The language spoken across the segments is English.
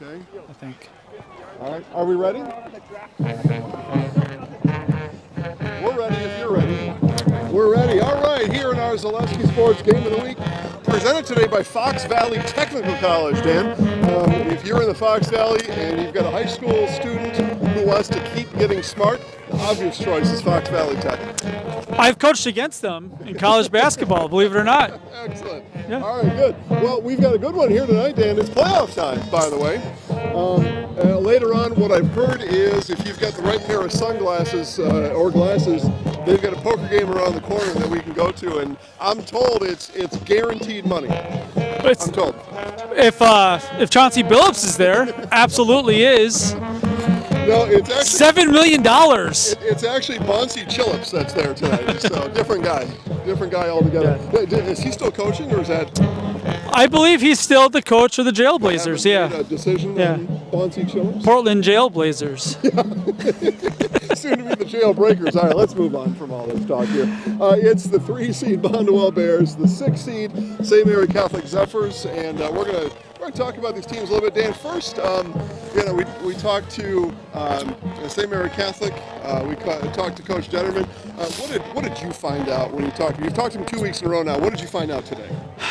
Okay. I think. All right. Are we ready? We're ready if you're ready. We're ready. All right. Here in our Zaleski Sports Game of the Week, presented today by Fox Valley Technical College, Dan. If you're in the Fox Valley and you've got a high school student who wants to keep getting smart, the obvious choice is Fox Valley Tech. I've coached against them in college basketball, believe it or not. Excellent. Yeah. All right, good. Well, we've got a good one here tonight, Dan. It's playoff time, by the way. Later on, what I've heard is if you've got the right pair of sunglasses or glasses, they've got a poker game around the corner that we can go to, and I'm told it's guaranteed money. I'm told. If Chauncey Billups is there, absolutely is. No, it's actually $7 million. It's actually Bonsi Chillips that's there tonight. So different guy altogether. Yeah. Is he still coaching, or is that? I believe he's still the coach of the Jailblazers. Made Yeah. a decision on Bonsi Chillips. Portland Jailblazers. Soon to be the Jailbreakers. All right, let's move on from all this talk here. It's the 3-seed Bondwell Bears, the 6-seed St. Mary Catholic Zephyrs, and we're going to talk about these teams a little bit. Dan, first, we talked to St. Mary Catholic. We talked to Coach Detterman. What did you find out when you talked to him? You've talked to him 2 weeks in a row now. What did you find out today?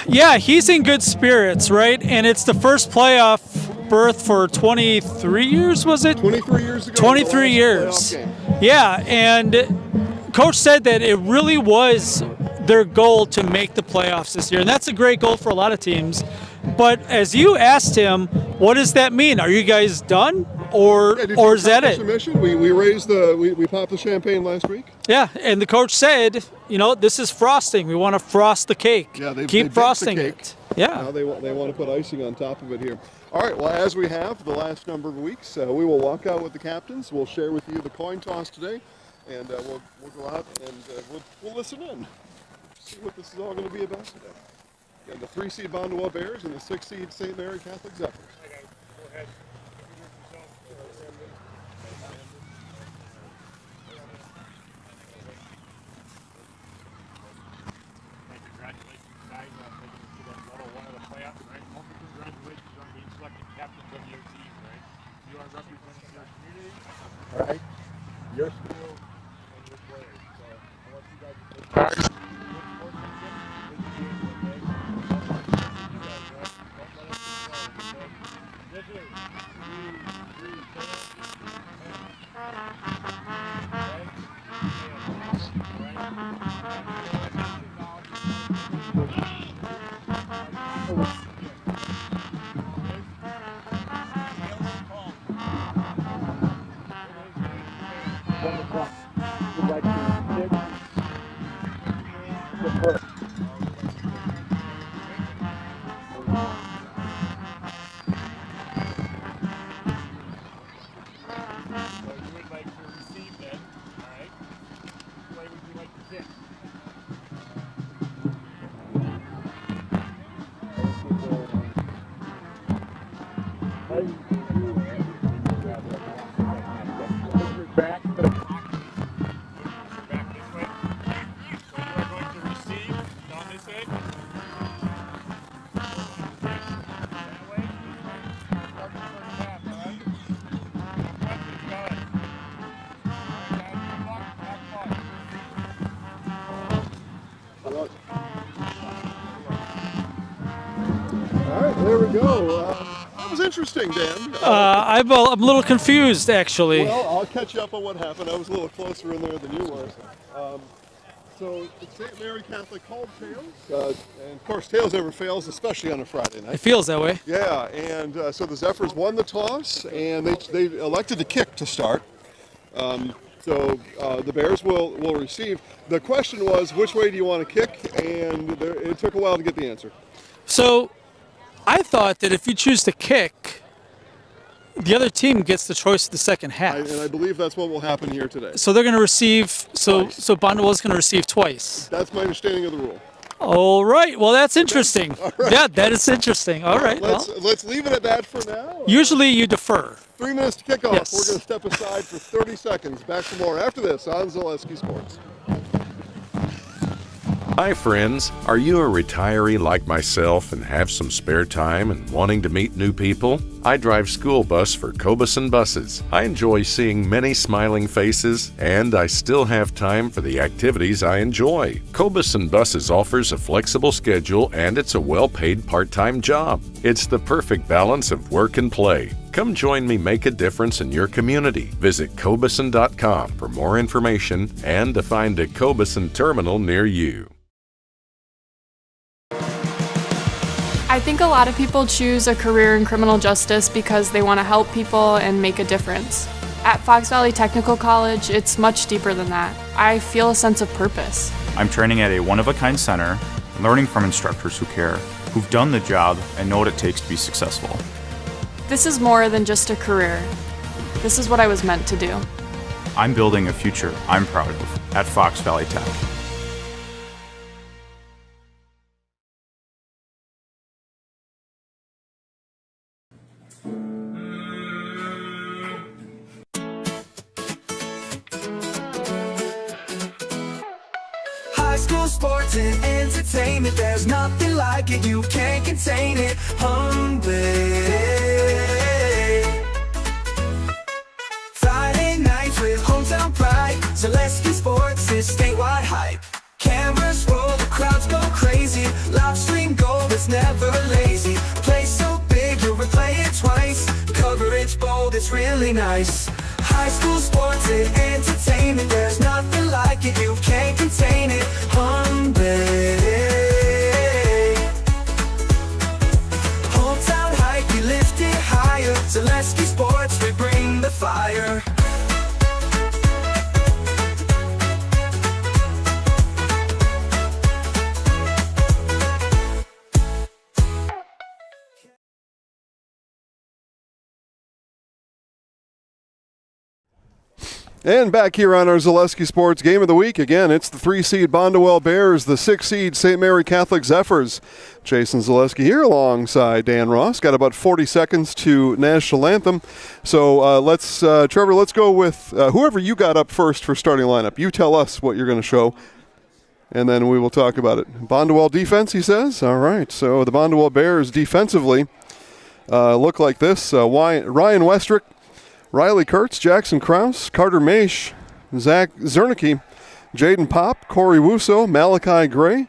Yeah, he's in good spirits, right? And it's the first playoff berth for 23 years, was it? 23 years ago. 23 years. Yeah, and Coach said that it really was their goal to make the playoffs this year, and that's a great goal for a lot of teams. But as you asked him, what does that mean? Are you guys done, or is that it? Mission? We popped the champagne last week. Yeah, and the coach said, this is frosting. We want to frost the cake. Yeah, keep frosting the cake. it. Yeah. Now they want to put icing on top of it here. All right. Well, as we have the last number of weeks, we will walk out with the captains. We'll share with you the coin toss today, and we'll go out and we'll listen in, see what this is all going to be about today. Yeah, the 3-seed Bonduel Bears and the 6-seed St. Mary Catholic Zephers. Go ahead. Congratulations, guys, on making it to that level one of the playoffs, right? Also, congratulations on being selected captains of your team, right? You are representing your community, right? Your school and your players. So I want you guys to take part in good sportsmanship, good team, okay? Don't let us know, okay? Visitors, 2, 3, 4, There we go. That was interesting, Dan. I'm a little confused, actually. Well, I'll catch you up on what happened. I was a little closer in there than you were. So St. Mary Catholic called tails, and of course tails never fails, especially on a Friday night. It feels that way. Yeah, and so the Zephyrs won the toss, and they elected to kick to start. So the Bears will receive. The question was, which way do you want to kick? And it took a while to get the answer. So I thought that if you choose to kick, the other team gets the choice of the second half. And I believe that's what will happen here today. So they're going to receive, so Bondwell is going to receive twice. That's my understanding of the rule. All right. Well, that's interesting. Right. Yeah, that is interesting. All right. Let's leave it at that for now. Usually you defer. 3 minutes to kick off. Yes. We're going to step aside for 30 seconds. Back for more after this on Zaleski Sports. Hi friends, are you a retiree like myself and have some spare time and wanting to meet new people? I drive school bus for Cobeson Buses. I enjoy seeing many smiling faces, and I still have time for the activities I enjoy. Cobeson Buses offers a flexible schedule and it's a well-paid part-time job. It's the perfect balance of work and play. Come join me make a difference in your community. Visit Cobeson.com for more information and to find a Cobeson terminal near you. I think a lot of people choose a career in criminal justice because they want to help people and make a difference. At Fox Valley Technical College, it's much deeper than that. I feel a sense of purpose. I'm training at a one-of-a-kind center, learning from instructors who care, who've done the job and know what it takes to be successful. This is more than just a career. This is what I was meant to do. I'm building a future I'm proud of at Fox Valley Tech. High school sports and entertainment, there's nothing like it, you can't contain it. Friday nights with hometown pride, Zaleski Sports is statewide hype. Cameras roll, the crowds go crazy, live stream gold, it's never lazy. Play so big, you'll replay it twice, coverage bold, it's really nice. High school sports and entertainment, there's nothing like it, you can't contain it. Hometown hype, we lift it higher. Zaleski Sports, we bring the fire. And back here on our Zaleski Sports Game of the Week, again, it's the 3-seed Bonduel Bears, the 6-seed St. Mary Catholic Zephers. Jason Zaleski here alongside Dan Ross. Got about 40 seconds to National Anthem. So Trevor, let's go with whoever you got up first for starting lineup. You tell us what you're going to show, and then we will talk about it. Bonduel defense, he says. All right, so the Bonduel Bears defensively look like this. Ryan Westrick, Riley Kurtz, Jackson Krause, Carter Maish, Zach Zernicke, Jaden Pop, Corey Wuso, Malachi Gray,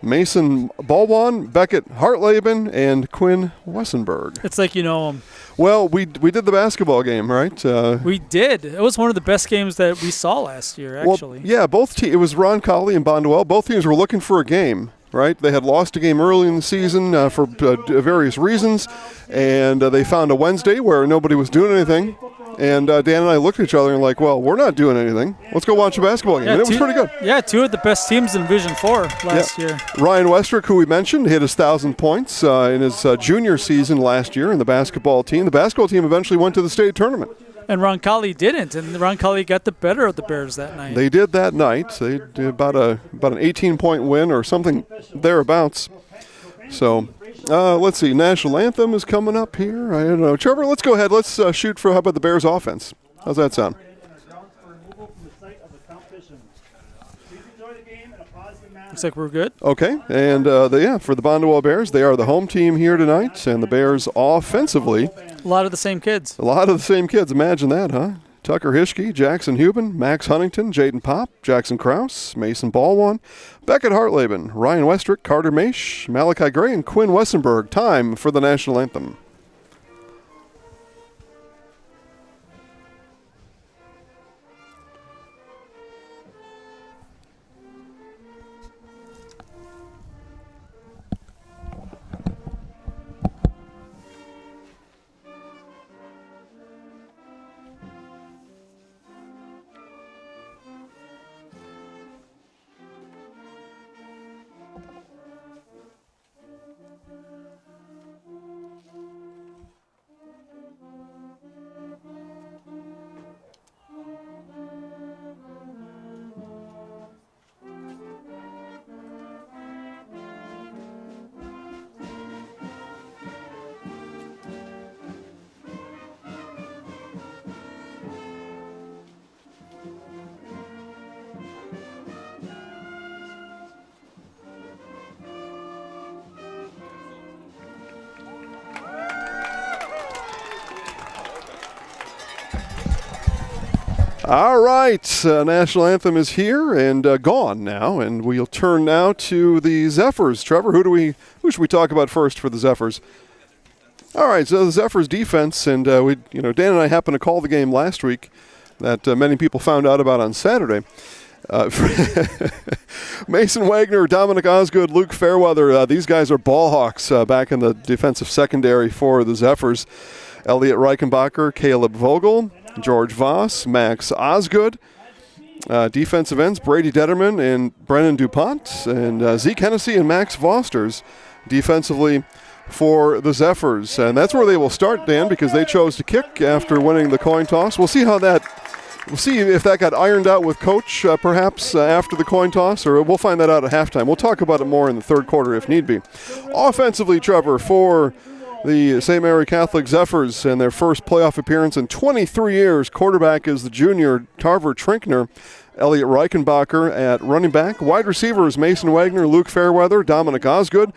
Mason Balwan, Beckett Hartleben, and Quinn Wessenberg. It's like you know them. Well, we did the basketball game, right? We did. It was one of the best games that we saw last year, actually. Well, yeah, it was Ron Colley and Bonduel. Both teams were looking for a game, right? They had lost a game early in the season for various reasons, and they found a Wednesday where nobody was doing anything. And Dan and I looked at each other and like, well, we're not doing anything. Let's go watch a basketball game. And it was pretty good. Yeah, two of the best teams in Division 4 last year. Ryan Westrick, who we mentioned, hit his 1,000 points in his junior season last year in the basketball team. The basketball team eventually went to the state tournament. And Ron Colley didn't, and Ron Colley got the better of the Bears that night. They did that night. They did about an 18-point win or something thereabouts. So let's see. National Anthem is coming up here. I don't know. Trevor, let's go ahead. Let's shoot for how about the Bears offense? How's that sound? Looks like we're good. Okay. And for the Bonduel Bears, they are the home team here tonight. And the Bears offensively. A lot of the same kids. Imagine that, huh? Tucker Hischke, Jackson Hubin, Max Huntington, Jaden Pop, Jackson Krause, Mason Balwan, Beckett Hartleben, Ryan Westrick, Carter Maish, Malachi Gray, and Quinn Wessenberg. Time for the National Anthem. All right, national anthem is here and gone now, and we'll turn now to the Zephers. Trevor, who should we talk about first for the Zephers? All right, so the Zephers defense, and Dan and I happened to call the game last week that many people found out about on Saturday. Mason Wagner, Dominic Osgood, Luke Fairweather, these guys are ball hawks back in the defensive secondary for the Zephers. Elliot Reichenbacher, Caleb Vogel, George Voss, Max Osgood. Defensive ends, Brady Detterman and Brennan DuPont, and Zeke Hennessy and Max Vosters defensively for the Zephers. And that's where they will start, Dan, because they chose to kick after winning the coin toss. We'll see if that got ironed out with Coach perhaps after the coin toss, or we'll find that out at halftime. We'll talk about it more in the third quarter if need be. Offensively, Trevor, for the St. Mary Catholic Zephers in their first playoff appearance in 23 years. Quarterback is the junior Tarver Trinkner. Elliot Reichenbacher at running back. Wide receivers Mason Wagner, Luke Fairweather, Dominic Osgood,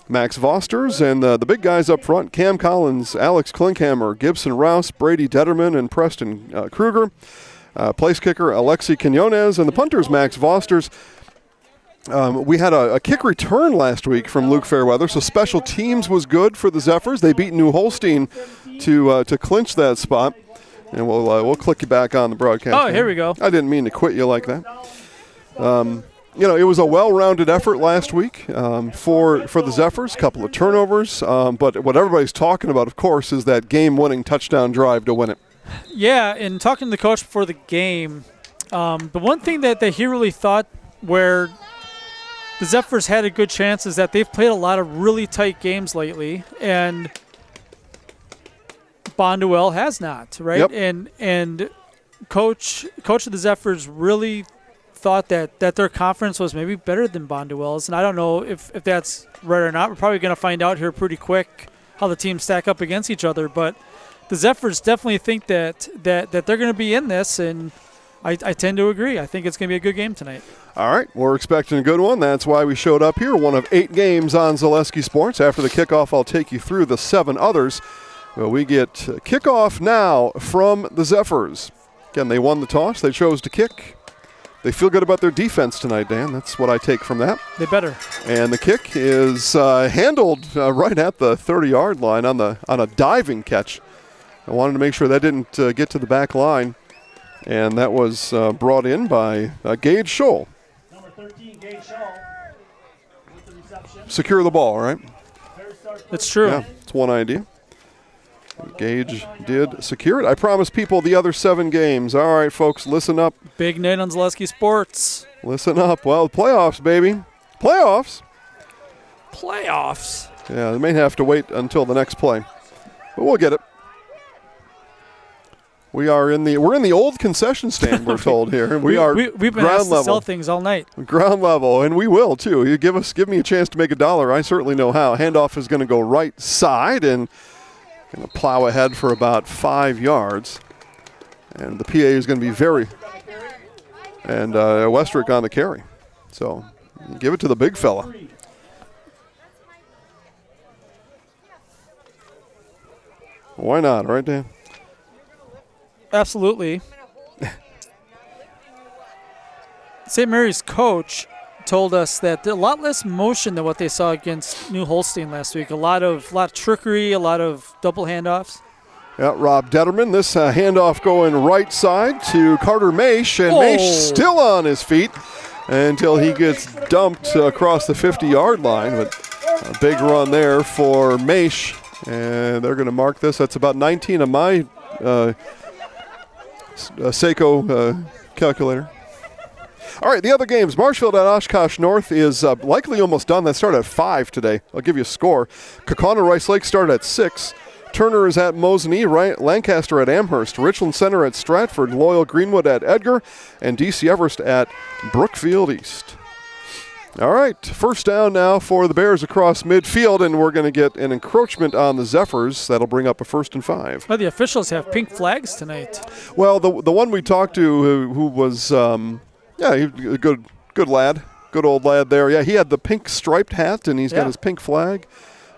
Max Vosters, and the big guys up front, Cam Collins, Alex Klinkhammer, Gibson Rouse, Brady Detterman, and Preston Kruger. Place kicker Alexi Quinones, and the punters Max Vosters. We had a kick return last week from Luke Fairweather, so special teams was good for the Zephers. They beat New Holstein to clinch that spot, and we'll click you back on the broadcast. Oh, here we go. I didn't mean to quit you like that. It was a well-rounded effort last week for the Zephers. A couple of turnovers, but what everybody's talking about, of course, is that game-winning touchdown drive to win it. Yeah, and talking to the coach before the game, the one thing that he really thought where the Zephers had a good chance is that they've played a lot of really tight games lately, and Bonduel has not, right? Yep. And coach of the Zephers really thought that their conference was maybe better than Bonduel's, and I don't know if that's right or not. We're probably going to find out here pretty quick how the teams stack up against each other, but the Zephers definitely think that they're going to be in this, and I tend to agree. I think it's going to be a good game tonight. All right, we're expecting a good one. That's why we showed up here. One of 8 games on Zaleski Sports. After the kickoff, I'll take you through the 7 others. Well, we get kickoff now from the Zephers. Again, they won the toss. They chose to kick. They feel good about their defense tonight, Dan. That's what I take from that. They better. And the kick is handled right at the 30-yard line on a diving catch. I wanted to make sure that didn't get to the back line. And that was brought in by Gage Scholl. Number 13, Gage Scholl, with the reception. Secure the ball, right? It's true. Yeah, it's one idea. Gage did secure it. I promised people the other 7 games. All right, folks, listen up. Big night on Zaleski Sports. Listen up. Well, playoffs, baby. Playoffs. Playoffs. Yeah, they may have to wait until the next play, but we'll get it. We're in the old concession stand, we're told here. We've been asked to sell things all night. Ground level, and we will too. You give me a chance to make $1. I certainly know how. Handoff is going to go right side and going to plow ahead for about 5 yards. And the PA is going to be and Westrick on the carry. So give it to the big fella. Why not, right, Dan? Absolutely. St. Mary's coach told us that a lot less motion than what they saw against New Holstein last week. A lot of trickery, a lot of double handoffs. Yeah, Rob Detterman. This handoff going right side to Carter Maish, and Maish still on his feet until he gets dumped across the 50-yard line. But a big run there for Maish, and they're going to mark this. That's about 19 of my Seiko calculator. All right, the other games. Marshfield at Oshkosh North is likely almost done. That started at 5 today. I'll give you a score. Kaukauna Rice Lake started at 6. Turner is at Mosinee, Lancaster at Amherst, Richland Center at Stratford, Loyal Greenwood at Edgar, and DC Everest at Brookfield East. All right, first down now for the Bears across midfield, and we're going to get an encroachment on the Zephers. That'll bring up a 1st and 5. Oh, the officials have pink flags tonight. Well, the one we talked to who was, he a good lad, good old lad there. Yeah, he had the pink striped hat, and he's got his pink flag.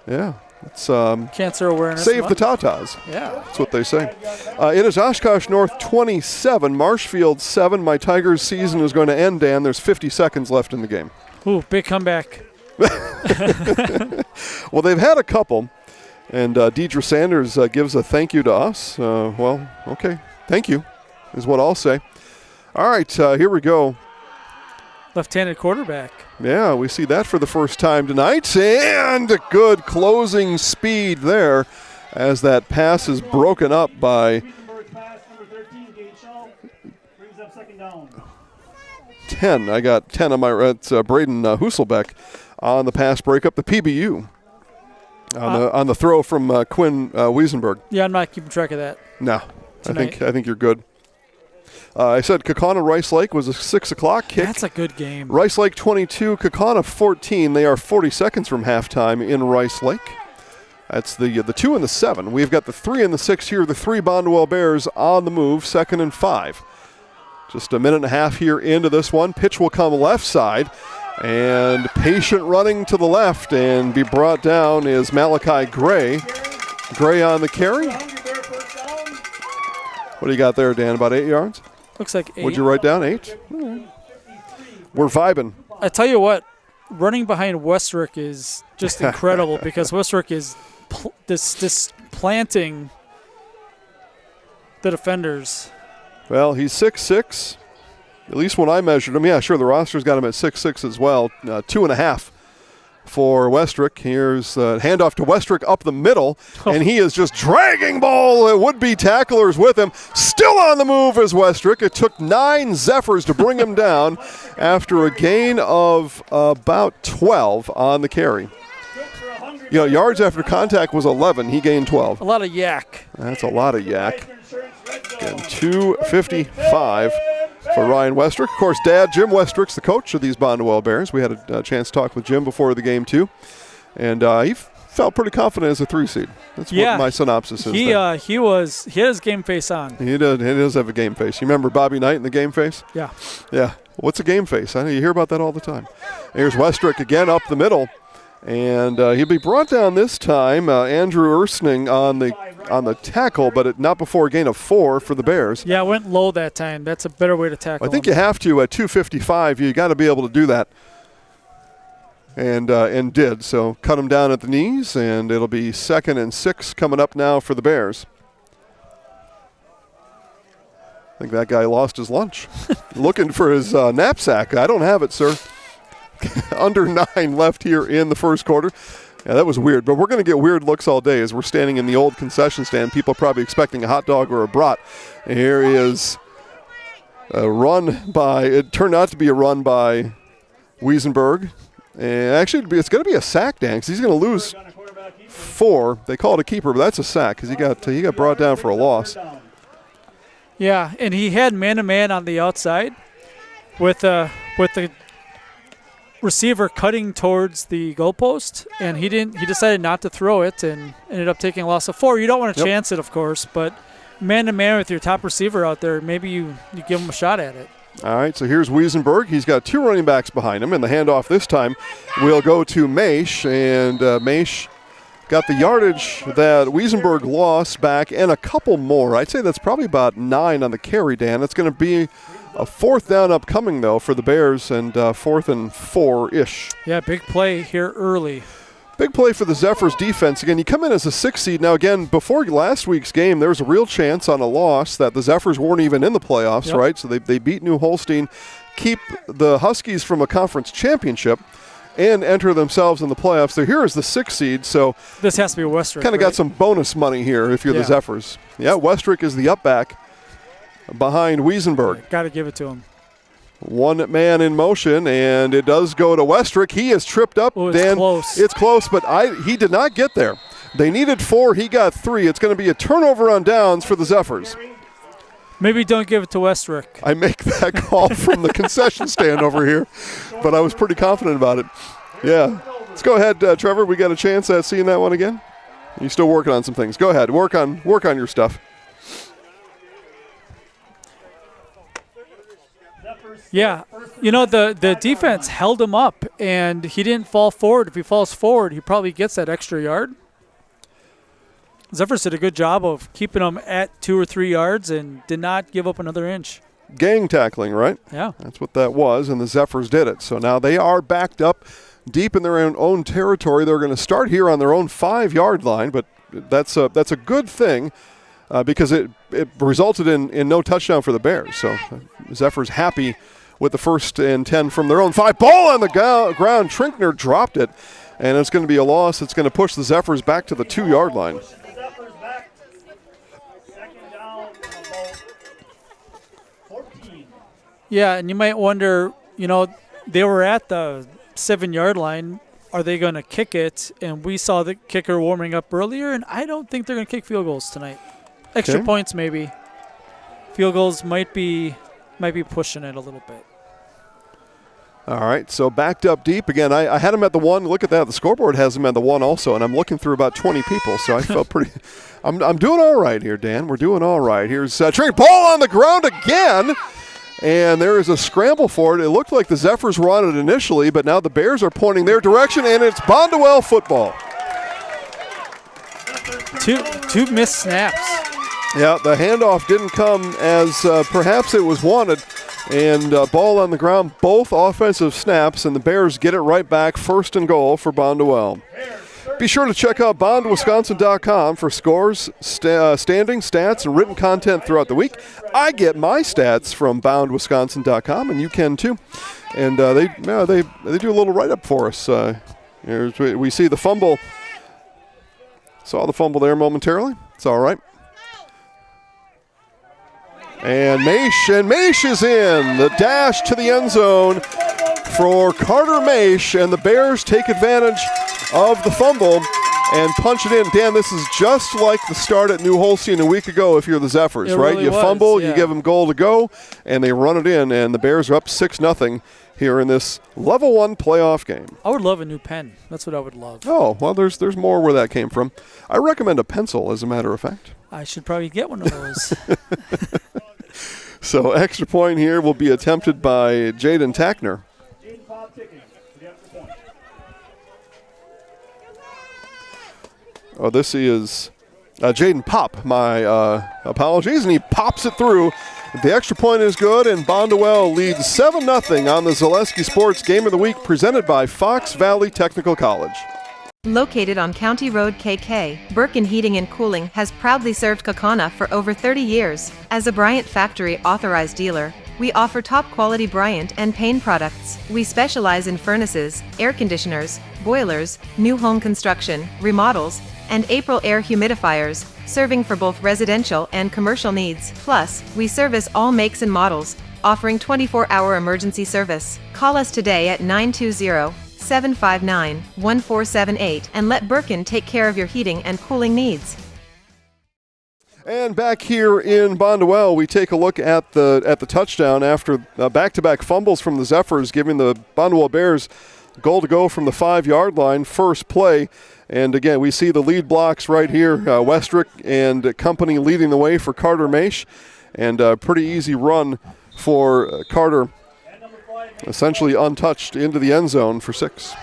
Yeah. It's Cancer awareness save the month. Tatas. Yeah. That's what they say. It is Oshkosh North 27, Marshfield 7. My Tigers season is going to end, Dan. There's 50 seconds left in the game. Ooh, big comeback. Well, they've had a couple, and Deidre Sanders gives a thank you to us. Well, okay, thank you is what I'll say. All right, here we go. Left-handed quarterback. Yeah, we see that for the first time tonight, and a good closing speed there as that pass is broken up by Wiesenberg pass, number 13, Gage Shaw, brings up second down. 10. I got 10 on my it's Braden Husselbeck on the pass breakup, the PBU on the throw from Quinn Wiesenberg. Yeah, I'm not keeping track of that. No, Tonight. I think you're good. I said Kaukauna Rice Lake was a 6 o'clock kick. That's a good game. Rice Lake 22, Kaukauna 14. They are 40 seconds from halftime in Rice Lake. That's the 2 and the 7. We've got the 3 and the 6 here. The 3 Bondwell Bears on the move, 2nd and 5. Just a minute and a half here into this one. Pitch will come left side. And patient running to the left and be brought down is Malachi Gray. Gray on the carry. What do you got there, Dan? About 8 yards? Looks like 8. What'd you write down? 8? We're vibing. I tell you what, running behind Westwick is just incredible because Westwick is this planting the defenders. Well, he's 6'6". At least when I measured him. Yeah, sure, the roster's got him at 6'6" as well. 2.5 for Westrick. Here's handoff to Westrick up the middle, and he is just dragging ball. Would-be tacklers with him. Still on the move is Westrick. It took 9 Zephers to bring him down after a gain of about 12 on the carry. You know, yards after contact was 11. He gained 12. A lot of yak. That's a lot of yak. Again, 2:55 for Ryan Westrick. Of course, Dad, Jim Westrick's the coach of these Bonduel Bears. We had a chance to talk with Jim before the game, too. And he felt pretty confident as a 3 seed. That's what my synopsis is. He had his game face on. He does have a game face. You remember Bobby Knight in the game face? Yeah. Yeah. What's a game face? I know you hear about that all the time. Here's Westrick again up the middle. And he'll be brought down this time. Andrew Ersning on the tackle, but not before a gain of 4 for the Bears. Yeah, it went low that time. That's a better way to tackle I think him. you have to at 2:55. You got to be able to do that, and did. So cut him down at the knees, and it'll be 2nd and 6 coming up now for the Bears. I think that guy lost his lunch, looking for his knapsack. I don't have it, sir. Under 9 left here in the first quarter. Yeah, that was weird, but we're going to get weird looks all day as we're standing in the old concession stand. People probably expecting a hot dog or a brat. And here is a run by, it turned out to be a run by Wiesenberg. And actually, it's going to be a sack, Dan, because he's going to lose 4. They call it a keeper, but that's a sack because he got brought down for a loss. Yeah, and he had man-to-man on the outside with the receiver cutting towards the goalpost, and he decided not to throw it and ended up taking a loss of 4. You don't want to chance it, of course, but man-to-man with your top receiver out there, maybe you give him a shot at it. All right, so here's Wiesenberg. He's got 2 running backs behind him, and the handoff this time will go to Maish, and Maish got the yardage that Wiesenberg lost back and a couple more. I'd say that's probably about 9 on the carry, Dan. It's going to be a 4th down upcoming, though, for the Bears, and 4th and 4-ish. Yeah, big play here early. Big play for the Zephers defense. Again, you come in as a 6 seed. Now, again, before last week's game, there was a real chance on a loss that the Zephers weren't even in the playoffs, right? So they beat New Holstein, keep the Huskies from a conference championship, and enter themselves in the playoffs. So here is the 6 seed. So this has to be Westrick. Kind of got some bonus money here if you're the Zephers. Yeah, Westrick is the up back behind Wiesenberg. Got to give it to him. 1 man in motion, and it does go to Westrick. He is tripped up. Oh, it's Dan, close. It's close, but he did not get there. They needed 4. He got 3. It's going to be a turnover on downs for the Zephers. Maybe don't give it to Westrick. I make that call from the concession stand over here, but I was pretty confident about it. Yeah. Let's go ahead, Trevor. We got a chance at seeing that one again? You're still working on some things. Go ahead. Work on your stuff. Yeah, you know, the defense held him up, and he didn't fall forward. If he falls forward, he probably gets that extra yard. Zephers did a good job of keeping them at 2 or 3 yards and did not give up another inch. Gang tackling, right? Yeah. That's what that was, and the Zephers did it. So now they are backed up deep in their own territory. They're going to start here on their own 5-yard line, but that's a good thing because it resulted in no touchdown for the Bears. So Zephers happy with the 1st and 10 from their own 5. Ball on the ground. Trinkner dropped it, and it's going to be a loss. It's going to push the Zephers back to the 2-yard line. Zephers back. Second down, about 14. Yeah, and you might wonder, they were at the 7-yard line. Are they going to kick it? And we saw the kicker warming up earlier, and I don't think they're going to kick field goals tonight. Extra points, maybe. Field goals might be pushing it a little bit. All right, so backed up deep. Again, I had him at the 1. Look at that. The scoreboard has him at the 1 also, and I'm looking through about 20 people, so I felt pretty – I'm doing all right here, Dan. We're doing all right. Here's Trink. Ball on the ground again, and there is a scramble for it. It looked like the Zephers were on it initially, but now the Bears are pointing their direction, and it's Bonduel football. Two missed snaps. Yeah, the handoff didn't come as perhaps it was wanted. And ball on the ground, both offensive snaps, and the Bears get it right back, 1st and goal for Bonduel. Be sure to check out bondwisconsin.com for scores, standings, stats, and written content throughout the week. I get my stats from bondwisconsin.com, and you can too. And they do a little write-up for us. We see the fumble. Saw the fumble there momentarily. It's all right. And Maish is in. The dash to the end zone for Carter Maish, and the Bears take advantage of the fumble and punch it in. Dan, this is just like the start at New Holstein a week ago if you're the Zephers, it right? Really you was, fumble, yeah. you give them goal to go, and they run it in, and the Bears are up 6-0 here in this Level 1 playoff game. I would love a new pen. That's what I would love. Oh, well, there's more where that came from. I recommend a pencil, as a matter of fact. I should probably get one of those. So extra point here will be attempted by Jaden Tackner. Jaden Pop kicking for the extra point. Oh, this is Jaden Pop. My apologies, and he pops it through. The extra point is good, and Bonduel leads 7-0 on the Zaleski Sports Game of the Week presented by Fox Valley Technical College. Located on County Road KK, Birkin Heating and Cooling has proudly served Kaukauna for over 30 years. As a Bryant Factory authorized dealer, we offer top quality Bryant and Payne products. We specialize in furnaces, air conditioners, boilers, new home construction, remodels, and April air humidifiers, serving for both residential and commercial needs. Plus, we service all makes and models, offering 24-hour emergency service. Call us today at 920-759-1478 and let Birkin take care of your heating and cooling needs. And back here in Bonduel, we take a look at the touchdown after back-to-back fumbles from the Zephers, giving the Bonduel Bears goal to go from the 5-yard line, first play. And again, we see the lead blocks right here, Westrick and company leading the way for Carter Maish, and a pretty easy run for Carter, essentially untouched into the end zone for 6.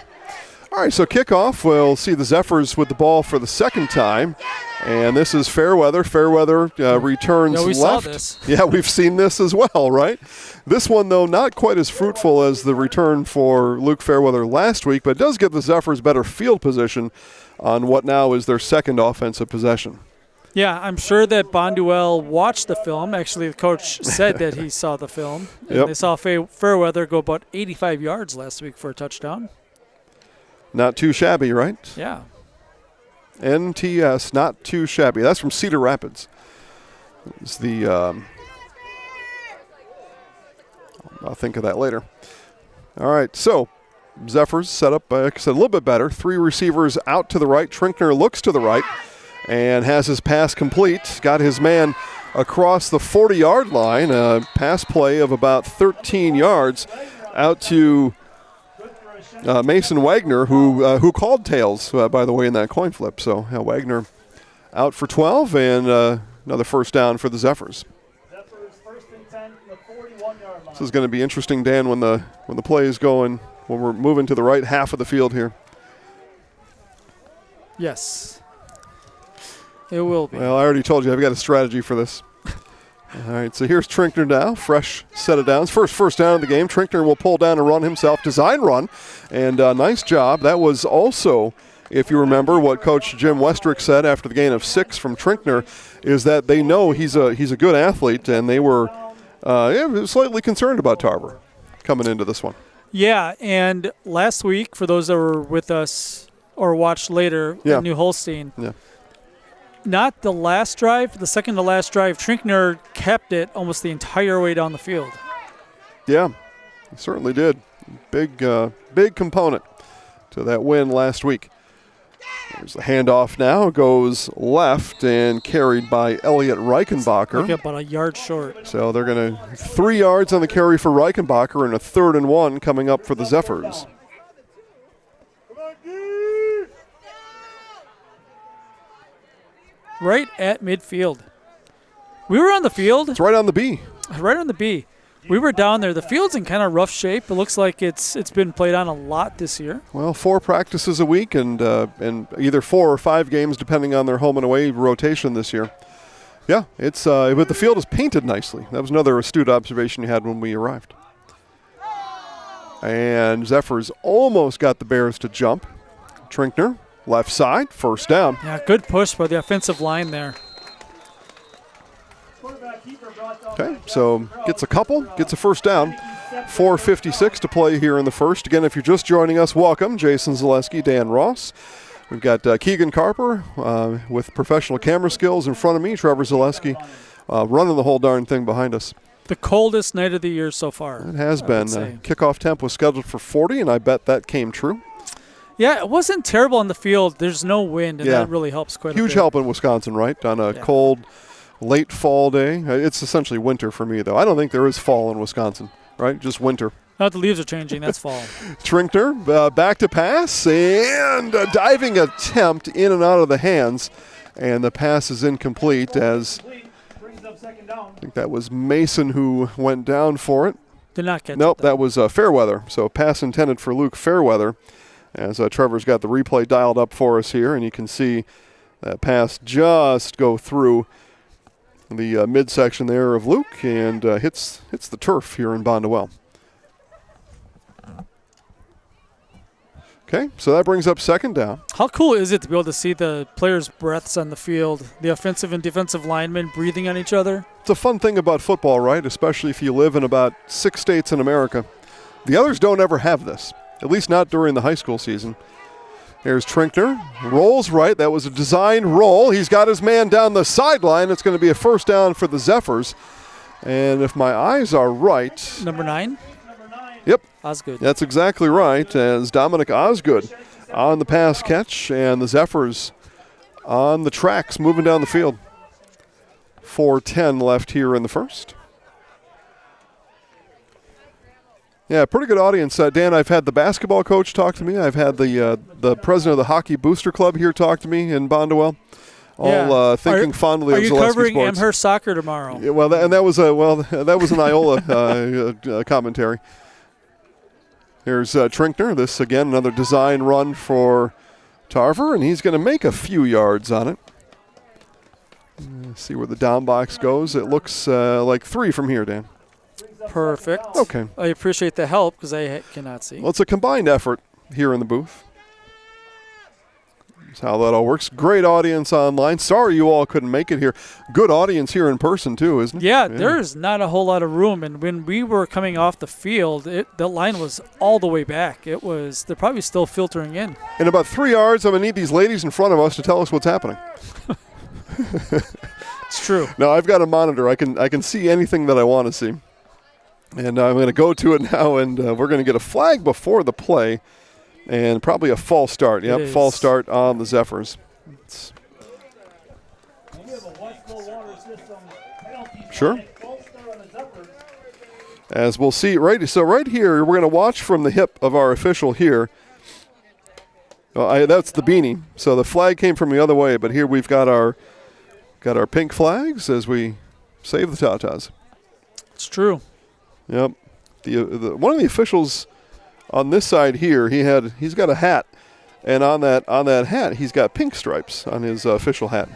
All right, so kickoff, we'll see the Zephers with the ball for the second time, and this is Fairweather. Fairweather returns we left. Saw this. Yeah, we've seen this as well, right? This one, though, not quite as fruitful as the return for Luke Fairweather last week, but does give the Zephers better field position on what now is their second offensive possession. Yeah, I'm sure that Bonduel watched the film. Actually, the coach said that he saw the film. And they saw Fairweather go about 85 yards last week for a touchdown. Not too shabby, right? Yeah. NTS, not too shabby. That's from Cedar Rapids. It's the I'll think of that later. All right, so Zephers set up, like I said, a little bit better. 3 receivers out to the right. Trinkner looks to the right and has his pass complete. Got his man across the 40-yard line. A pass play of about 13 yards out to Mason Wagner, who called tails, by the way, in that coin flip. So Wagner out for 12 and another first down for the Zephers. Zephers first and 10 from the 41-yard line. This is going to be interesting, Dan, when the play is going, when we're moving to the right half of the field here. Yes. It will be. Well, I already told you I've got a strategy for this. All right, so here's Trinkner now. Fresh set of downs. First down of the game. Trinkner will pull down and run himself. Design run. And nice job. That was also, if you remember, what Coach Jim Westrick said after the gain of 6 from Trinkner, is that they know he's a good athlete, and they were slightly concerned about Tarver coming into this one. Yeah, and last week, for those that were with us or watched later in New Holstein, not the last drive, the second to last drive, Trinkner kept it almost the entire way down the field. Yeah, he certainly did. Big component to that win last week. There's the handoff now. Goes left and carried by Elliot Reichenbacher. About a yard short. So they're going to 3 yards on the carry for Reichenbacher and a 3rd and 1 coming up for the Zephers. Right at midfield. We were on the field. It's right on the B. Right on the B. We were down there. The field's in kind of rough shape. It looks like it's been played on a lot this year. Well, 4 practices a week and either 4 or 5 games depending on their home and away rotation this year. Yeah, it's but the field is painted nicely. That was another astute observation you had when we arrived. And Zephers almost got the Bears to jump. Trinkner, left side, first down. Yeah, good push by the offensive line there. Okay, so gets a couple, gets a first down. 4:56 to play here in the first. Again, if you're just joining us, welcome. Jason Zaleski, Dan Ross. We've got Keegan Carper with professional camera skills in front of me. Trevor Zaleski running the whole darn thing behind us. The coldest night of the year so far. It has been. Kickoff temp was scheduled for 40, and I bet that came true. Yeah, it wasn't terrible on the field. There's no wind, and that really helps quite a bit. Huge help in Wisconsin, right? On a cold, late fall day. It's essentially winter for me, though. I don't think there is fall in Wisconsin, right? Just winter. Not the leaves are changing. That's fall. Trinkner back to pass, and a diving attempt in and out of the hands. And the pass is incomplete as I think that was Mason who went down for it. Did not catch it. Nope, that was Fairweather. So pass intended for Luke Fairweather. As Trevor's got the replay dialed up for us here, and you can see that pass just go through the midsection there of Luke and hits the turf here in Bonduel. Okay, so that brings up second down. How cool is it to be able to see the players' breaths on the field, the offensive and defensive linemen breathing on each other? It's a fun thing about football, right? Especially if you live in about 6 states in America. The others don't ever have this, at least not during the high school season. Here's Trinkner, rolls right. That was a design roll. He's got his man down the sideline. It's going to be a first down for the Zephers. And if my eyes are right. Number 9? Yep. Osgood. That's exactly right, as Dominic Osgood on the pass catch, and the Zephers on the tracks moving down the field. 4:10 left here in the first. Yeah, pretty good audience. Dan, I've had the basketball coach talk to me. I've had the president of the Hockey Booster Club here talk to me in Bonduel. All thinking fondly of Zaleski Sports. Are you covering Amherst soccer tomorrow? Yeah, well, that was an Iola commentary. Here's Trinkner. This, again, another design run for Tarver, and he's going to make a few yards on it. See where the down box goes. It looks like 3 from here, Dan. Perfect. Okay. I appreciate the help because I cannot see. Well, it's a combined effort here in the booth. That's how that all works. Great audience online. Sorry you all couldn't make it here. Good audience here in person, too, isn't it? Yeah, there's not a whole lot of room. And when we were coming off the field, the line was all the way back. They're probably still filtering in. In about 3 yards, I'm going to need these ladies in front of us to tell us what's happening. It's true. Now, I've got a monitor. I can see anything that I want to see. And I'm going to go to it now, and we're going to get a flag before the play. And probably a false start. Yep, false start on the Zephers. Sure. As we'll see right here, we're going to watch from the hip of our official here. That's the beanie. So the flag came from the other way, but here we've got our pink flags as we save the Tatas. It's true. Yep. One of the officials on this side here, he's got a hat, and on that hat he's got pink stripes on his official hat.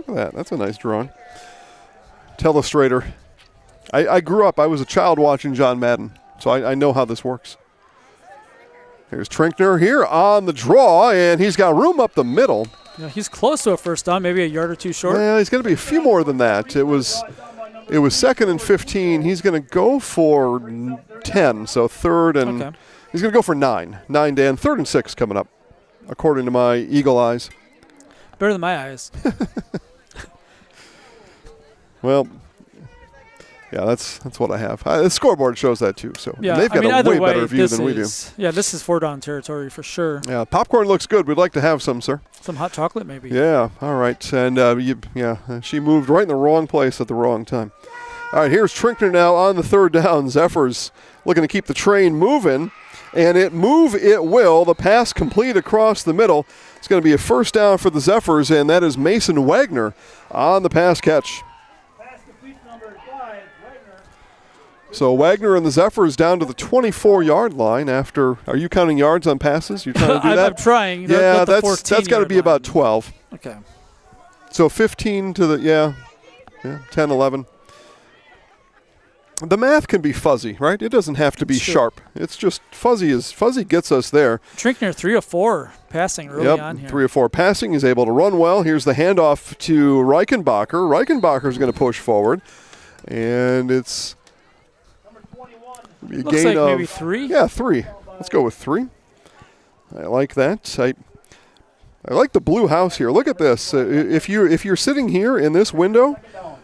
Look at that. That's a nice drawing. Telestrator. I grew up, I was a child watching John Madden, so I know how this works. Here's Trinkner here on the draw, and he's got room up the middle. Yeah, he's close to a first down, maybe a yard or two short. Yeah, he's going to be a few more than that. It was 2nd and 15. He's going to go for 10, so third and he's going to go for 9. 9, Dan. 3rd and 6 coming up, according to my eagle eyes. Better than my eyes. Well, yeah, that's what I have. The scoreboard shows that too. So yeah, they've got a way better view than we do. Yeah, this is 4-down territory for sure. Yeah, popcorn looks good. We'd like to have some, sir. Some hot chocolate, maybe. Yeah, all right. And she moved right in the wrong place at the wrong time. All right, here's Trinkner now on the 3rd down. Zephers looking to keep the train moving, and it will. The pass complete across the middle. It's going to be a first down for the Zephers, and that is Mason Wagner on the pass catch. So Wagner and the Zephers down to the 24-yard line after. Are you counting yards on passes? You're trying to do that? I'm trying. Yeah, that's got to be about 12. Okay. So 15 to the 10, 11. The math can be fuzzy, right? It doesn't have to be sharp. It's just fuzzy gets us there. Trinkner 3 of 4 passing early on here. 3 of 4 passing. He's able to run well. Here's the handoff to Reichenbacher. Reichenbacher's going to push forward, and it's. Looks like maybe 3? Yeah, 3. Let's go with 3. I like that. I like the blue house here. Look at this. If you're sitting here in this window,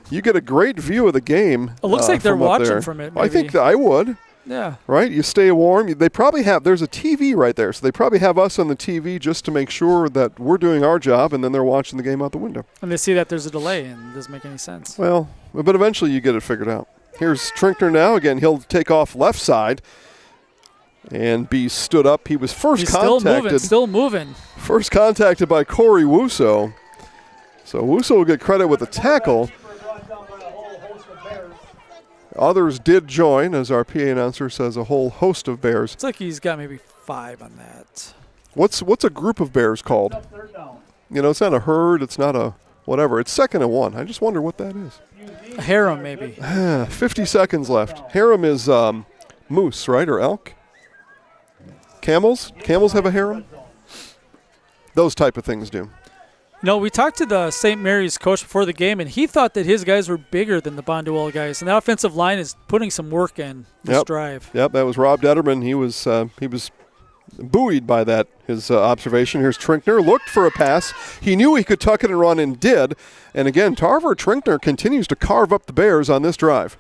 you get a great view of the game. It looks like they're watching from it. Maybe. I think that I would. Yeah. Right? You stay warm. They probably have, there's a TV right there, so they probably have us on the TV just to make sure that we're doing our job, and then they're watching the game out the window. And they see that there's a delay, and it doesn't make any sense. Well, but eventually you get it figured out. Here's Trinkner now. Again, he'll take off left side and be stood up. He was first contacted. Still moving. First contacted by Corey Wuso. So Wuso will get credit with the tackle. Others did join, as our PA announcer says, a whole host of bears. It's like he's got maybe 5 on that. What's a group of bears called? You know, it's not a herd. It's not a whatever. It's 2nd and 1. I just wonder what that is. A harem, maybe. 50 seconds left. Harem is moose, right, or elk? Camels? Camels have a harem? Those type of things do. No, we talked to the St. Mary's coach before the game, and he thought that his guys were bigger than the Bonduel guys, and that offensive line is putting some work in this drive. Yep, that was Rob Detterman. He was buoyed by that, his observation. Here's Trinkner, looked for a pass. He knew he could tuck it and run and did. And again, Tarver Trinkner continues to carve up the Bears on this drive.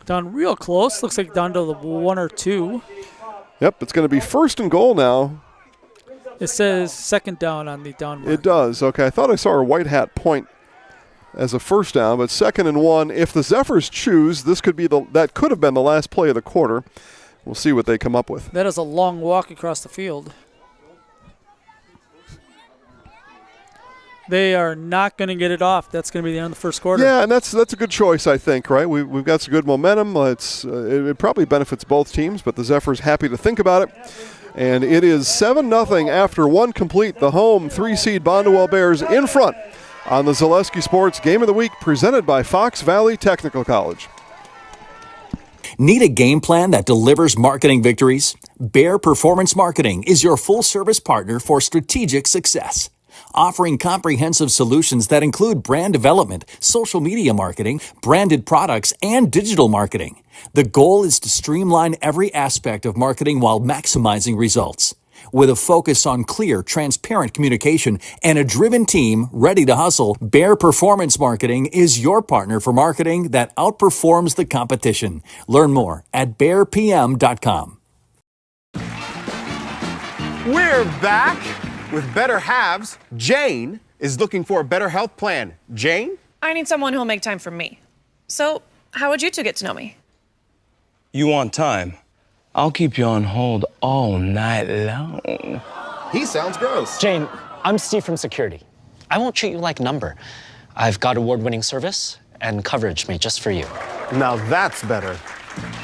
Down real close. Looks like down to the 1 or 2. Yep, it's going to be 1st and goal now. It says 2nd down on the down mark. It does. Okay, I thought I saw a white hat point as a first down, but 2nd and 1. If the Zephers choose, that could have been the last play of the quarter. We'll see what they come up with. That is a long walk across the field. They are not going to get it off. That's going to be the end of the first quarter. Yeah, and that's a good choice, I think, right? We've got some good momentum. It probably benefits both teams, but the Zephers happy to think about it. And it is 7-0 after 1 complete. The home 3-seed Bondwell Bears in front on the Zaleski Sports Game of the Week presented by Fox Valley Technical College. Need a game plan that delivers marketing victories? Bear Performance Marketing is your full-service partner for strategic success. Offering comprehensive solutions that include brand development, social media marketing, branded products, and digital marketing. The goal is to streamline every aspect of marketing while maximizing results. With a focus on clear, transparent communication and a driven team ready to hustle, Bear Performance Marketing is your partner for marketing that outperforms the competition. Learn more at bearpm.com. We're back with Better Halves. Jane is looking for a better health plan. Jane? I need someone who'll make time for me. So, how would you two get to know me? You want time? I'll keep you on hold all night long. He sounds gross. Jane, I'm Steve from security. I won't treat you like a number. I've got award-winning service and coverage made just for you. Now that's better.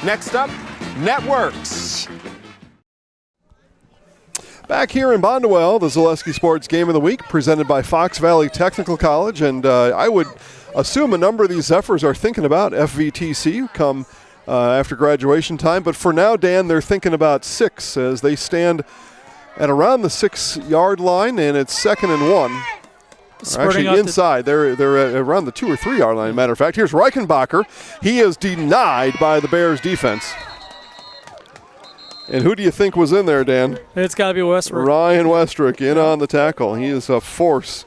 Next up, networks. Back here in Bondwell, the Zaleski Sports Game of the Week presented by Fox Valley Technical College, and I would assume a number of these Zephers are thinking about FVTC come after graduation time, but for now, Dan, they're thinking about 6 as they stand at around the 6-yard line, and it's 2nd and 1. Actually, inside. They're at around the 2 or 3 yard line, matter of fact. Here's Reichenbacher. He is denied by the Bears defense. And who do you think was in there, Dan? It's got to be Westbrook. Ryan Westrick in on the tackle. He is a force.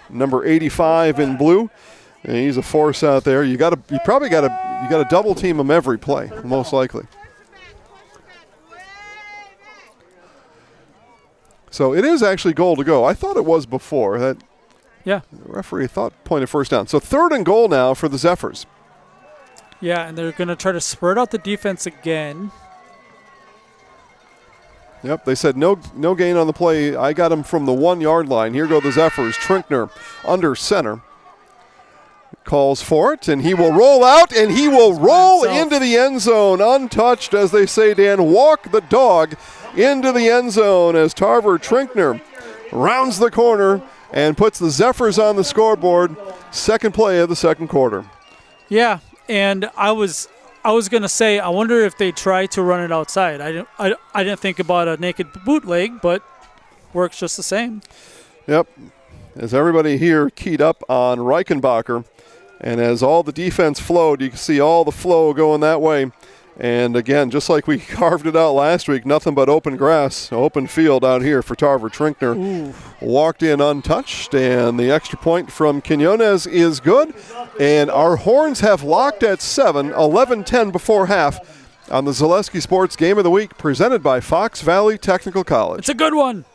Number 85 in blue. And he's a force out there. You probably got to double team him every play, most likely. So it is actually goal to go. I thought it was before. The referee thought pointed first down. So 3rd and goal now for the Zephers. Yeah, and they're going to try to spread out the defense again. Yep, they said no gain on the play. I got him from the 1 yard line. Here go the Zephers. Trinkner under center. Calls for it, and he will roll out, and he will roll into the end zone, untouched, as they say, Dan. Walk the dog into the end zone as Tarver Trinkner rounds the corner and puts the Zephers on the scoreboard. Second play of the second quarter. Yeah, and I was going to say, I wonder if they try to run it outside. I didn't think about a naked bootleg, but works just the same. Yep, as everybody here keyed up on Reichenbacher, and as all the defense flowed, you can see all the flow going that way. And again, just like we carved it out last week, nothing but open grass, open field out here for Tarver Trinkner. Ooh. Walked in untouched, and the extra point from Quinones is good. And our horns have locked at 7, 11-10 before half on the Zaleski Sports Game of the Week, presented by Fox Valley Technical College. It's a good one.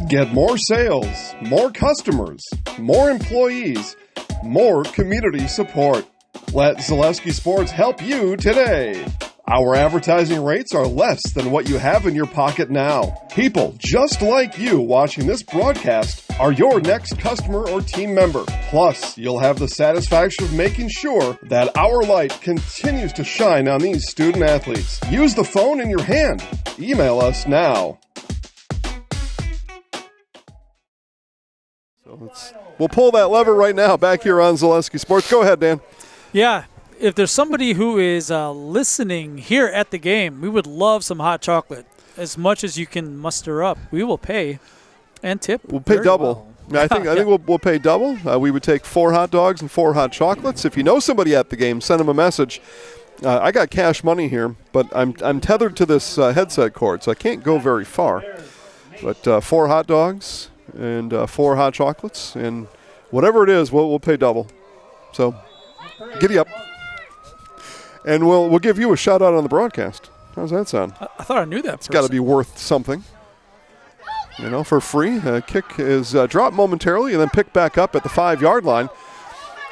Get more sales, more customers, more employees, more community support. Let Zaleski Sports help you today. Our advertising rates are less than what you have in your pocket now. People just like you watching this broadcast are your next customer or team member. Plus, you'll have the satisfaction of making sure that our light continues to shine on these student athletes. Use the phone in your hand. Email us now. So we'll pull that lever right now back here on Zaleski Sports. Go ahead, Dan. Yeah, if there's somebody who is listening here at the game, we would love some hot chocolate. As much as you can muster up, we will pay and tip. We'll pay double. Well. I think we'll pay double. We would take 4 hot dogs and 4 hot chocolates. If you know somebody at the game, send them a message. I got cash money here, but I'm tethered to this headset cord, so I can't go very far. But 4 hot dogs and 4 hot chocolates, and whatever it is, we'll pay double. So giddy up. And we'll give you a shout out on the broadcast. How's that sound? I thought I knew that. It's got to be worth something. For free. Kick is dropped momentarily and then picked back up at the 5 yard line.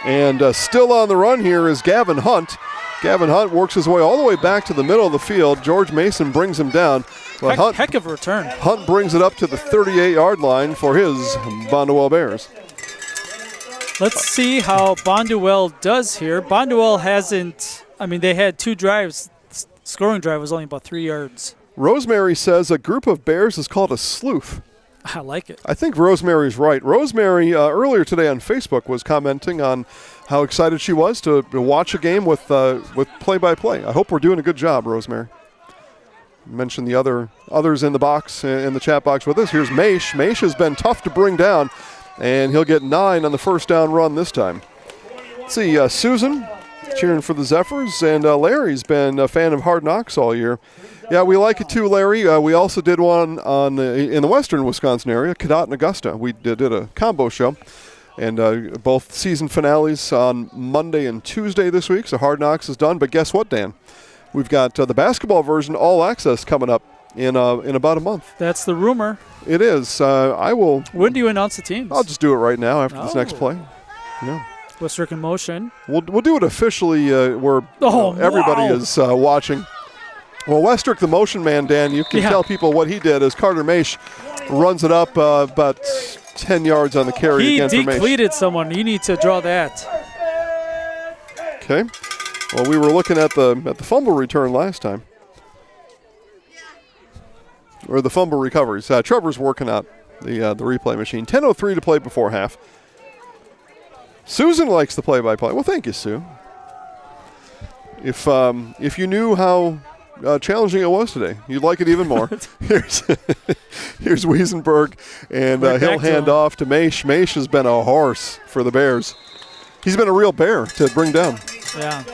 And still on the run here is Gavin Hunt. Gavin Hunt works his way all the way back to the middle of the field. George Mason brings him down. But heck of a return. Hunt brings it up to the 38 yard line for his Bonduel Bears. Let's see how Bonduel does here. Bonduel hasn't, they had 2 drives. Scoring drive was only about 3 yards. Rosemary says a group of Bears is called a sleuth. I like it. I think Rosemary's right. Rosemary earlier today on Facebook was commenting on how excited she was to watch a game with play-by-play. I hope we're doing a good job, Rosemary. Mention the others in the box, in the chat box with us. Here's Maish. Maish has been tough to bring down, and he'll get 9 on the first down run this time. Let's see, Susan cheering for the Zephers, and Larry's been a fan of Hard Knocks all year. Yeah, we like it too, Larry. We also did one in the western Wisconsin area, Cadott and Augusta. We did a combo show, and both season finales on Monday and Tuesday this week, so Hard Knocks is done. But guess what, Dan? We've got the basketball version, All Access, coming up in about a month. That's the rumor. It is. I will. When do you announce the teams? I'll just do it right now after this next play. Yeah. Westrick in motion. We'll do it officially where everybody is watching. Well, Westrick, the motion man, Dan, you can tell people what he did as Carter Maish runs it up about 10 yards on the carry again for Maish. He decleated someone. You need to draw that. Okay. Well, we were looking at the fumble return last time. or the fumble recoveries. Trevor's working out the replay machine. 10:03 to play before half. Susan likes the play-by-play. Well, thank you, Sue. If you knew how challenging it was today, you'd like it even more. Here's Wiesenberg, and he'll hand off to Maish. Maish has been a horse for the Bears. He's been a real bear to bring down. Yeah.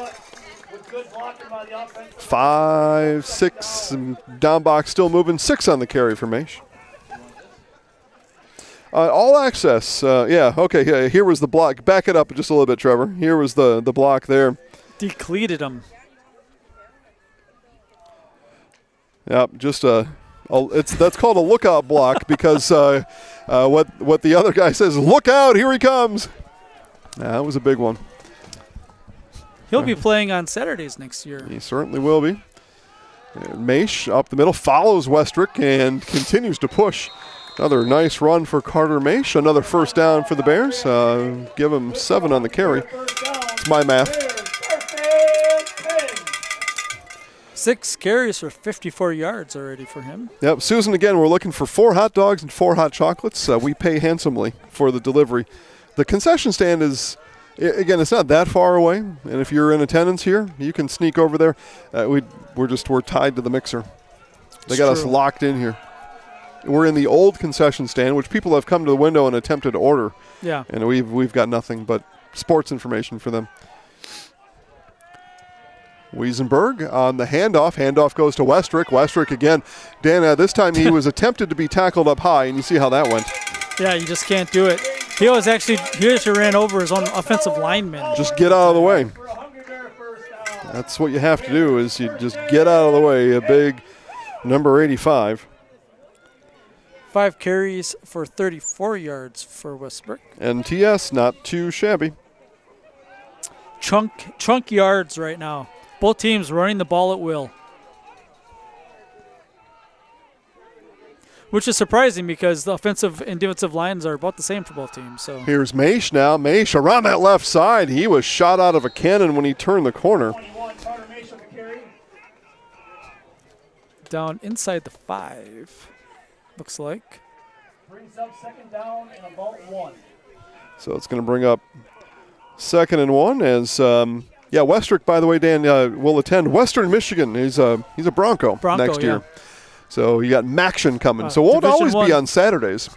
5, 6, down box still moving. 6 on the carry for Maish. All access, yeah, okay, yeah, here was the block. Back it up just a little bit, Trevor. Here was the block there. Decleated him. Yep, just that's called a lookout block because what the other guy says, look out, here he comes. That was a big one. He'll be playing on Saturdays next year. He certainly will be. And Maish up the middle, follows Westrick and continues to push. Another nice run for Carter Maish. Another first down for the Bears. Give him 7 on the carry. It's my math. 6 carries for 54 yards already for him. Yep, Susan, again, we're looking for 4 hot dogs and 4 hot chocolates. We pay handsomely for the delivery. The concession stand is, again, it's not that far away. And if you're in attendance here, you can sneak over there. We're tied to the mixer. They got us locked in here. We're in the old concession stand, which people have come to the window and attempted to order. Yeah. And we've got nothing but sports information for them. Wiesenberg on the handoff. Handoff goes to Westrick. Westrick again. Dan, this time he was attempted to be tackled up high, and you see how that went. Yeah, you just can't do it. He actually ran over his own offensive lineman. Just get out of the way. That's what you have to do, is you just get out of the way. A big number 85. 5 carries for 34 yards for Westbrook. And TS not too shabby. Chunk yards right now. Both teams running the ball at will. Which is surprising because the offensive and defensive lines are about the same for both teams. So here's Maish now. Maish around that left side. He was shot out of a cannon when he turned the corner. Down inside the 5. Looks like. Brings up 2nd down and about 1. So it's going to bring up 2nd and 1 as, Westrick, by the way, Dan, will attend Western Michigan. He's a Bronco next year. So you got Maction coming. So it won't always be on Saturdays.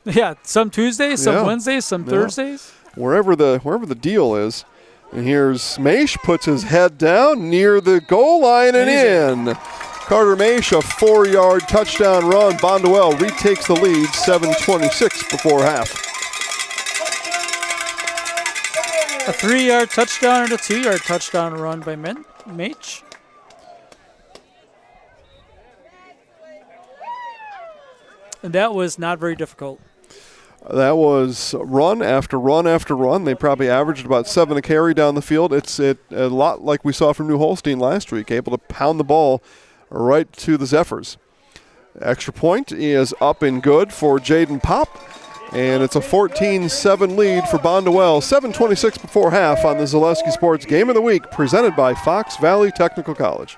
Yeah, some Tuesdays, some Wednesdays, some Thursdays. Wherever the deal is. And here's Maish, puts his head down near the goal line and in. Carter Maish, a 4-yard touchdown run. Bonduel retakes the lead, 7:26 before half. A 3-yard touchdown and a 2-yard touchdown run by Maish. And that was not very difficult. That was run after run after run. They probably averaged about 7 a carry down the field. It's a lot like we saw from New Holstein last week, able to pound the ball right to the Zephers. Extra point is up and good for Jaden Pop, and it's a 14-7 lead for Bonduel. 7:26 before half on the Zaleski Sports Game of the Week, presented by Fox Valley Technical College.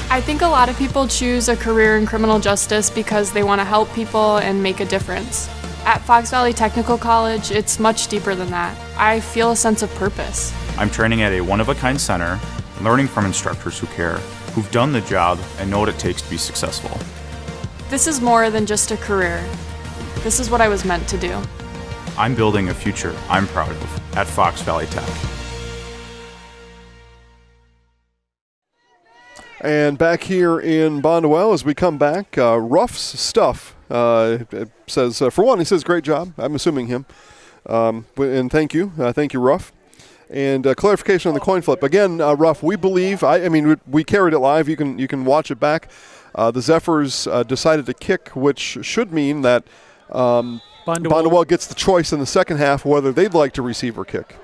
I think a lot of people choose a career in criminal justice because they want to help people and make a difference. At Fox Valley Technical College, it's much deeper than that. I feel a sense of purpose. I'm training at a one-of-a-kind center, learning from instructors who care, who've done the job and know what it takes to be successful. This is more than just a career. This is what I was meant to do. I'm building a future I'm proud of at Fox Valley Tech. And back here in Bonduel, as we come back, Ruff's stuff. It says, for one, he says, great job. I'm assuming him. And thank you. Thank you, Ruff. And clarification on the coin flip. Again, Ruff, we believe, we carried it live. You can watch it back. The Zephers decided to kick, which should mean that Bonduel gets the choice in the second half whether they'd like to receive or kick.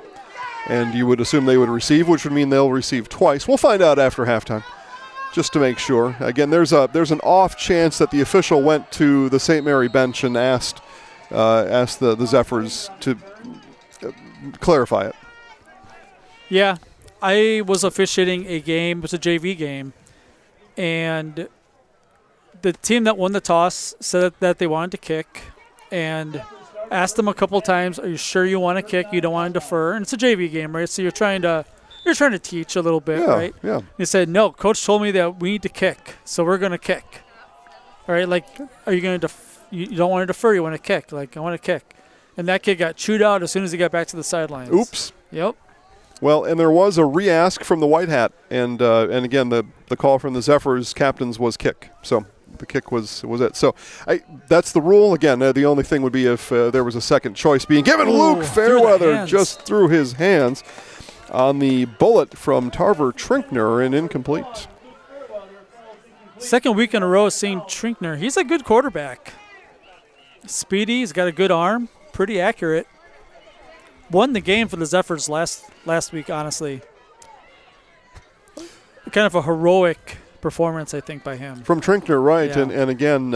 And you would assume they would receive, which would mean they'll receive twice. We'll find out after halftime, just to make sure. Again, there's an off chance that the official went to the St. Mary bench and asked the Zephers to clarify it. Yeah, I was officiating a game. It was a JV game, and the team that won the toss said that they wanted to kick, and asked them a couple times, "Are you sure you want to kick? You don't want to defer?" And it's a JV game, right? So you're trying to teach a little bit, right? Yeah. He said, "No, coach told me that we need to kick, so we're going to kick." All right, like, are you going to you don't want to defer, you want to kick. Like, I want to kick. And that kid got chewed out as soon as he got back to the sidelines. Oops. Yep. Well, and there was a re-ask from the White Hat, and again, the call from the Zephers captains was kick. So the kick was it. So that's the rule. Again, the only thing would be if there was a second choice being given. Luke Fairweather just threw his hands on the bullet from Tarver Trinkner and incomplete. Second week in a row seeing Trinkner. He's a good quarterback. Speedy, he's got a good arm, pretty accurate. Won the game for the Zephers last week, honestly. Kind of a heroic performance, I think, by him. From Trinkner, right. Yeah. And again,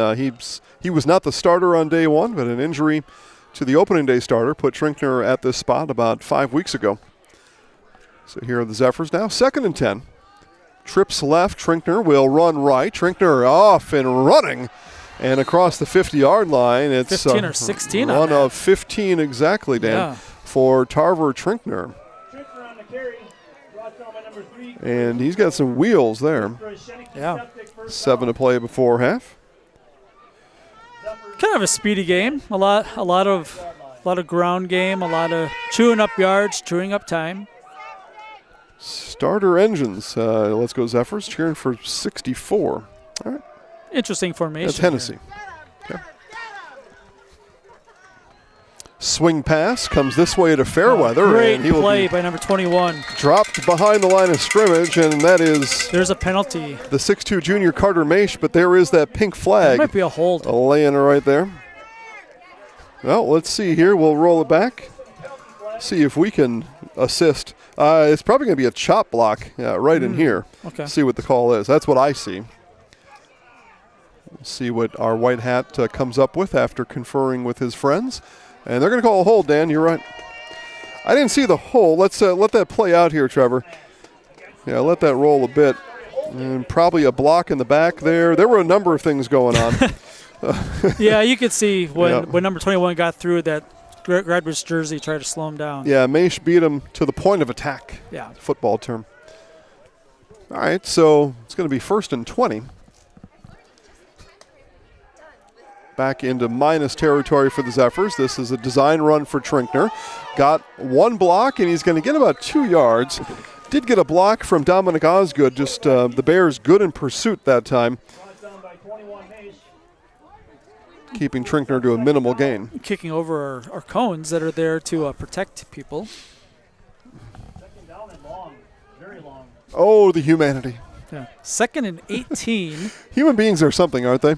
he was not the starter on day one, but an injury to the opening day starter put Trinkner at this spot about 5 weeks ago. So here are the Zephers now, 2nd and 10. Trips left, Trinkner will run right. Trinkner off and running. And across the 50-yard line, it's 15 or 16 run of 15 exactly, Dan, for Tarver Trinkner. And he's got some wheels there. Yeah. 7 to play before half. Kind of a speedy game. A lot of ground game. A lot of chewing up yards, chewing up time. Starter engines. Let's go Zephers, cheering for 64. All right. Interesting formation. That's Hennessy. Okay. Swing pass comes this way to Fairweather. Great and he will play be by number 21. dropped behind the line of scrimmage, and that is... There's a penalty. The 6'2 junior Carter Maish, but there is that pink flag. That might be a hold. Laying right there. Well, let's see here. We'll roll it back. See if we can assist. It's probably going to be a chop block right in here. Okay. See what the call is. That's what I see. We'll see what our White Hat comes up with after conferring with his friends. And they're going to call a hold, Dan. You're right. I didn't see the hold. Let's let that play out here, Trevor. Yeah, let that roll a bit. And probably a block in the back there. There were a number of things going on. Yeah, you could see when number 21 got through that grabbed his jersey, tried to slow him down. Yeah, Maish beat him to the point of attack. Yeah. Football term. All right, so it's going to be 1st and 20. Back into minus territory for the Zephers. This is a design run for Trinkner. Got one block, and he's going to get about 2 yards. Did get a block from Dominic Osgood, just the Bears good in pursuit that time. Keeping Trinkner to a minimal gain. Kicking over our cones that are there to protect people. Oh, the humanity. Yeah. 2nd and 18. Human beings are something, aren't they?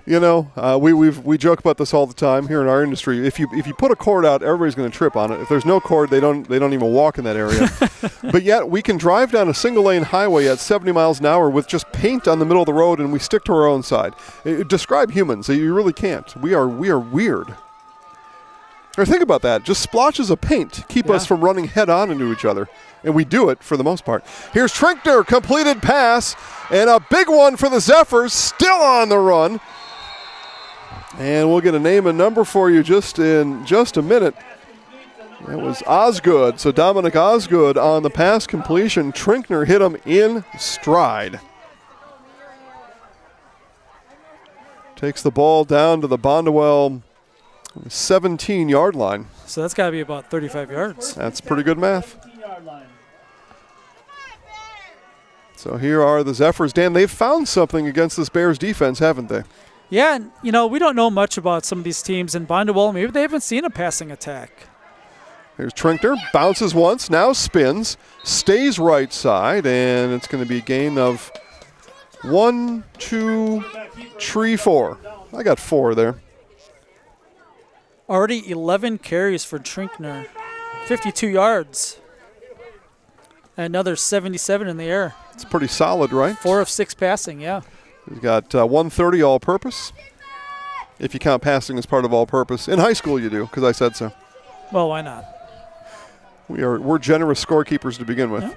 You know, we joke about this all the time here in our industry. If you put a cord out, everybody's going to trip on it. If there's no cord, they don't even walk in that area. But yet we can drive down a single-lane highway at 70 miles an hour with just paint on the middle of the road, and we stick to our own side. Describe humans. You really can't. We are weird. Or think about that. Just splotches of paint keep us from running head-on into each other. And we do it for the most part. Here's Trinkner, completed pass, and a big one for the Zephers, still on the run. And we'll get a name and number for you in just a minute. That was Osgood. So Dominic Osgood on the pass completion. Trinkner hit him in stride. Takes the ball down to the Bondwell 17-yard line. So that's got to be about 35 yards. That's pretty good math. So here are the Zephers. Dan, they've found something against this Bears defense, haven't they? Yeah, and, we don't know much about some of these teams in Bonduel. Maybe they haven't seen a passing attack. Here's Trinkner, bounces once, now spins, stays right side, and it's going to be a gain of 1, 2, 3, 4. I got 4 there. Already 11 carries for Trinkner, 52 yards. Another 77 in the air. It's pretty solid, right? 4 of 6 passing, yeah. He's got 130 all-purpose. If you count passing as part of all-purpose. In high school you do, because I said so. Well, why not? We're generous scorekeepers to begin with. Yeah.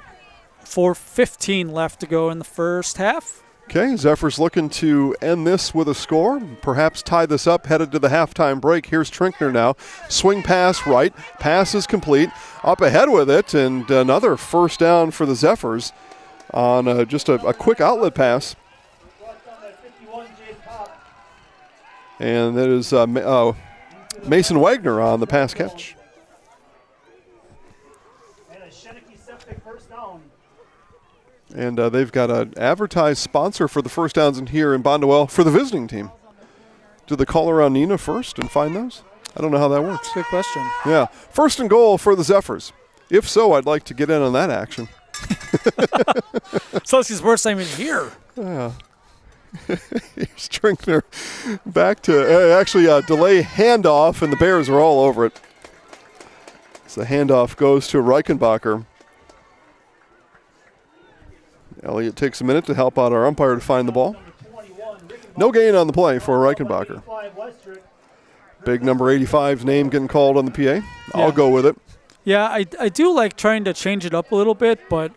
4:15 left to go in the first half. Okay, Zephers looking to end this with a score, perhaps tie this up, headed to the halftime break. Here's Trinkner now. Swing pass right, pass is complete, up ahead with it, and another first down for the Zephers on just a quick outlet pass. And that is Mason Wagner on the pass catch. And they've got an advertised sponsor for the first downs in here in Bonduel for the visiting team. Do they call around Nina first and find those? I don't know how that works. Good question. Yeah. First and goal for the Zephers. If so, I'd like to get in on that action. So it's worse I'm in here. Yeah. Here's Trinkner back to actually delay handoff, and the Bears are all over it. So the handoff goes to Reichenbacher. Elliott takes a minute to help out our umpire to find the ball. No gain on the play for Reichenbacher. Big number 85's name getting called on the PA. I'll go with it. Yeah, I do like trying to change it up a little bit, but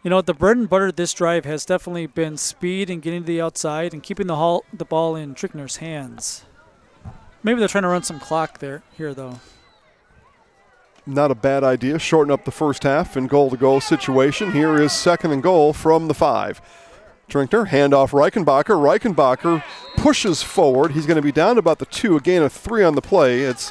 you know, the bread and butter of this drive has definitely been speed and getting to the outside and keeping the ball in Trinkner's hands. Maybe they're trying to run some clock here though. Not a bad idea. Shorten up the first half in goal-to-goal situation. Here is second and goal from the 5. Trinkner, handoff Reichenbacher. Reichenbacher pushes forward. He's going to be down to about the 2. A gain of 3 on the play. It's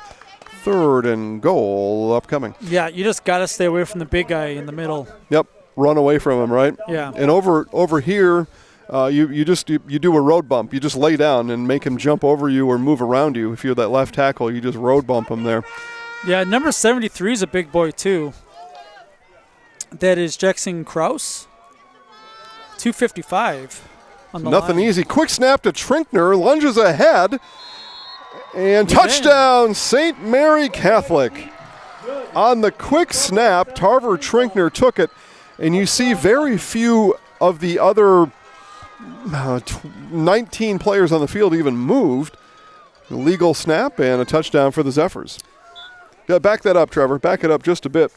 third and goal upcoming. Yeah, you just got to stay away from the big guy in the middle. Yep, run away from him, right? Yeah. And over here, you do a road bump. You just lay down and make him jump over you or move around you. If you're that left tackle, you just road bump him there. Yeah, number 73 is a big boy, too. That is Jackson Krause. 255 on the Nothing line. easy. Quick snap to Trinkner. Lunges ahead. And touchdown, St. Mary Catholic. On the quick snap, Tarver Trinkner took it. And you see very few of the other 19 players on the field even moved. Legal snap and a touchdown for the Zephers. Yeah, back that up, Trevor. Back it up just a bit.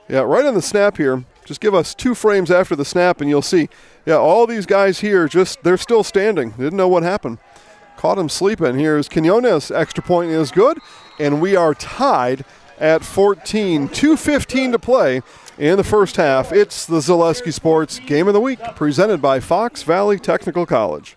Yeah, right on the snap here. Just give us 2 frames after the snap and you'll see. Yeah, all these guys here, they're still standing. They didn't know what happened. Caught him sleeping. Here's Quinones. Extra point is good. And we are tied at 14. 2:15 to play in the first half. It's the Zaleski Sports Game of the Week presented by Fox Valley Technical College.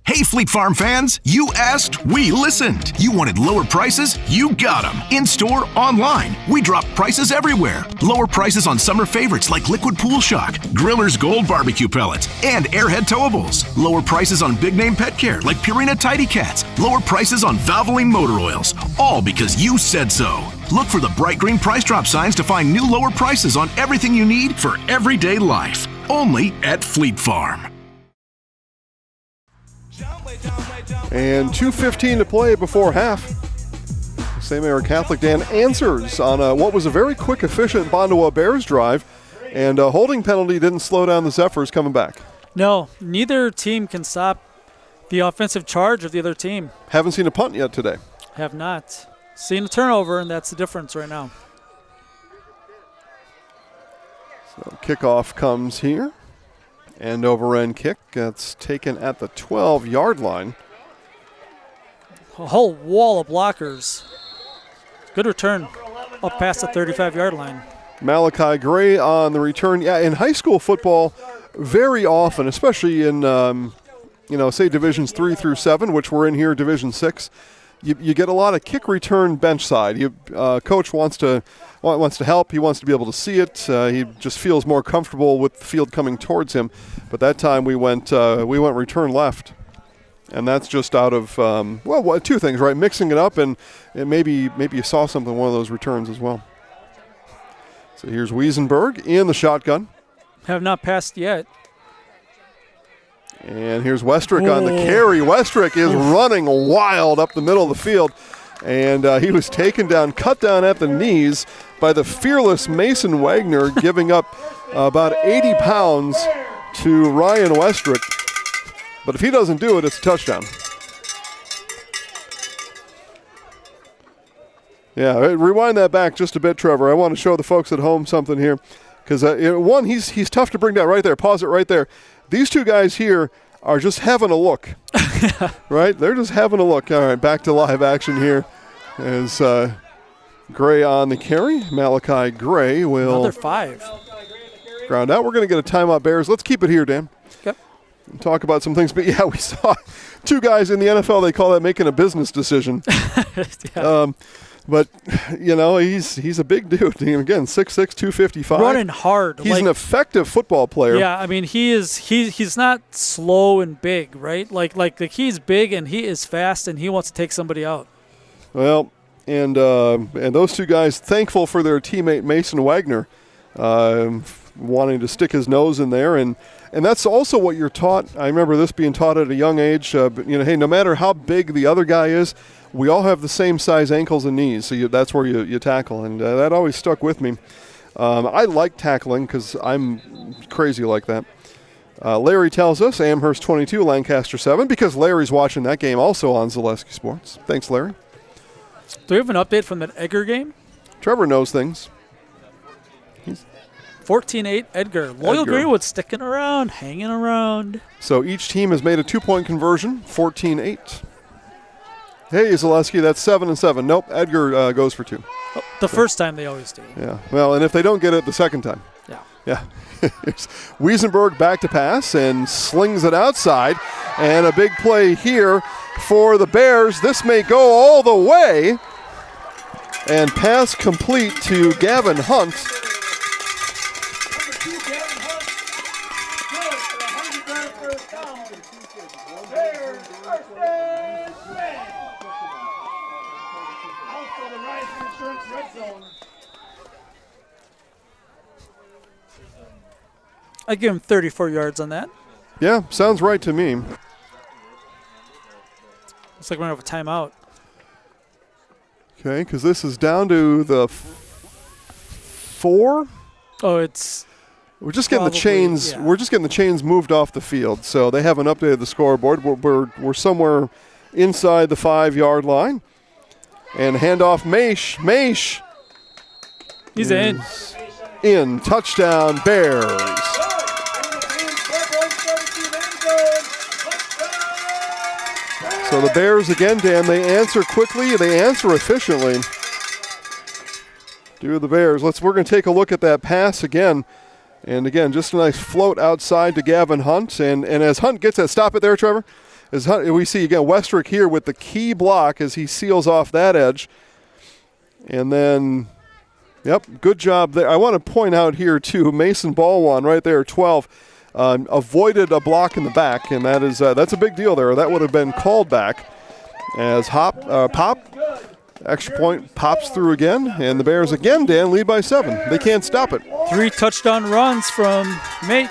Hey, Fleet Farm fans, you asked, we listened. You wanted lower prices? You got them. In-store, online. We drop prices everywhere. Lower prices on summer favorites like Liquid Pool Shock, Griller's Gold Barbecue Pellets, and Airhead Towables. Lower prices on big name pet care like Purina Tidy Cats. Lower prices on Valvoline motor oils. All because you said so. Look for the bright green price drop signs to find new lower prices on everything you need for everyday life. Only at Fleet Farm. And 2:15 to play before half. St. Mary Catholic Dan answers on what was a very quick, efficient Bonduel Bears drive, and a holding penalty didn't slow down the Zephers coming back. No, neither team can stop the offensive charge of the other team. Haven't seen a punt yet today. Have not. Seen a turnover, and that's the difference right now. So kickoff comes here. End over end kick. That's taken at the 12-yard line. A whole wall of blockers. Good return up past the 35-yard line. Malachi Gray on the return. Yeah, in high school football, very often, especially in, say Divisions 3 through 7, which we're in here, Division 6, you get a lot of kick return bench side. Coach wants to help. He wants to be able to see it. He just feels more comfortable with the field coming towards him. But that time we went return left. And that's just out of, 2 things, right? Mixing it up and maybe you saw something in one of those returns as well. So here's Wiesenberg in the shotgun. Have not passed yet. And here's Westrick on the carry. Westrick is running wild up the middle of the field. And he was taken down, cut down at the knees by the fearless Mason Wagner, giving up about 80 pounds to Ryan Westrick. But if he doesn't do it, it's a touchdown. Yeah, rewind that back just a bit, Trevor. I want to show the folks at home something here. Because one, he's tough to bring down. Right there, pause it right there. These two guys here are just having a look. Right? They're just having a look. All right, back to live action here as Gray on the carry. Malachi Gray will Another 5. ground out. We're going to get a timeout, Bears. Let's keep it here, Dan. Yep. Talk about some things. But, yeah, we saw two guys in the NFL. They call that making a business decision. Yeah. But, he's a big dude. Again, 6'6", 255. Running hard. He's an effective football player. Yeah, I mean, he's not slow and big, right? Like he's big and he is fast and he wants to take somebody out. Well, and those two guys, thankful for their teammate Mason Wagner, wanting to stick his nose in there. And that's also what you're taught. I remember this being taught at a young age. Hey, no matter how big the other guy is, we all have the same size ankles and knees, so that's where you tackle, and that always stuck with me. I like tackling because I'm crazy like that. Larry tells us Amherst 22, Lancaster 7, because Larry's watching that game also on Zaleski Sports. Thanks, Larry. Do we have an update from that Edgar game? Trevor knows things. 14-8 Edgar. Loyal Edgar. Greenwood sticking around, hanging around. So each team has made a 2-point conversion, 14-8. Hey, Zaleski, that's 7-7. Nope, Edgar goes for 2. Oh, the first time they always do. Yeah, well, and if they don't get it the second time. Yeah. Yeah. Wiesenberg back to pass and slings it outside. And a big play here for the Bears. This may go all the way. And pass complete to Gavin Hunt. I give him 34 yards on that. Yeah, sounds right to me. Looks like we're going to have a timeout. Okay, because this is down to the 4. Oh, it's. We're just getting the probably, chains. yeah. We're just getting the chains moved off the field, so they haven't updated the scoreboard. We're somewhere inside the 5-yard line, and handoff Maish. He's in. Touchdown Bears. So the Bears again, Dan, they answer quickly, they answer efficiently. Do the Bears. We're going to take a look at that pass again. And again, just a nice float outside to Gavin Hunt. And as Hunt gets that, stop it there, Trevor. As Hunt, we see again Westrick here with the key block as he seals off that edge. And then, yep, good job there. I want to point out here too, Mason Ballwan right there, 12. Avoided a block in the back, and that's a big deal there. That would have been called back as Pop, extra point pops through again, and the Bears again, Dan, lead by 7. They can't stop it. 3 touchdown runs from Mach.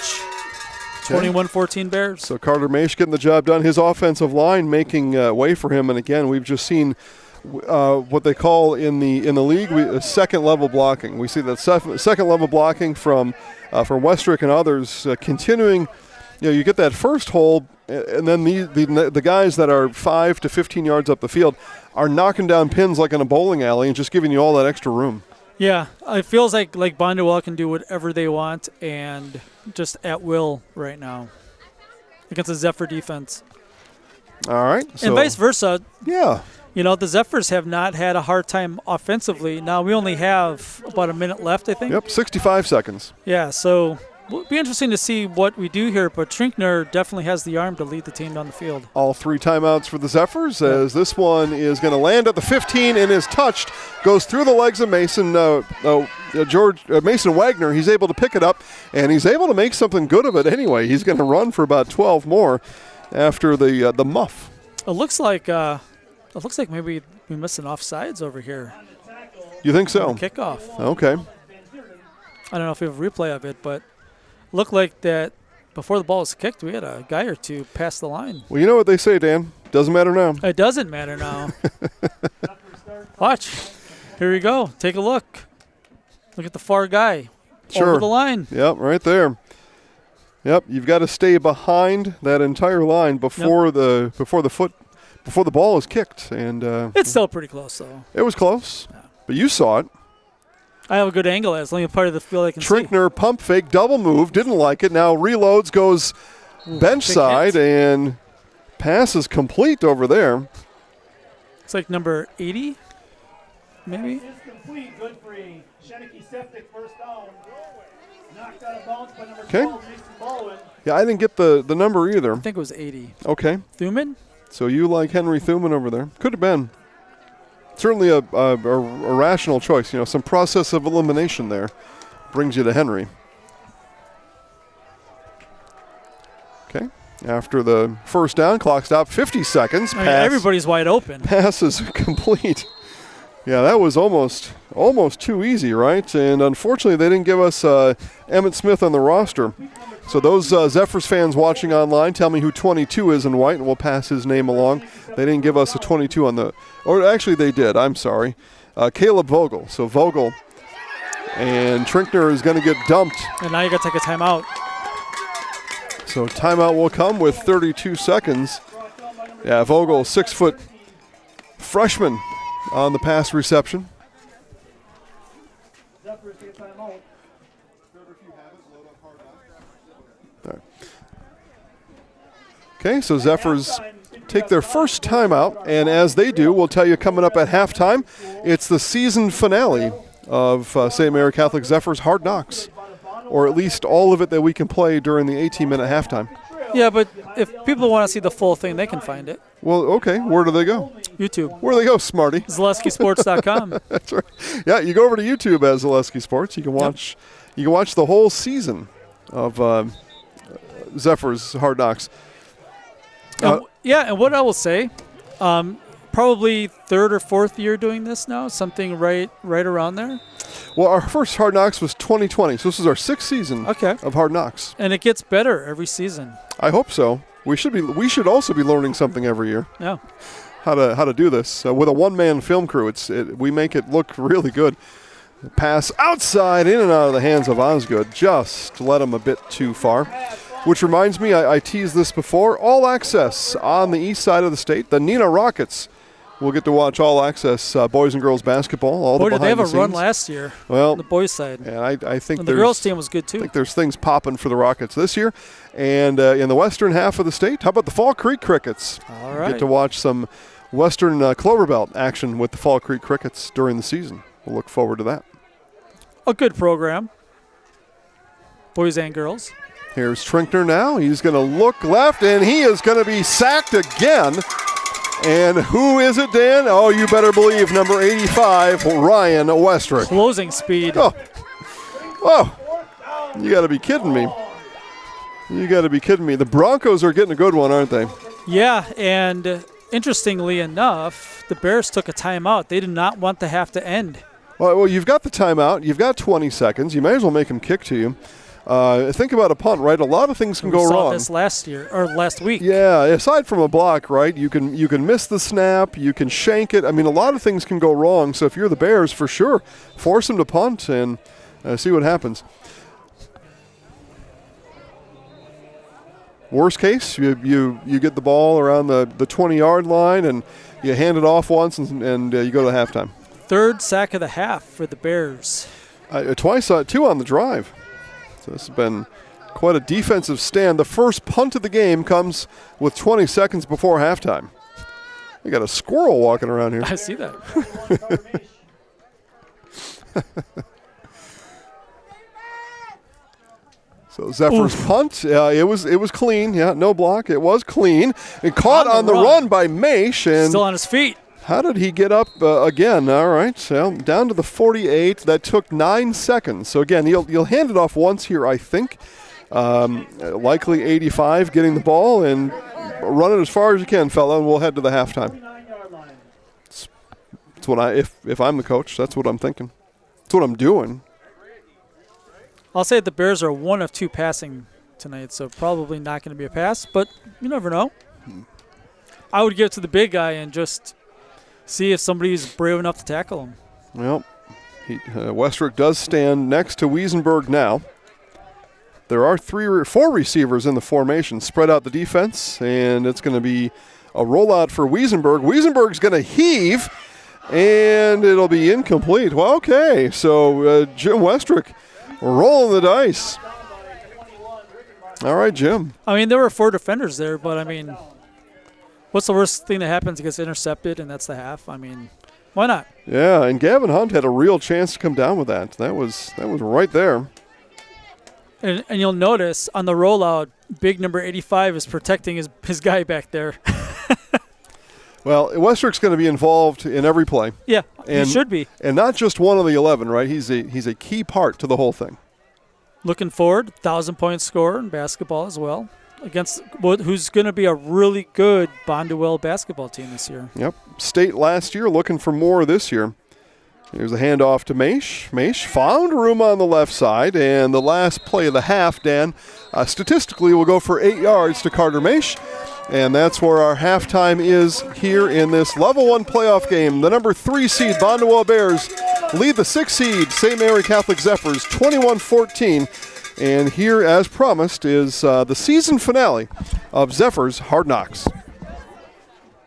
21-14 Bears. So Carter Maish getting the job done. His offensive line making way for him, and again, we've just seen what they call in the league second level blocking. We see that second level blocking from Westrick and others continuing. You get that first hold, and then the guys that are 5 to 15 yards up the field are knocking down pins like in a bowling alley and just giving you all that extra room. Yeah, it feels like Bonduel can do whatever they want and just at will right now against the Zephyr defense. All right. And vice versa. Yeah. The Zephyrs have not had a hard time offensively. Now we only have about a minute left, I think. Yep, 65 seconds. Yeah, so it'll be interesting to see what we do here, but Trinkner definitely has the arm to lead the team down the field. All 3 timeouts for the Zephyrs as this one is going to land at the 15 and is touched. Goes through the legs of Mason Mason Wagner. He's able to pick it up, and he's able to make something good of it anyway. He's going to run for about 12 more after the muff. It looks like maybe we missed an offsides over here. You think so? Kickoff. Okay. I don't know if we have a replay of it, but looked like that before the ball was kicked, we had a guy or two pass the line. Well, you know what they say, Dan. Doesn't matter now. It doesn't matter now. Watch. Here we go. Take a look. Look at the far guy. Sure. Over the line. Yep, right there. Yep, you've got to stay behind that entire line before the ball is kicked, and it's still pretty close, though. It was close, but you saw it. I have a good angle. That's the only part of the field I can see. Trinkner pump fake, double move, didn't like it. Now reloads, goes bench side, and pass is complete over there. It's like number 80, maybe? It's complete. Good for a Sheneke Septic first down. Knocked out of bounds by number 12, Mason Baldwin. Yeah, I didn't get the number either. I think it was 80. Okay. Thuman? So you like Henry Thuman over there. Could have been. Certainly a rational choice. You know, some process of elimination there brings you to Henry. Okay. After the first down, clock stop, 50 seconds. I mean, everybody's wide open. Pass is complete. Yeah, that was almost too easy, right? And unfortunately, they didn't give us Emmett Smith on the roster. So those Zephers fans watching online, tell me who 22 is in white, and we'll pass his name along. They didn't give us a 22 on the, or actually they did, I'm sorry. Caleb Vogel. So Vogel and Trinkner is going to get dumped. And now you got to take a timeout. So timeout will come with 32 seconds. Yeah, Vogel, 6-foot freshman on the pass reception. Okay, so Zephers take their first timeout, and as they do, we'll tell you coming up at halftime, it's the season finale of St. Mary Catholic Zephers Hard Knocks, or at least all of it that we can play during the 18-minute halftime. Yeah, but if people want to see the full thing, they can find it. Well, okay, where do they go? YouTube. Where do they go, Smarty? ZaleskiSports.com. That's right. Yeah, you go over to YouTube as Zaleski Sports. You can watch. You can watch the whole season of Zephers Hard Knocks. And what I will say, probably third or fourth year doing this now, something right around there. Well, our first Hard Knocks was 2020, so this is our 6th season of Hard Knocks. And it gets better every season. I hope so. We should also be learning something every year. Yeah. How to do this with a one-man film crew. We make it look really good. Pass outside, in and out of the hands of Osgood. Just led him a bit too far. Which reminds me, I teased this before, all access on the east side of the state. The Neenah Rockets will get to watch all access boys and girls basketball. Did they have a run last year on the boys' side? And I think the girls' team was good too. I think there's things popping for the Rockets this year. And in the western half of the state, how about the Fall Creek Crickets? All right. Get to watch some western Clover Belt action with the Fall Creek Crickets during the season. We'll look forward to that. A good program, boys and girls. Here's Trinkner now. He's going to look left, and he is going to be sacked again. And who is it, Dan? Oh, you better believe number 85, Ryan Westrick. Closing speed. Oh, you got to be kidding me. You got to be kidding me. The Broncos are getting a good one, aren't they? Yeah, and interestingly enough, the Bears took a timeout. They did not want the half to end. Well, you've got the timeout. You've got 20 seconds. You may as well make him kick to you. Think about a punt, right? A lot of things can go wrong. We saw this last week. Yeah, aside from a block, right? You can miss the snap. You can shank it. I mean, a lot of things can go wrong. So if you're the Bears, for sure, force them to punt and see what happens. Worst case, you get the ball around the 20-yard line and you hand it off once and you go to halftime. Third sack of the half for the Bears. Twice, 2 on the drive. So this has been quite a defensive stand. The first punt of the game comes with 20 seconds before halftime. We got a squirrel walking around here. I see that. So Zephers punt. It was clean. Yeah, no block. It was clean. And caught on the run by Maish. And still on his feet. How did he get up again? All right, so down to the 48. That took 9 seconds. So again, you'll hand it off once here, I think. Likely 85, getting the ball and run it as far as you can, fella, and we'll head to the halftime. That's what if I'm the coach, that's what I'm thinking. That's what I'm doing. I'll say the Bears are 1 of 2 passing tonight, so probably not going to be a pass, but you never know. I would give it to the big guy and just see if somebody's brave enough to tackle him. Well, Westrick does stand next to Wiesenberg now. There are 3 or 4 receivers in the formation. Spread out the defense, and it's going to be a rollout for Wiesenberg. Wiesenberg's going to heave, And it'll be incomplete. Well, okay, so Jim Westrick rolling the dice. All right, Jim. I mean, there were 4 defenders there, but I mean, what's the worst thing that happens? It gets intercepted, and that's the half. I mean, why not? Yeah, and Gavin Hunt had a real chance to come down with that. That was right there. And you'll notice on the rollout, big number 85 is protecting his guy back there. Well, Westrick's going to be involved in every play. Yeah, he should be. And not just one of the 11, right? He's a key part to the whole thing. Looking forward, 1,000-point scorer in basketball as well, against who's going to be a really good Bonduel basketball team this year. Yep. State last year, looking for more this year. Here's a handoff to Maish. Maish found room on the left side, and the last play of the half, Dan, statistically will go for 8 yards to Carter Maish. And that's where our halftime is here in this Level 1 playoff game. The number 3 seed Bonduel Bears lead the 6 seed St. Mary Catholic Zephers 21-14. And here, as promised, is the season finale of Zephers Hard Knocks.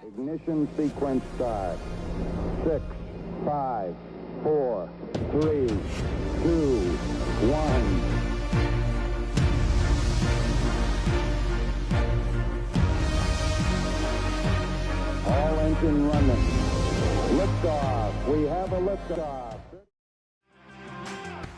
Ignition sequence start. 6, 5, 4, 3, 2, 1. All engine running. Liftoff. We have a liftoff.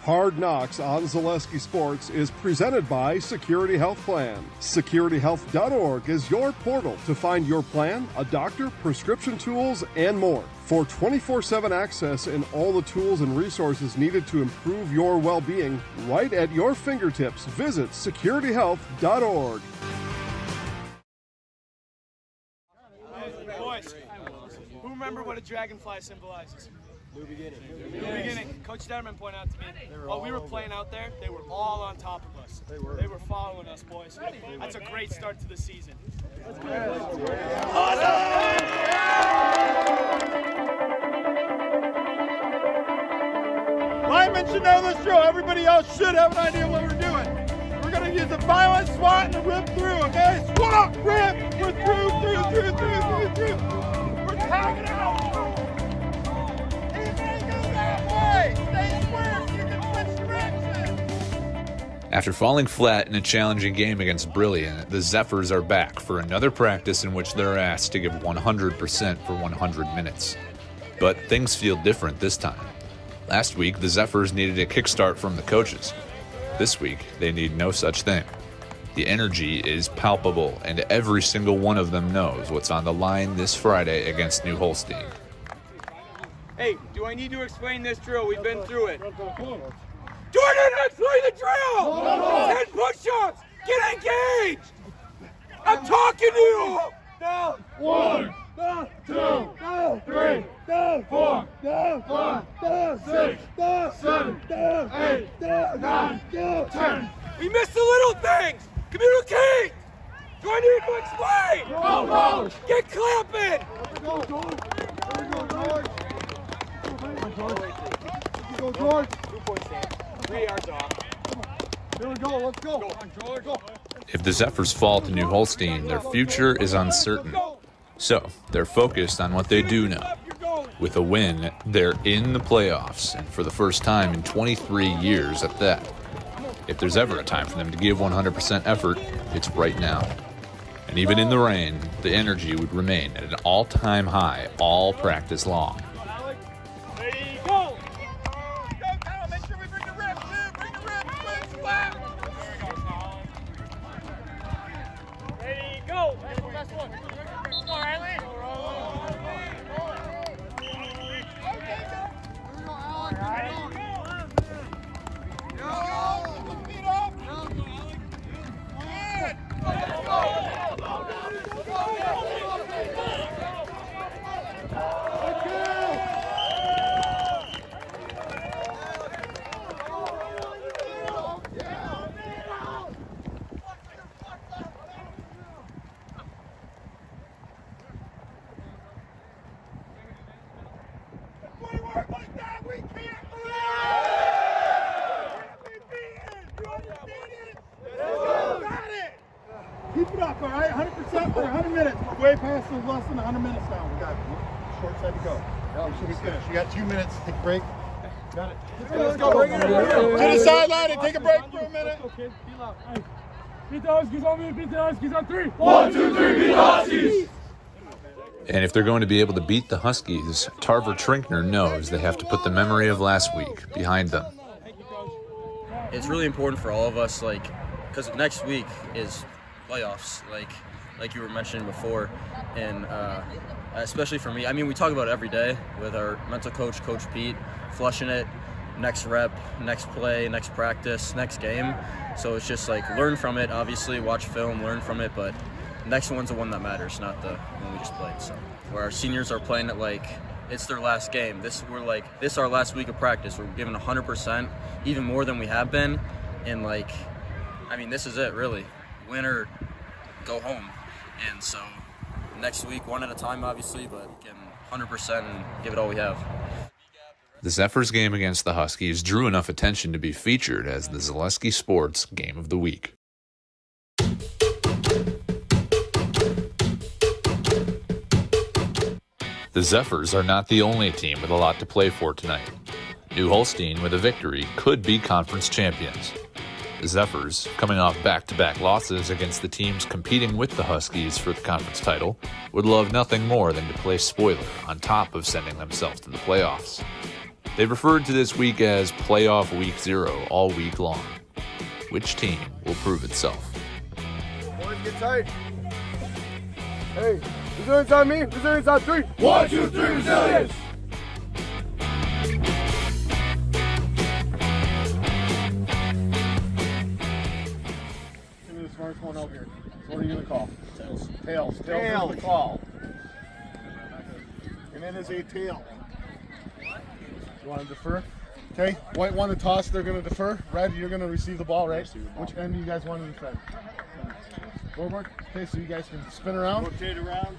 Hard Knocks on Zaleski Sports is presented by Security Health Plan. SecurityHealth.org is your portal to find your plan, a doctor, prescription tools, and more. For 24/7 access and all the tools and resources needed to improve your well-being, right at your fingertips, visit SecurityHealth.org. Boys, who remember what a dragonfly symbolizes? New beginning. New beginning. Coach Detterman pointed out to me, while we were playing out there, they were all on top of us. They were following us, boys. That's a great start to the season. Linemen should know this drill. Everybody else should have an idea what we're doing. We're going to use a violent swat and rip through, okay? Swat, rip, we're through. We're tagging out. He may go that way. Stay square so you can switch directions. After falling flat in a challenging game against Brilliant, the Zephers are back for another practice in which they're asked to give 100% for 100 minutes. But things feel different this time. Last week, the Zephers needed a kickstart from the coaches. This week, they need no such thing. The energy is palpable, and every single one of them knows what's on the line this Friday against New Holstein. Hey, do I need to explain this drill? We've been through it. Do I need to explain the drill? 10 push-ups. Get engaged. I'm talking to you. Down. 1, down, 2, down, 3, down, 4, down, 5, down, 6, down, 7, down, 8, down, 9, down, 10. We missed the little things. Communicate. Do I need to explain? Go. Get clapping. Go, George. 2 point stand. 3 yards off. Here we go. Let's go. Go. If the Zephers fall to New Holstein, their future is uncertain. So, they're focused on what they do know. With a win, they're in the playoffs, and for the first time in 23 years at that. If there's ever a time for them to give 100% effort, it's right now. And even in the rain, the energy would remain at an all-time high all practice long. Ready, go! Go, Kyle. Make sure we bring the rip, too. Bring the rip. Switch, flap. Ready, go! Last one. Come on, Riley. Keep it up, all right? 100% for 100 minutes. We're way past those less than 100 minutes now. We got short side to go. No, you should be finished. You got 2 minutes. Take a break. Got it. Let's go. Bring it in. To the sideline and take a break for a minute. Okay, be loud. Hey, beat the Huskies on me. Beat the Huskies on 3. 1, 2, 3, beat the Huskies! And if they're going to be able to beat the Huskies, Tarver Trinkner knows they have to put the memory of last week behind them. It's really important for all of us, because next week is playoffs, like you were mentioning before, and especially for me. I mean, we talk about it every day with our mental coach, Coach Pete, flushing it, next rep, next play, next practice, next game. So it's just learn from it, obviously, watch film, learn from it, but next one's the one that matters, not the one we just played. So where our seniors are playing it it's their last game. This is our last week of practice. We're giving 100%, even more than we have been, and this is it really. Win or go home. And so next week, one at a time, obviously, but getting 100% and give it all we have. The Zephers game against the Huskies drew enough attention to be featured as the Zaleski Sports Game of the Week. The Zephers are not the only team with a lot to play for tonight. New Holstein, with a victory, could be conference champions. The Zephers, coming off back-to-back losses against the teams competing with the Huskies for the conference title, would love nothing more than to play spoiler on top of sending themselves to the playoffs. They've referred to this week as Playoff Week 0 all week long. Which team will prove itself? Boys, get tight. Hey, resilience on me. Resilience on 3. 1, 2, 3, resilience. Give me the smartest one over here. What are you going to call? Tails. Tails. Tails is the call. And it is a tail. You want to defer? Okay, white want to toss, they're going to defer. Red, you're going to receive the ball, right? Which end do you guys want to defend? Forward. Okay, so you guys can spin around. Rotate around.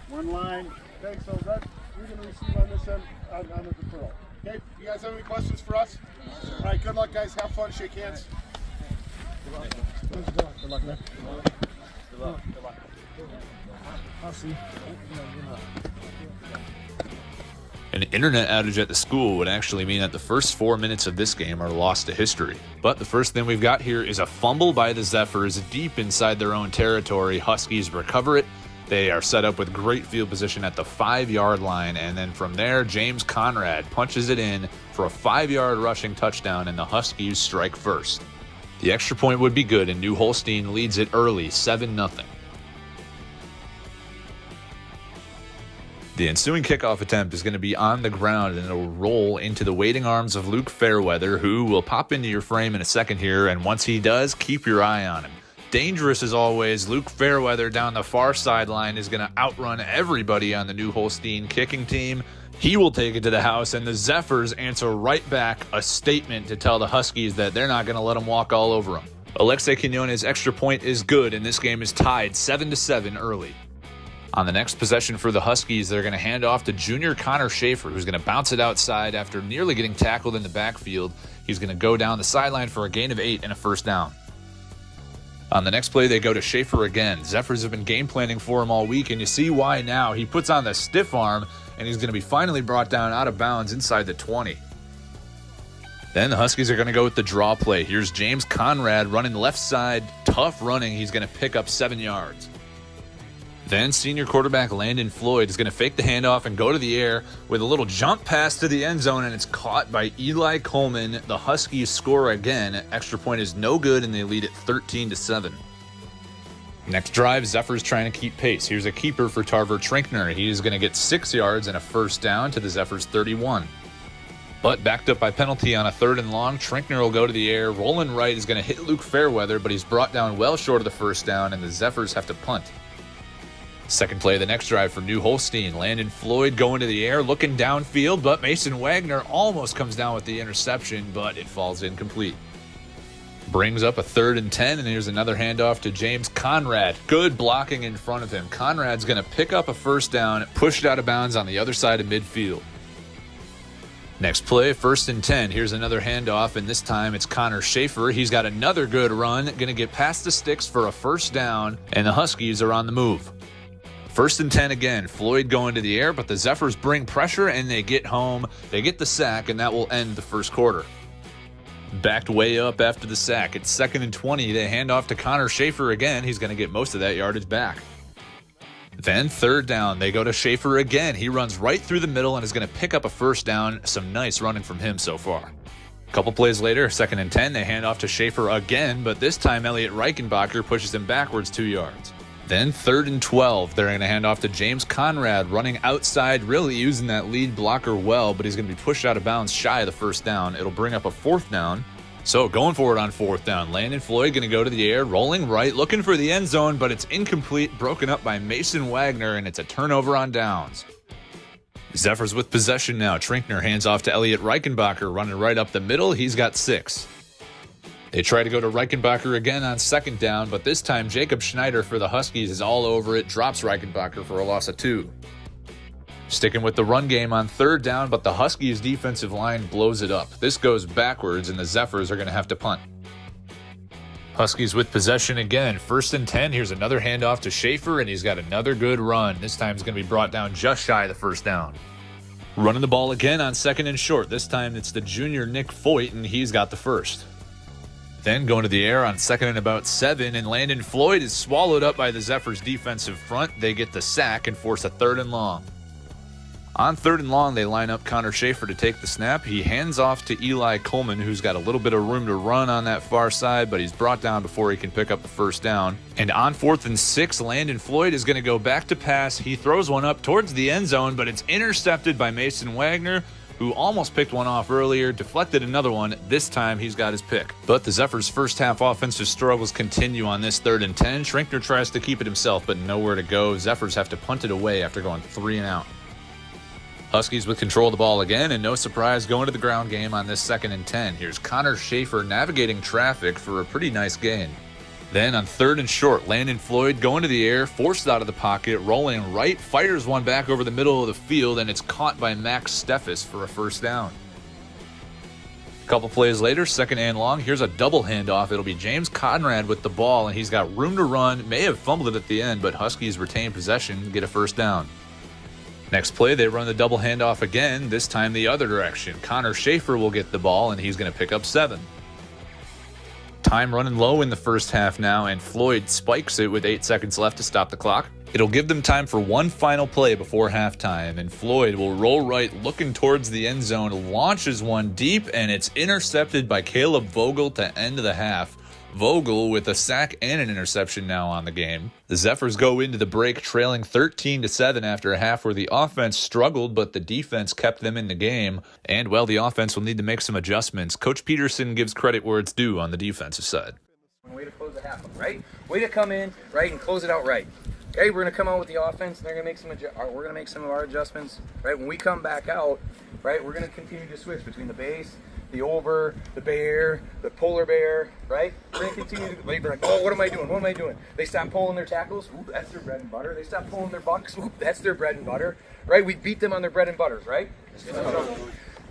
One line. Okay, so red, you're going to receive on this end on the deferral. Okay, you guys have any questions for us? All right, good luck, guys. Have fun. Shake hands. Good luck. Good luck, man. Good luck. Good luck. I'll see. An internet outage at the school would actually mean that the first 4 minutes of this game are lost to history. But the first thing we've got here is a fumble by the Zephers deep inside their own territory. Huskies recover it. They are set up with great field position at the 5-yard line, and then from there, James Conrad punches it in for a 5-yard rushing touchdown, and the Huskies strike first. The extra point would be good, and New Holstein leads it early, 7-0. The ensuing kickoff attempt is going to be on the ground, and it'll roll into the waiting arms of Luke Fairweather, who will pop into your frame in a second here, and once he does, keep your eye on him. Dangerous as always, Luke Fairweather down the far sideline is going to outrun everybody on the New Holstein kicking team. He will take it to the house, and the Zephers answer right back, a statement to tell the Huskies that they're not going to let them walk all over them. Alexei Quinones' extra point is good, and this game is tied 7-7 early. On the next possession for the Huskies, they're going to hand off to junior Connor Schaefer, who's going to bounce it outside after nearly getting tackled in the backfield. He's going to go down the sideline for a gain of 8 and a first down. On the next play, they go to Schaefer again. Zephers have been game planning for him all week, and you see why now. He puts on the stiff arm, and he's going to be finally brought down out of bounds inside the 20. Then the Huskies are going to go with the draw play. Here's James Conrad running left side, tough running. He's going to pick up 7 yards. Then senior quarterback Landon Floyd is going to fake the handoff and go to the air with a little jump pass to the end zone, and it's caught by Eli Coleman. The Huskies score again. Extra point is no good, and they lead it 13-7. Next drive, Zephers trying to keep pace. Here's a keeper for Tarver Trinkner. He is going to get 6 yards and a first down to the Zephers 31. But backed up by penalty on a 3rd and long, Trinkner will go to the air. Roland Wright is going to hit Luke Fairweather, but he's brought down well short of the first down, and the Zephers have to punt. Second play of the next drive for New Holstein. Landon Floyd going to the air, looking downfield, but Mason Wagner almost comes down with the interception, but it falls incomplete. Brings up a 3rd and 10, and here's another handoff to James Conrad. Good blocking in front of him. Conrad's going to pick up a first down, pushed out of bounds on the other side of midfield. Next play, 1st and 10. Here's another handoff, and this time it's Connor Schaefer. He's got another good run, going to get past the sticks for a first down, and the Huskies are on the move. First and 10 again. Floyd going to the air, but the Zephers bring pressure and they get home. They get the sack, and that will end the first quarter. Backed way up after the sack. It's 2nd and 20. They hand off to Connor Schaefer again. He's going to get most of that yardage back. Then 3rd down. They go to Schaefer again. He runs right through the middle and is going to pick up a first down. Some nice running from him so far. A couple plays later, 2nd and 10. They hand off to Schaefer again, but this time Elliot Reichenbacher pushes him backwards 2 yards. Then 3rd and 12. They're going to hand off to James Conrad, running outside, really using that lead blocker well, but he's going to be pushed out of bounds shy of the first down. It'll bring up a 4th down. So going for it on 4th down. Landon Floyd going to go to the air, rolling right, looking for the end zone, but it's incomplete, broken up by Mason Wagner, and it's a turnover on downs. Zephers with possession now. Trinkner hands off to Elliot Reichenbacher, running right up the middle. He's got 6. They try to go to Reichenbacher again on 2nd down, but this time Jacob Schneider for the Huskies is all over it, drops Reichenbacher for a loss of 2. Sticking with the run game on 3rd down, but the Huskies defensive line blows it up. This goes backwards, and the Zephers are going to have to punt. Huskies with possession again. 1st and 10. Here's another handoff to Schaefer, and he's got another good run. This time it's going to be brought down just shy of the first down. Running the ball again on 2nd and short. This time it's the junior Nick Foyt, and he's got the first. Then going to the air on 2nd and about 7, and Landon Floyd is swallowed up by the Zephers' defensive front. They get the sack and force a 3rd and long. On 3rd and long, they line up Connor Schaefer to take the snap. He hands off to Eli Coleman, who's got a little bit of room to run on that far side, but he's brought down before he can pick up the first down. And on 4th and 6, Landon Floyd is going to go back to pass. He throws one up towards the end zone, but it's intercepted by Mason Wagner, who almost picked one off earlier, deflected another one. This time he's got his pick. But the Zephers' first half offensive struggles continue on this 3rd and 10. Schrinkner tries to keep it himself, but nowhere to go. Zephers have to punt it away after going 3 and out. Huskies with control of the ball again, and no surprise going to the ground game on this 2nd and 10. Here's Connor Schaefer navigating traffic for a pretty nice gain. Then on 3rd and short, Landon Floyd going to the air, forced out of the pocket, rolling right, fires one back over the middle of the field, and it's caught by Max Steffes for a first down. A couple plays later, 2nd and long, here's a double handoff. It'll be James Conrad with the ball, and he's got room to run. May have fumbled it at the end, but Huskies retain possession, get a first down. Next play, they run the double handoff again, this time the other direction. Connor Schaefer will get the ball, and he's going to pick up 7. Time running low in the first half now, and Floyd spikes it with 8 seconds left to stop the clock. It'll give them time for one final play before halftime, and Floyd will roll right, looking towards the end zone, launches one deep, and it's intercepted by Caleb Vogel to end the half. Vogel with a sack and an interception now on the game. The Zephers go into the break trailing 13-7 after a half where the offense struggled, but the defense kept them in the game. And, well, the offense will need to make some adjustments. Coach Peterson gives credit where it's due on the defensive side. Way to close the half, right? Way to come in, right, and close it out right. Okay, we're going to come out with the offense, and they're going to make we're going to make some of our adjustments, right? When we come back out, right, we're going to continue to switch between the base, the over, the bear, the polar bear, right? We're going to continue to, like, oh, what am I doing? What am I doing? They stop pulling their tackles. Ooh, that's their bread and butter. They stop pulling their bucks. Ooh, that's their bread and butter, right? We beat them on their bread and butters, right?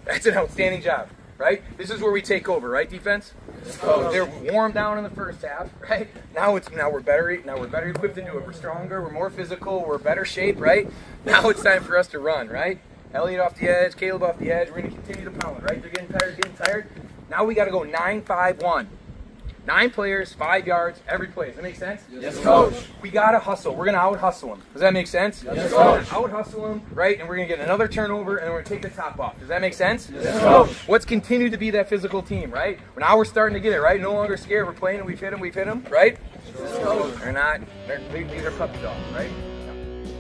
That's an outstanding job, right? This is where we take over, right, defense? So they're warmed down in the first half, right? Now we're better equipped to do it. We're stronger, we're more physical, we're better shape, right? Now it's time for us to run, right? Elliot off the edge, Caleb off the edge. We're going to continue to pound, right? They're getting tired. Now we got to go 9-5-1. 9 players, 5 yards, every play. Does that make sense? Yes, Coach. We got to hustle. We're going to out-hustle them. Does that make sense? Yes, Coach. Out-hustle them, right? And we're going to get another turnover, and we're going to take the top off. Does that make sense? Yes, Coach. Let's continue to be that physical team, right? Now we're starting to get it, right? No longer scared. We're playing, and we've hit them, right? Yes, Coach. They're not. These are puppy dogs, right?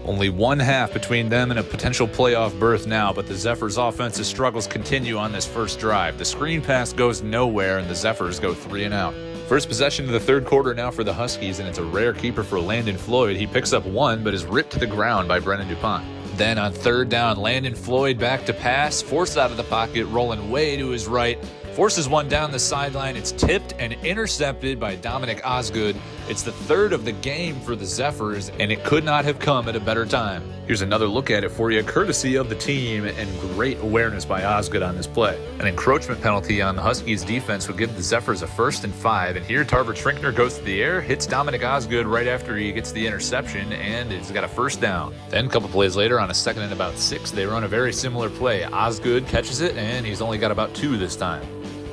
Only one half between them and a potential playoff berth now, but the Zephers' offensive struggles continue on this first drive. The screen pass goes nowhere, and the Zephers go 3 and out. First possession of the third quarter now for the Huskies, and it's a rare keeper for Landon Floyd. He picks up 1, but is ripped to the ground by Brennan DuPont. Then on 3rd down, Landon Floyd back to pass, forced out of the pocket, rolling way to his right, forces one down the sideline. It's tipped and intercepted by Dominic Osgood. It's the third of the game for the Zephers, and it could not have come at a better time. Here's another look at it for you, courtesy of the team, and great awareness by Osgood on this play. An encroachment penalty on the Huskies defense would give the Zephers a 1st and 5, and here Tarver Trinkner goes to the air, hits Dominic Osgood right after he gets the interception, and it's got a 1st down. Then a couple plays later, on a 2nd and about 6, they run a very similar play. Osgood catches it, and he's only got about 2 this time.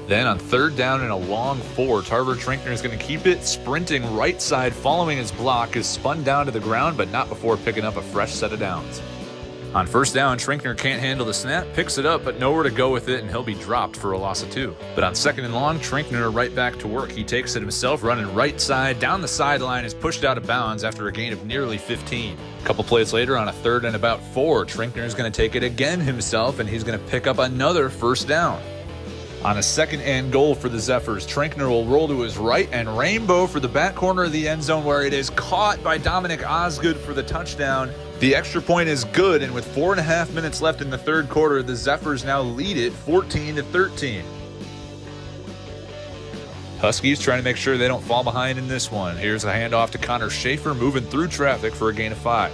Then on 3rd down and a long 4, Tarver Trinkner is going to keep it, sprinting right side, following his block, is spun down to the ground, but not before picking up a fresh set of downs. On 1st down, Trinkner can't handle the snap, picks it up, but nowhere to go with it, and he'll be dropped for a loss of 2. But on 2nd and long, Trinkner right back to work. He takes it himself, running right side, down the sideline, is pushed out of bounds after a gain of nearly 15. A couple plays later, on a 3rd and about 4, Trinkner is going to take it again himself, and he's going to pick up another 1st down. On a 2nd and goal for the Zephers, Trinkner will roll to his right and rainbow for the back corner of the end zone, where it is caught by Dominic Osgood for the touchdown. The extra point is good, and with 4.5 minutes left in the 3rd quarter, the Zephers now lead it 14-13. Huskies trying to make sure they don't fall behind in this one. Here's a handoff to Connor Schaefer, moving through traffic for a gain of 5.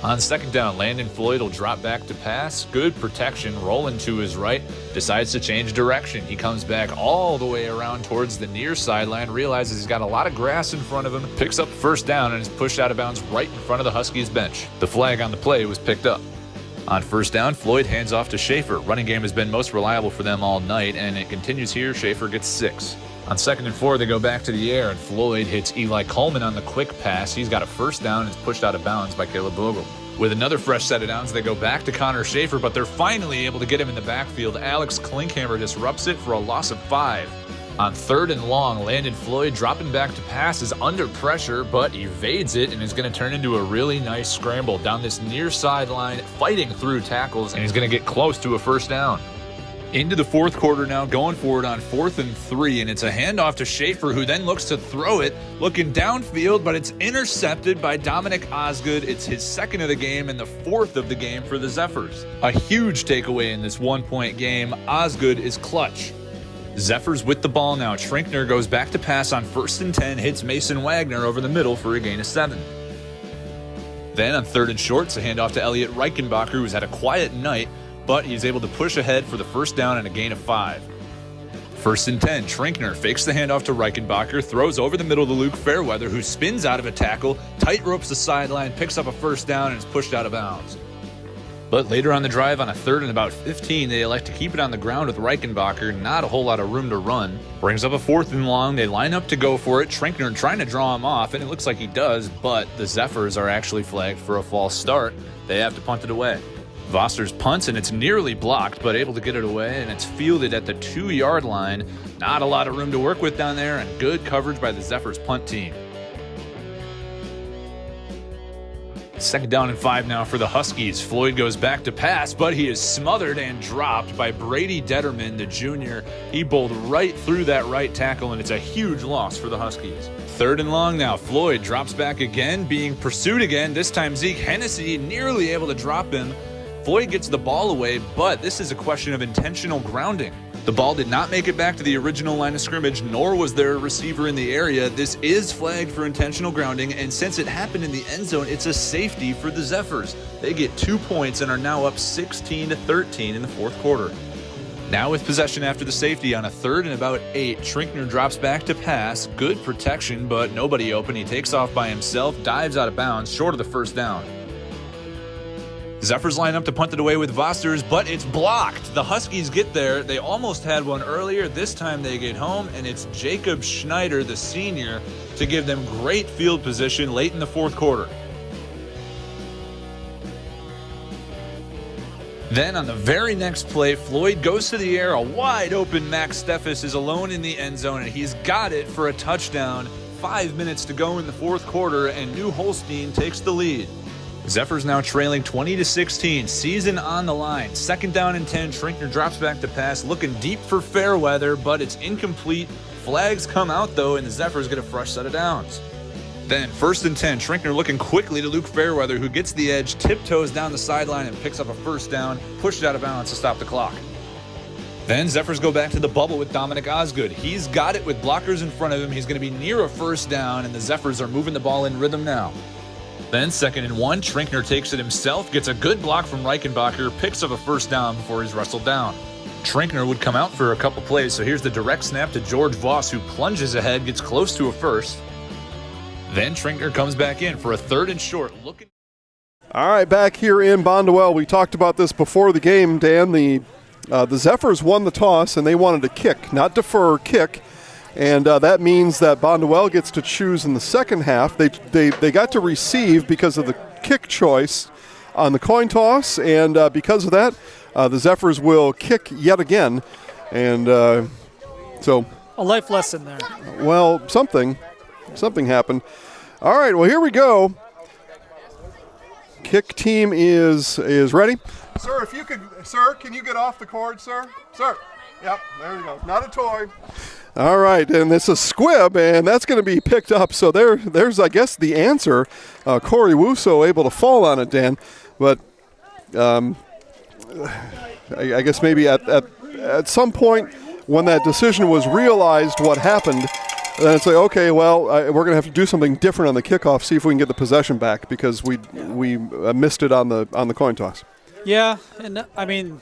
On 2nd down, Landon Floyd will drop back to pass. Good protection, rolling to his right. Decides to change direction. He comes back all the way around towards the near sideline, realizes he's got a lot of grass in front of him, picks up 1st down, and is pushed out of bounds right in front of the Huskies bench. The flag on the play was picked up. On 1st down, Floyd hands off to Schaefer. Running game has been most reliable for them all night, and it continues here. Schaefer gets 6. On 2nd and 4, they go back to the air, and Floyd hits Eli Coleman on the quick pass. He's got a 1st down and is pushed out of bounds by Caleb Bogle. With another fresh set of downs, they go back to Connor Schaefer, but they're finally able to get him in the backfield. Alex Klinkhammer disrupts it for a loss of 5. On 3rd and long, Landon Floyd dropping back to pass is under pressure, but evades it and is going to turn into a really nice scramble down this near sideline, fighting through tackles, and he's going to get close to a 1st down. Into the 4th quarter now, going for it on 4th and 3, and it's a handoff to Schaefer, who then looks to throw it, looking downfield, but it's intercepted by Dominic Osgood. It's his 2nd of the game and the 4th of the game for the Zephers. A huge takeaway in this 1-point game. Osgood is clutch. Zephers with the ball now. Trinkner goes back to pass on 1st and 10, hits Mason Wagner over the middle for a gain of 7. Then on 3rd and short, it's a handoff to Elliot Reichenbacher, who's had a quiet night, but he's able to push ahead for the 1st down and a gain of 5. 1st and 10, Trinkner fakes the handoff to Reichenbacher, throws over the middle to Luke Fairweather, who spins out of a tackle, tight ropes the sideline, picks up a 1st down, and is pushed out of bounds. But later on the drive, on a 3rd and about 15, they elect to keep it on the ground with Reichenbacher, not a whole lot of room to run. Brings up a 4th and long, they line up to go for it, Trinkner trying to draw him off, and it looks like he does, but the Zephers are actually flagged for a false start. They have to punt it away. Voster's punts, and it's nearly blocked, but able to get it away, and it's fielded at the 2-yard line. Not a lot of room to work with down there, and good coverage by the Zephers punt team. 2nd down and 5 now for the Huskies. Floyd goes back to pass, but he is smothered and dropped by Brady Detterman, the junior. He bowled right through that right tackle, and it's a huge loss for the Huskies. 3rd and long now. Floyd drops back again, being pursued again. This time Zeke Hennessy nearly able to drop him. Floyd gets the ball away, but this is a question of intentional grounding. The ball did not make it back to the original line of scrimmage, nor was there a receiver in the area. This is flagged for intentional grounding, and since it happened in the end zone, it's a safety for the Zephers. They get 2 points and are now up 16-13 in the 4th quarter. Now with possession after the safety on a 3rd and about 8, Trinkner drops back to pass. Good protection, but nobody open. He takes off by himself, dives out of bounds, short of the 1st down. Zephers line up to punt it away with Vosters, but it's blocked. The Huskies get there. They almost had one earlier. This time they get home, and it's Jacob Schneider, the senior, to give them great field position late in the 4th quarter. Then on the very next play, Floyd goes to the air. A wide open Max Steffes is alone in the end zone, and he's got it for a touchdown. 5 minutes to go in the 4th quarter, and New Holstein takes the lead. Zephers now trailing 20-16, season on the line. 2nd down and 10, Trinkner drops back to pass, looking deep for Fairweather, but it's incomplete. Flags come out though, and the Zephers get a fresh set of downs. Then 1st and 10, Trinkner looking quickly to Luke Fairweather, who gets the edge, tiptoes down the sideline, and picks up a 1st down, pushed out of bounds to stop the clock. Then Zephers go back to the bubble with Dominic Osgood. He's got it with blockers in front of him. He's going to be near a first down, and the Zephers are moving the ball in rhythm now. Then 2nd and 1, Trinkner takes it himself, gets a good block from Reichenbacher, picks up a first down before he's wrestled down. Trinkner would come out for a couple plays, so here's the direct snap to George Voss, who plunges ahead, gets close to a first. Then Trinkner comes back in for a 3rd and short. All right, back here in Bonduel, we talked about this before the game, Dan. The Zephers won the toss, and they wanted to kick, not defer, kick. And that means that Bonduel gets to choose in the second half. They got to receive because of the kick choice on the coin toss, and because of that, the Zephers will kick yet again. And so... a life lesson there. Well, something happened. All right, well, here we go. Kick team is ready. Sir, if you could, sir, can you get off the cord, sir? Sir. Yep, there you go. Not a toy. All right, and it's a squib, and that's going to be picked up. So there's, I guess, the answer. Corey Wuso able to fall on it, Dan. But I guess maybe at some point when that decision was realized what happened, then it's like, okay, well, we're going to have to do something different on the kickoff, see if we can get the possession back, because we missed it on the coin toss. Yeah, and I mean,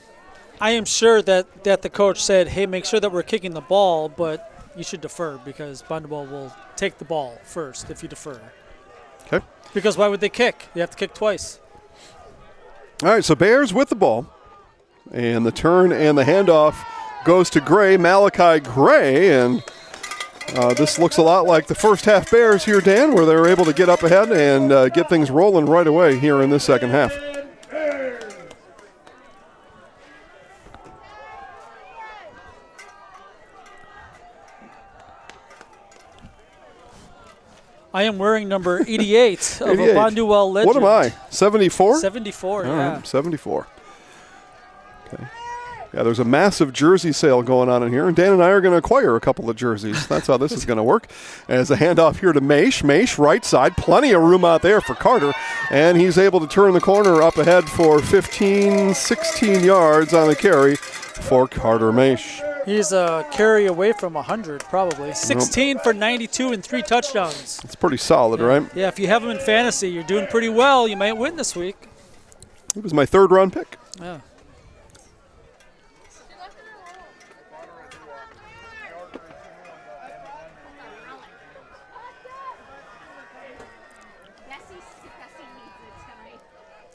I am sure that the coach said, hey, make sure that we're kicking the ball, but you should defer because Bondwell will take the ball first if you defer. Okay. Because why would they kick? You have to kick twice. All right, so Bears with the ball. And the turn and the handoff goes to Gray, Malachi Gray, and this looks a lot like the first half Bears here, Dan, where they were able to get up ahead and get things rolling right away here in this second half. I am wearing number 88 of a Bonduel legend. What am I, 74? 74, yeah. 74. Okay. Yeah, there's a massive jersey sale going on in here, and Dan and I are going to acquire a couple of jerseys. That's how this is going to work. As a handoff here to Maish. Maish, right side. Plenty of room out there for Carter, and he's able to turn the corner up ahead for 15, 16 yards on the carry for Carter Maish. He's a carry away from 100, probably. 16 for 92 and 3 touchdowns. It's pretty solid, right? Yeah, if you have him in fantasy, you're doing pretty well. You might win this week. He was my 3rd round pick. Yeah.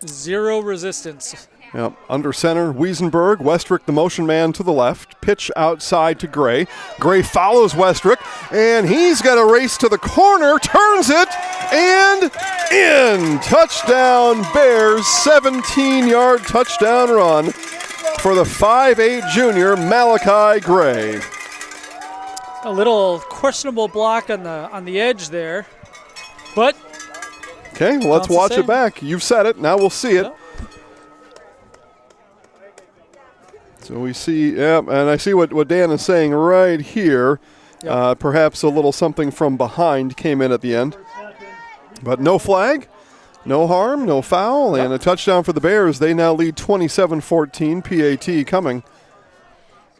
Zero resistance. Yep. Under center, Wiesenberg. Westrick, the motion man to the left. Pitch outside to Gray. Gray follows Westrick, and he's got a race to the corner, turns it, and in. Touchdown Bears, 17-yard touchdown run for the 5'8 junior Malachi Gray. A little questionable block on the edge there, but okay, well, let's watch it back. You've said it. Now we'll see it. Yep. So we see, yeah, and I see what Dan is saying right here. Yep. Perhaps a little something from behind came in at the end. But no flag, no harm, no foul, and a touchdown for the Bears. They now lead 27-14, PAT coming.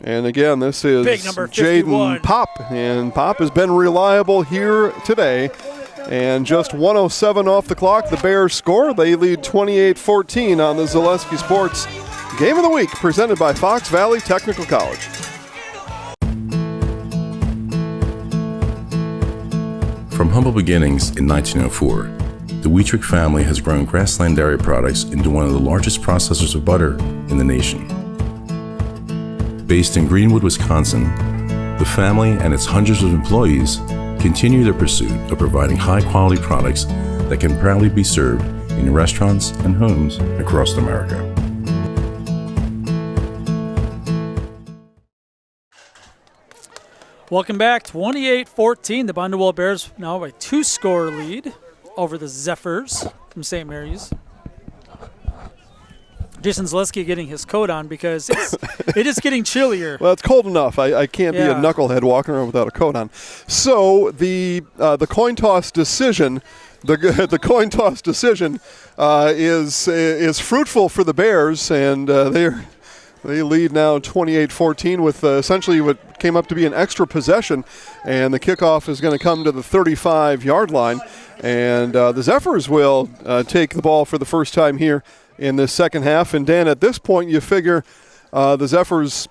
And again, this is Jaden Pop, and Pop has been reliable here today. And just 1:07 off the clock, the Bears score. They lead 28-14 on the Zaleski Sports Game of the Week, presented by Fox Valley Technical College. From humble beginnings in 1904, the Wheatrick family has grown Grassland Dairy Products into one of the largest processors of butter in the nation. Based in Greenwood, Wisconsin, the family and its hundreds of employees continue their pursuit of providing high-quality products that can proudly be served in restaurants and homes across America. Welcome back. 28-14. The Bonduel Bears now have a 2-score lead over the Zephers from St. Mary's. Jason Zaleski getting his coat on because it is getting chillier. Well, it's cold enough. I can't be a knucklehead walking around without a coat on. So the coin toss decision, the coin toss decision is fruitful for the Bears, and They lead now 28-14 with essentially what came up to be an extra possession, and the kickoff is going to come to the 35-yard line, and the Zephers will take the ball for the first time here in this second half. And Dan, at this point, you figure the Zephers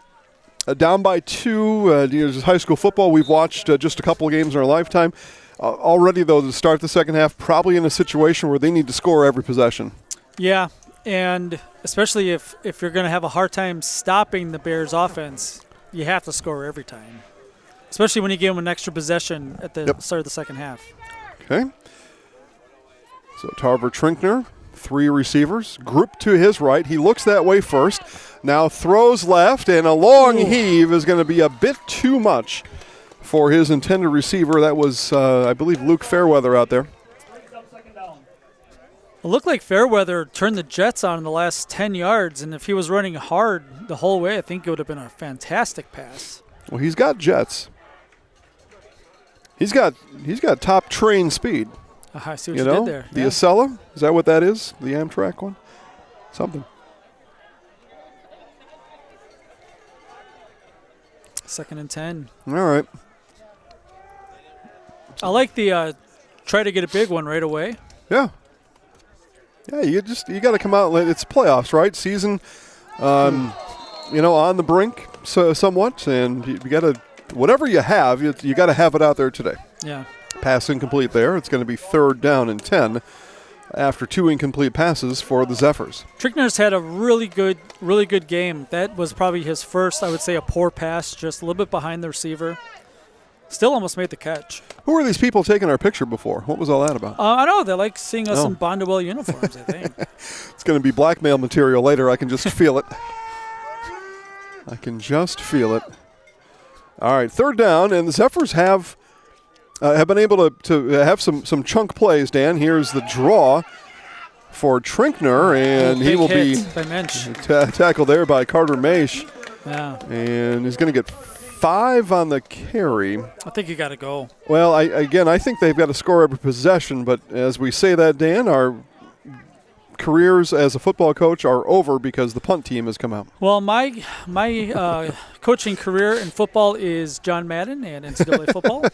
down by 2. This is high school football. We've watched just a couple of games in our lifetime. Already, though, to start the second half, probably in a situation where they need to score every possession. Yeah, and especially if you're going to have a hard time stopping the Bears' offense, you have to score every time, especially when you give them an extra possession at the start of the second half. Okay. So Tarver Trinkner, 3 receivers, grouped to his right. He looks that way first. Now throws left, and a long heave is going to be a bit too much for his intended receiver. That was, I believe, Luke Fairweather out there. It looked like Fairweather turned the Jets on in the last 10 yards, and if he was running hard the whole way, I think it would have been a fantastic pass. Well, he's got jets. He's got top train speed. I see what you did there. The Acela, is that what that is? The Amtrak one? Something. Second and 10. All right. I like the try to get a big one right away. Yeah. Yeah, you got to come out. It's playoffs, right? Season, on the brink somewhat, and you got to, whatever you have, you got to have it out there today. Yeah. Pass incomplete there. It's going to be 3rd down and 10 after 2 incomplete passes for the Zephers. Trickner's had a really good game. That was probably his first, I would say, a poor pass, just a little bit behind the receiver. Still almost made the catch. Who were these people taking our picture before? What was all that about? I know. They like seeing us in Bondwell uniforms, I think. It's going to be blackmail material later. I can just feel it. I can just feel it. All right, 3rd down, and the Zephers have been able to have some chunk plays, Dan. Here's the draw for Trinkner, and he will be tackled there by Carter Maish. Yeah. And he's going to get 5 on the carry. I think you got to go. Well, I think they've got to score every possession, but as we say that, Dan, our careers as a football coach are over because the punt team has come out. Well, my coaching career in football is John Madden and NCAA football.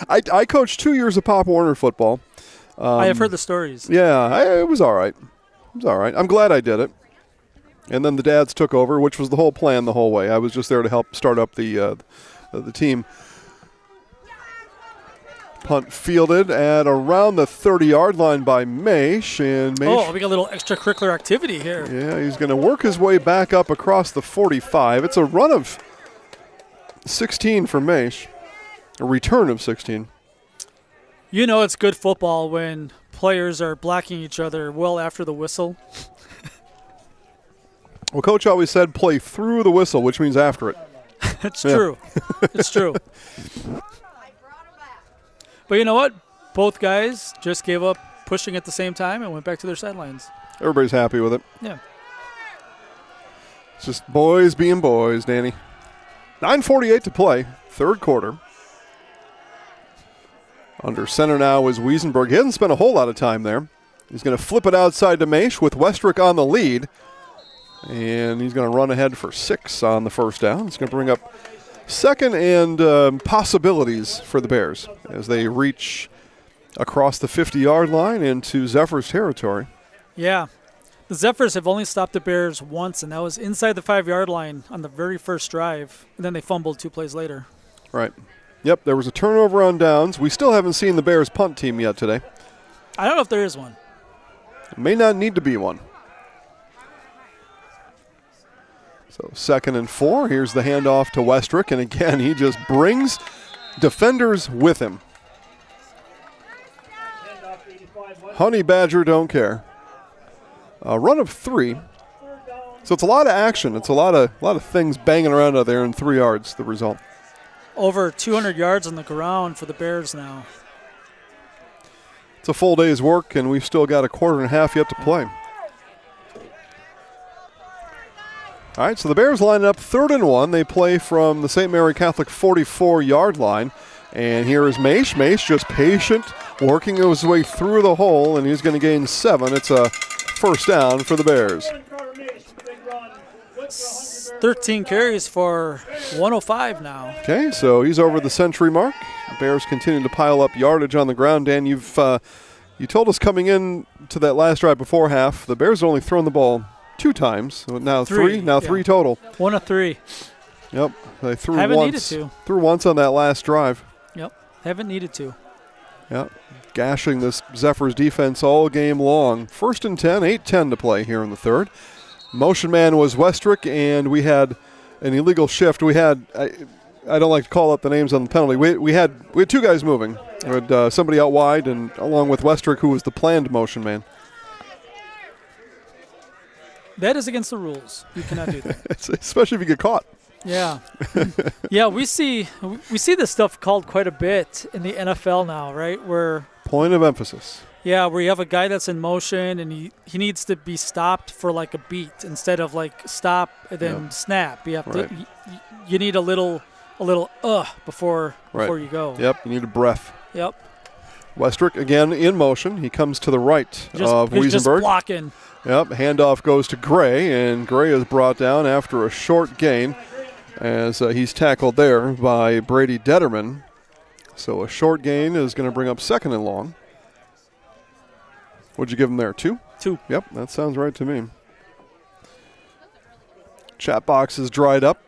I coached 2 years of Pop Warner football. I have heard the stories. Yeah, it was all right. I'm glad I did it. And then the dads took over, which was the whole plan the whole way. I was just there to help start up the team. Punt fielded at around the 30-yard line by Maish. And Maish, we got a little extracurricular activity here. Yeah, he's going to work his way back up across the 45. It's a run of 16 for Maish, a return of 16. You know it's good football when players are blocking each other well after the whistle. Well, Coach always said play through the whistle, which means after it. It's true. It's true. But you know what? Both guys just gave up pushing at the same time and went back to their sidelines. Everybody's happy with it. Yeah. It's just boys being boys, Danny. 9:48 to play, 3rd quarter. Under center now is Wiesenberg. He hasn't spent a whole lot of time there. He's going to flip it outside to Maish with Westrick on the lead. And he's going to run ahead for 6 on the 1st down. It's going to bring up 2nd and possibilities for the Bears as they reach across the 50-yard line into Zephers territory. Yeah. The Zephers have only stopped the Bears once, and that was inside the 5-yard line on the very first drive. And then they fumbled 2 plays later. Right. Yep, there was a turnover on downs. We still haven't seen the Bears punt team yet today. I don't know if there is one. It may not need to be one. So 2nd and 4. Here's the handoff to Westrick. And again, he just brings defenders with him. Honey Badger don't care. A run of 3. So it's a lot of action. It's a lot of things banging around out there in 3 yards, the result. Over 200 yards on the ground for the Bears now. It's a full day's work, and we've still got a quarter and a half yet to play. All right, so the Bears line up 3rd and 1. They play from the St. Mary Catholic 44-yard line. And here is Maish. Maish just patient, working his way through the hole, and he's going to gain 7. It's a 1st down for the Bears. 13 carries for 105 now. Okay, so he's over the century mark. The Bears continue to pile up yardage on the ground. Dan, you told us coming in to that last drive before half, the Bears have only thrown the ball 2 times. So now three total. 1 of 3. Yep, they threw Haven't once. needed to. Threw once on that last drive. Yep, haven't needed to. Yep, gashing this Zephers defense all game long. 1st and 10, 8:10 to play here in the third. Motion man was Westrick, and we had an illegal shift. We had, I don't like to call up the names on the penalty. We had 2 guys moving. We had somebody out wide, and along with Westrick, who was the planned motion man. That is against the rules. You cannot do that. Especially if you get caught. Yeah. Yeah, we see this stuff called quite a bit in the NFL now, right? Where point of emphasis. Yeah, where you have a guy that's in motion and he needs to be stopped for like a beat instead of like stop and then snap. You have to you need a little before you go. Yep, you need a breath. Yep. Westrick again in motion. He comes to the right of Wiesenberg. Just blocking. Yep, handoff goes to Gray, and Gray is brought down after a short gain as he's tackled there by Brady Detterman. So a short gain is going to bring up 2nd and long. What'd you give him there, 2? 2. Yep, that sounds right to me. Chat box is dried up.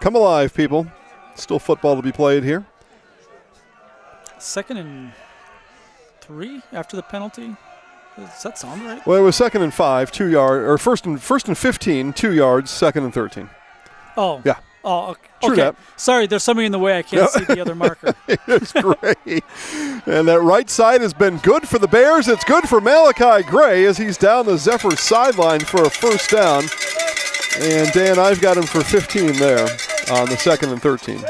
Come alive, people. Still football to be played here. 2nd and 3 after the penalty. Does that sound right? Well, it was 2nd and 5, 2 yards, or first and 15, 2 yards, 2nd and 13. Oh. Yeah. Oh, okay. True that. Sorry, there's somebody in the way. I can't see the other marker. It's Gray. And that right side has been good for the Bears. It's good for Malachi Gray as he's down the Zephers sideline for a 1st down. And Dan, I've got him for 15 there on the 2nd and 13.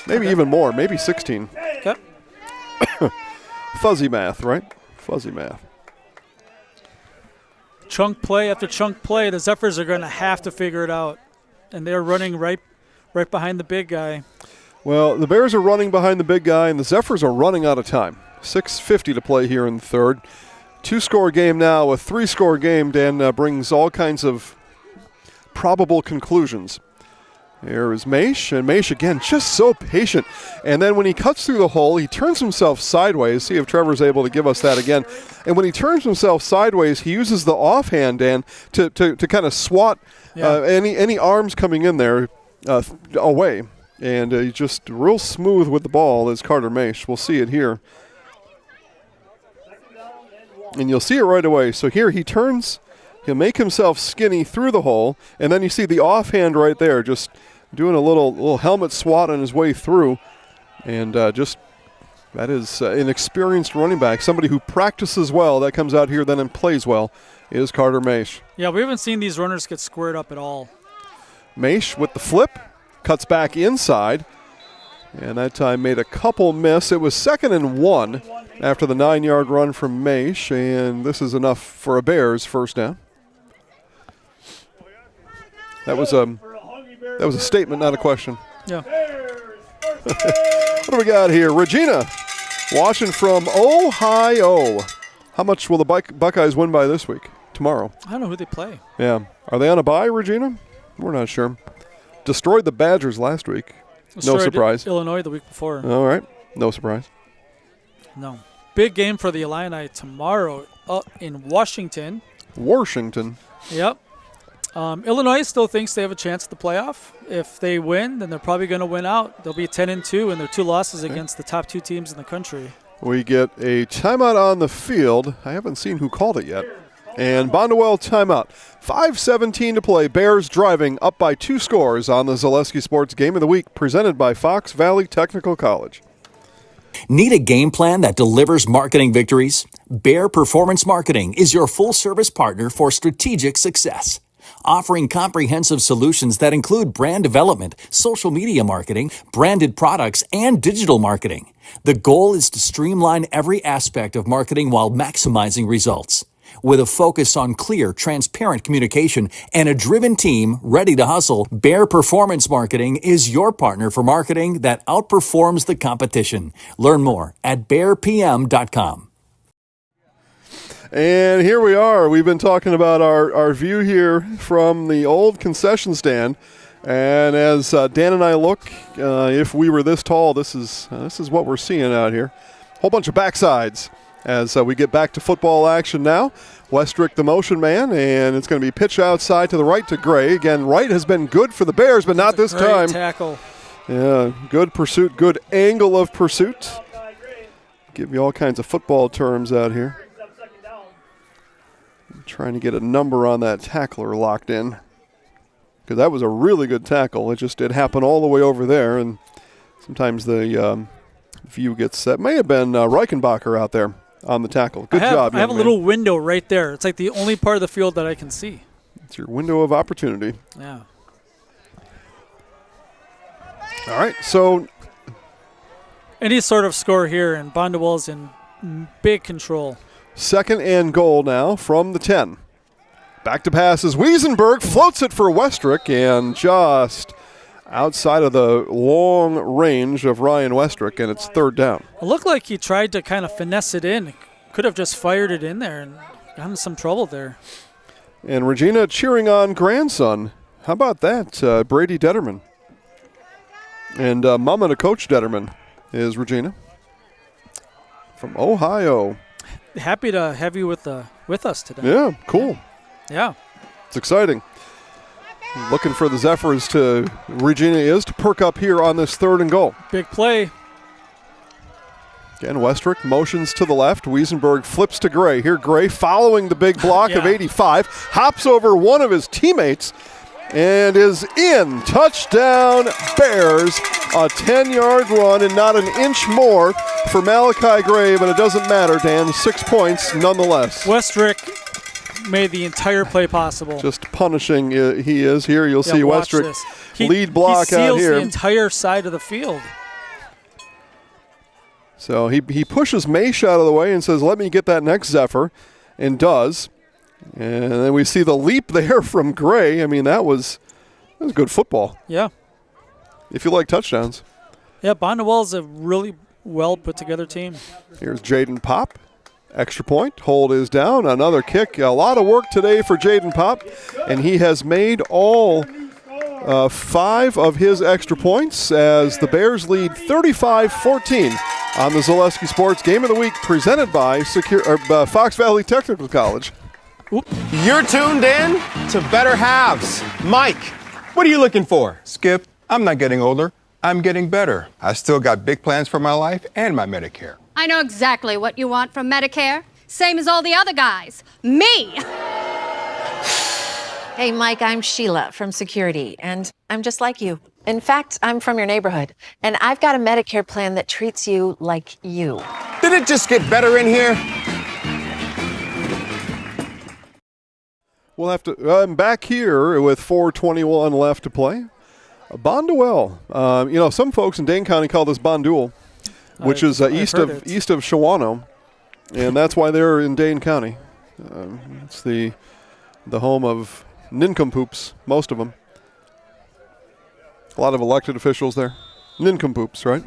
Maybe even more, maybe 16. Okay. Fuzzy math, right? Fuzzy math. Chunk play after chunk play, the Zephers are going to have to figure it out. And they're running right behind the big guy. Well, the Bears are running behind the big guy, and the Zephers are running out of time. 6:50 to play here in the third. 2-score game now. A 3-score game, Dan, brings all kinds of probable conclusions. Here is Maish, and Maish again just so patient. And then when he cuts through the hole, he turns himself sideways. See if Trevor's able to give us that again. And when he turns himself sideways, he uses the offhand, Dan, to kind of swat any arms coming in there away. And he's just real smooth with the ball is Carter Maish. We'll see it here. And you'll see it right away. So here he turns. He'll make himself skinny through the hole, and then you see the offhand right there, just doing a little helmet swat on his way through. And that is an experienced running back, somebody who practices well, that comes out here then and plays well, is Carter Maish. Yeah, we haven't seen these runners get squared up at all. Maish with the flip, cuts back inside, and that time made a couple miss. It was 2nd and 1 after the 9-yard run from Maish, and this is enough for a Bears 1st down. That was a statement, not a question. Yeah. What do we got here? Regina, watching from Ohio. How much will the Buckeyes win by this week? Tomorrow. I don't know who they play. Yeah. Are they on a bye, Regina? We're not sure. Destroyed the Badgers last week. No surprise. Illinois the week before. All right. No surprise. No. Big game for the Illini tomorrow in Washington. Washington. Yep. Illinois still thinks they have a chance at the playoff. If they win, then they're probably going to win out. They'll be 10-2 in their 2 losses against the top 2 teams in the country. We get a timeout on the field. I haven't seen who called it yet. And Bondwell timeout. 5:17 to play. Bears driving up by 2 scores on the Zaleski Sports Game of the Week, presented by Fox Valley Technical College. Need a game plan that delivers marketing victories? Bear Performance Marketing is your full-service partner for strategic success. Offering comprehensive solutions that include brand development, social media marketing, branded products, and digital marketing. The goal is to streamline every aspect of marketing while maximizing results. With a focus on clear, transparent communication and a driven team ready to hustle, Bear Performance Marketing is your partner for marketing that outperforms the competition. Learn more at bearpm.com. And here we are. We've been talking about our view here from the old concession stand. And as Dan and I look, if we were this tall, this is what we're seeing out here. Whole bunch of backsides as we get back to football action now. Westrick the motion man, and it's going to be pitch outside to the right to Gray. Again, right has been good for the Bears, but not this time. Great tackle. Yeah, good pursuit, good angle of pursuit. Give you all kinds of football terms out here. I'm trying to get a number on that tackler locked in, because that was a really good tackle. It just did happen all the way over there, and sometimes the view gets set. May have been Reichenbacher out there on the tackle. Good job, I have a young little man. window right there. It's like the only part of the field that I can see. It's your window of opportunity. Yeah. All right, so any sort of score here, and Bonduel's in big control. 2nd and goal now from the 10. Back to passes. Wiesenberg floats it for Westrick, and just outside of the long range of Ryan Westrick, and it's 3rd down. It looked like he tried to kind of finesse it in. Could have just fired it in there and gotten some trouble there. And Regina cheering on grandson. How about that, Brady Detterman? And mama to Coach Detterman is Regina from Ohio. Happy to have you with us today. Yeah, cool. Yeah. It's exciting. Looking for the Zephers to perk up here on this 3rd and goal. Big play. Again, Westrick motions to the left. Wiesenberg flips to Gray. Here Gray following the big block of 85. Hops over one of his teammates and is in. Touchdown Bears. A 10-yard run and not an inch more for Malachi Gray, but it doesn't matter, Dan. 6 points nonetheless. Westrick made the entire play possible. Just punishing he is here. You'll see Westrick lead block out here. He seals the entire side of the field. So he pushes Maish out of the way and says, let me get that next Zephyr, and does. And then we see the leap there from Gray. I mean, that was good football. Yeah. If you like touchdowns. Yeah, Bonduel's a really well put together team. Here's Jaden Pop. Extra point. Hold is down. Another kick. A lot of work today for Jaden Pop, and he has made all 5 of his extra points as the Bears lead 35-14 on the Zaleski Sports Game of the Week, presented by Fox Valley Technical College. You're tuned in to Better Halves. Mike, what are you looking for? Skip, I'm not getting older. I'm getting better. I still got big plans for my life and my Medicare. I know exactly what you want from Medicare. Same as all the other guys. Me! Hey, Mike, I'm Sheila from Security, and I'm just like you. In fact, I'm from your neighborhood, and I've got a Medicare plan that treats you like you. Did it just get better in here? We'll have to. I'm back here with 4:21 left to play. Bonduel. Some folks in Dane County call this Bonduel, which is east of Shawano, and that's why they're in Dane County. It's the home of nincompoops, most of them. A lot of elected officials there. Nincompoops, right?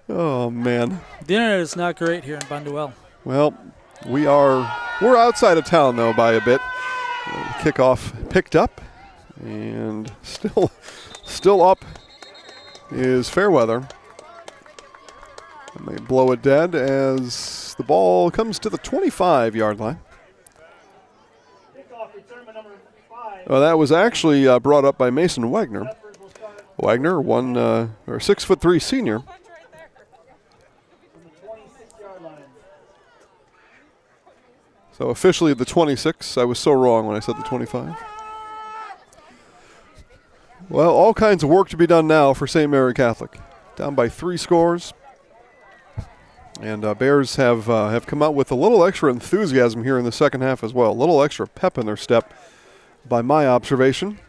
Oh man. The internet is not great here in Bonduel. Well, we're outside of town though by a bit. Kickoff picked up, and still up is Fairweather. And they blow it dead as the ball comes to the 25-yard line. Well, that was actually brought up by Mason Wagner. Wagner, 6'3" senior. So officially the 26. I was so wrong when I said the 25. Well, all kinds of work to be done now for St. Mary Catholic. Down by 3 scores. And Bears have come out with a little extra enthusiasm here in the second half as well. A little extra pep in their step by my observation.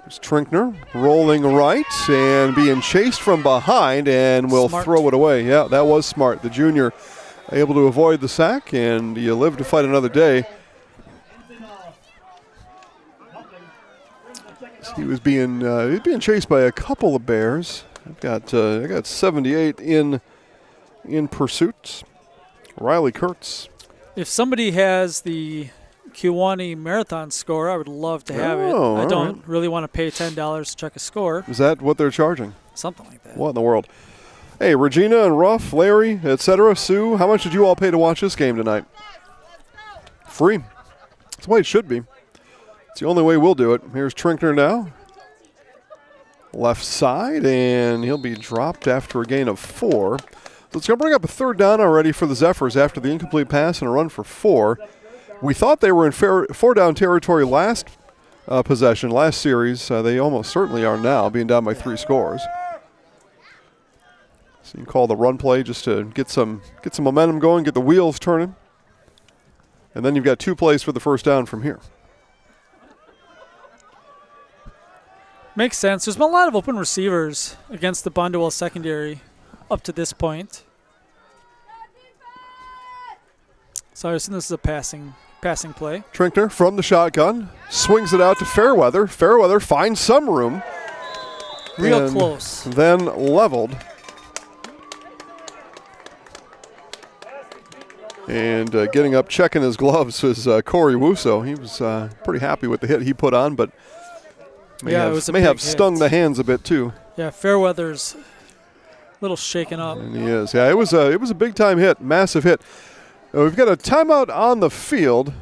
There's Trinkner rolling right and being chased from behind and will throw it away. Yeah, that was smart. The junior able to avoid the sack, and you live to fight another day. He was being chased by a couple of Bears. I got 78 in pursuit. Riley Kurtz. If somebody has the Kewanee Marathon score, I would love to have it. I don't really want to pay $10 to check a score. Is that what they're charging? Something like that. What in the world? Hey, Regina and Ruff, Larry, etc., Sue, how much did you all pay to watch this game tonight? Free. That's the way it should be. It's the only way we'll do it. Here's Trinkner now. Left side, and he'll be dropped after a gain of 4. So it's going to bring up a 3rd down already for the Zephers after the incomplete pass and a run for 4. We thought they were in 4-down territory last possession, last series. They almost certainly are now, being down by 3 scores. So you can call the run play just to get some momentum going, get the wheels turning. And then you've got 2 plays for the first down from here. Makes sense. There's been a lot of open receivers against the Bonduel secondary up to this point. So I assume this is a passing play. Trinkner from the shotgun, swings it out to Fairweather. Fairweather finds some room. Real close. Then leveled. And getting up, checking his gloves was Corey Wuso. He was pretty happy with the hit he put on, but may have stung the hands a bit too. Yeah, Fairweather's a little shaken up. And he is. Yeah, it was a big time hit, massive hit. We've got a timeout on the field.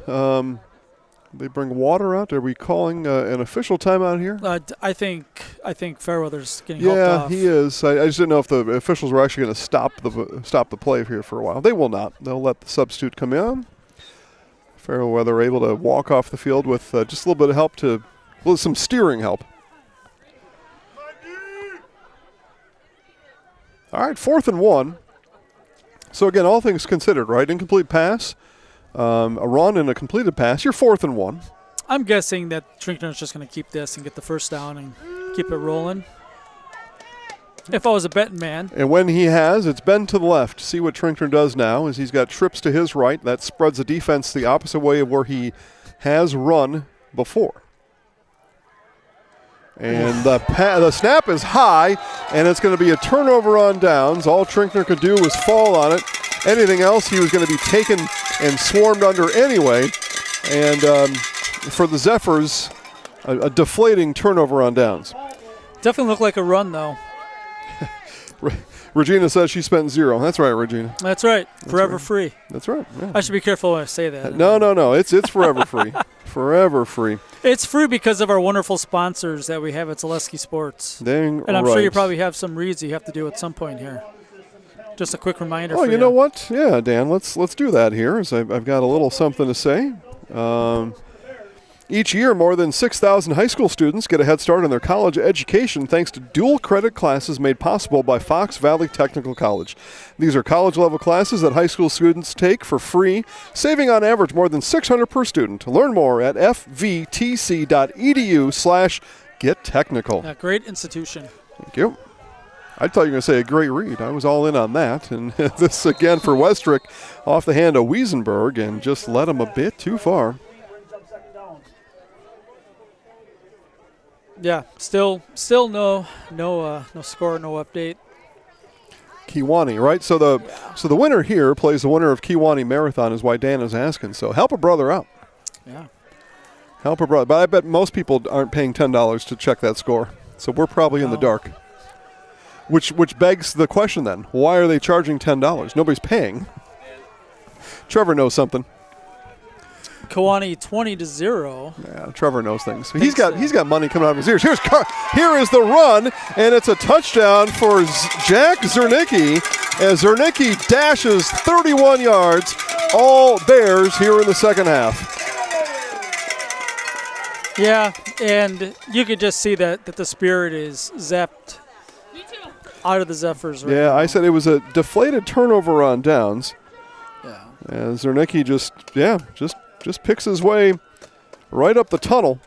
They bring water out. Are we calling an official timeout here? I think Fairweather's getting helped off. Yeah, he is. I just didn't know if the officials were actually going to stop the play here for a while. They will not. They'll let the substitute come in. Fairweather able to walk off the field with just a little bit of help with some steering help. All right, 4th and 1. So again, all things considered, right? Incomplete pass, a run and a completed pass. You're 4th and 1. I'm guessing that Trinkner's just going to keep this and get the first down and keep it rolling. If I was a betting man. And when he has, it's been to the left. See what Trinkner does now is he's got trips to his right. That spreads the defense the opposite way of where he has run before. And the snap is high, and it's going to be a turnover on downs. All Trinkner could do was fall on it. Anything else, he was going to be taken and swarmed under anyway. And for the Zephers, a deflating turnover on downs. Definitely looked like a run, though. Regina says she spent 0. That's right, Regina. That's right. Forever free. That's right. Yeah. I should be careful when I say that. No. It's forever free. Forever free. It's free because of our wonderful sponsors that we have at Zaleski Sports. Dang and I'm right. sure you probably have some reads you have to do at some point here. Just a quick reminder for you. Oh, you know what? Yeah, Dan, let's do that here. As I've got a little something to say. Each year, more than 6,000 high school students get a head start in their college education thanks to dual credit classes made possible by Fox Valley Technical College. These are college-level classes that high school students take for free, saving on average more than $600 per student. Learn more at fvtc.edu/gettechnical. Great institution. Thank you. I thought you were going to say a great read. I was all in on that. And this again for Westrick off the hand of Wiesenberg and just led him a bit too far. Yeah, still no score, no update. Kewanee, right? So the winner here plays the winner of Kewanee Marathon is why Dan is asking. So help a brother out. Yeah. Help a brother. But I bet most people aren't paying $10 to check that score. So we're probably in the dark. Which begs the question then, why are they charging $10? Nobody's paying. Trevor knows something. Kewanee 20-0. Yeah, Trevor knows things. He's got money coming out of his ears. Here is the run, and it's a touchdown for Jack Zernicki as Zernicki dashes 31 yards. All Bears here in the second half. Yeah, and you could just see that the spirit is zapped out of the Zephers. Right now. I said it was a deflated turnover on downs. Yeah. And Zernicki just picks his way right up the tunnel.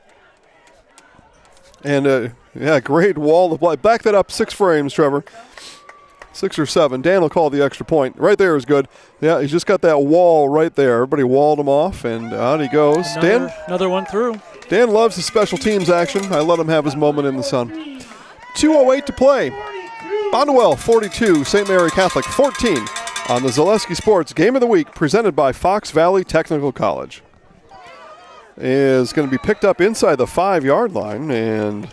And, great wall of light. Back that up 6 frames, Trevor. 6 or 7. Dan will call the extra point. Right there is good. Yeah, he's just got that wall right there. Everybody walled him off, and out he goes. Another one through. Dan loves the special teams action. I let him have his moment in the sun. 2:08 to play. Bondwell 42, St. Mary Catholic 14 on the Zaleski Sports Game of the Week presented by Fox Valley Technical College. Is going to be picked up inside the 5-yard line, and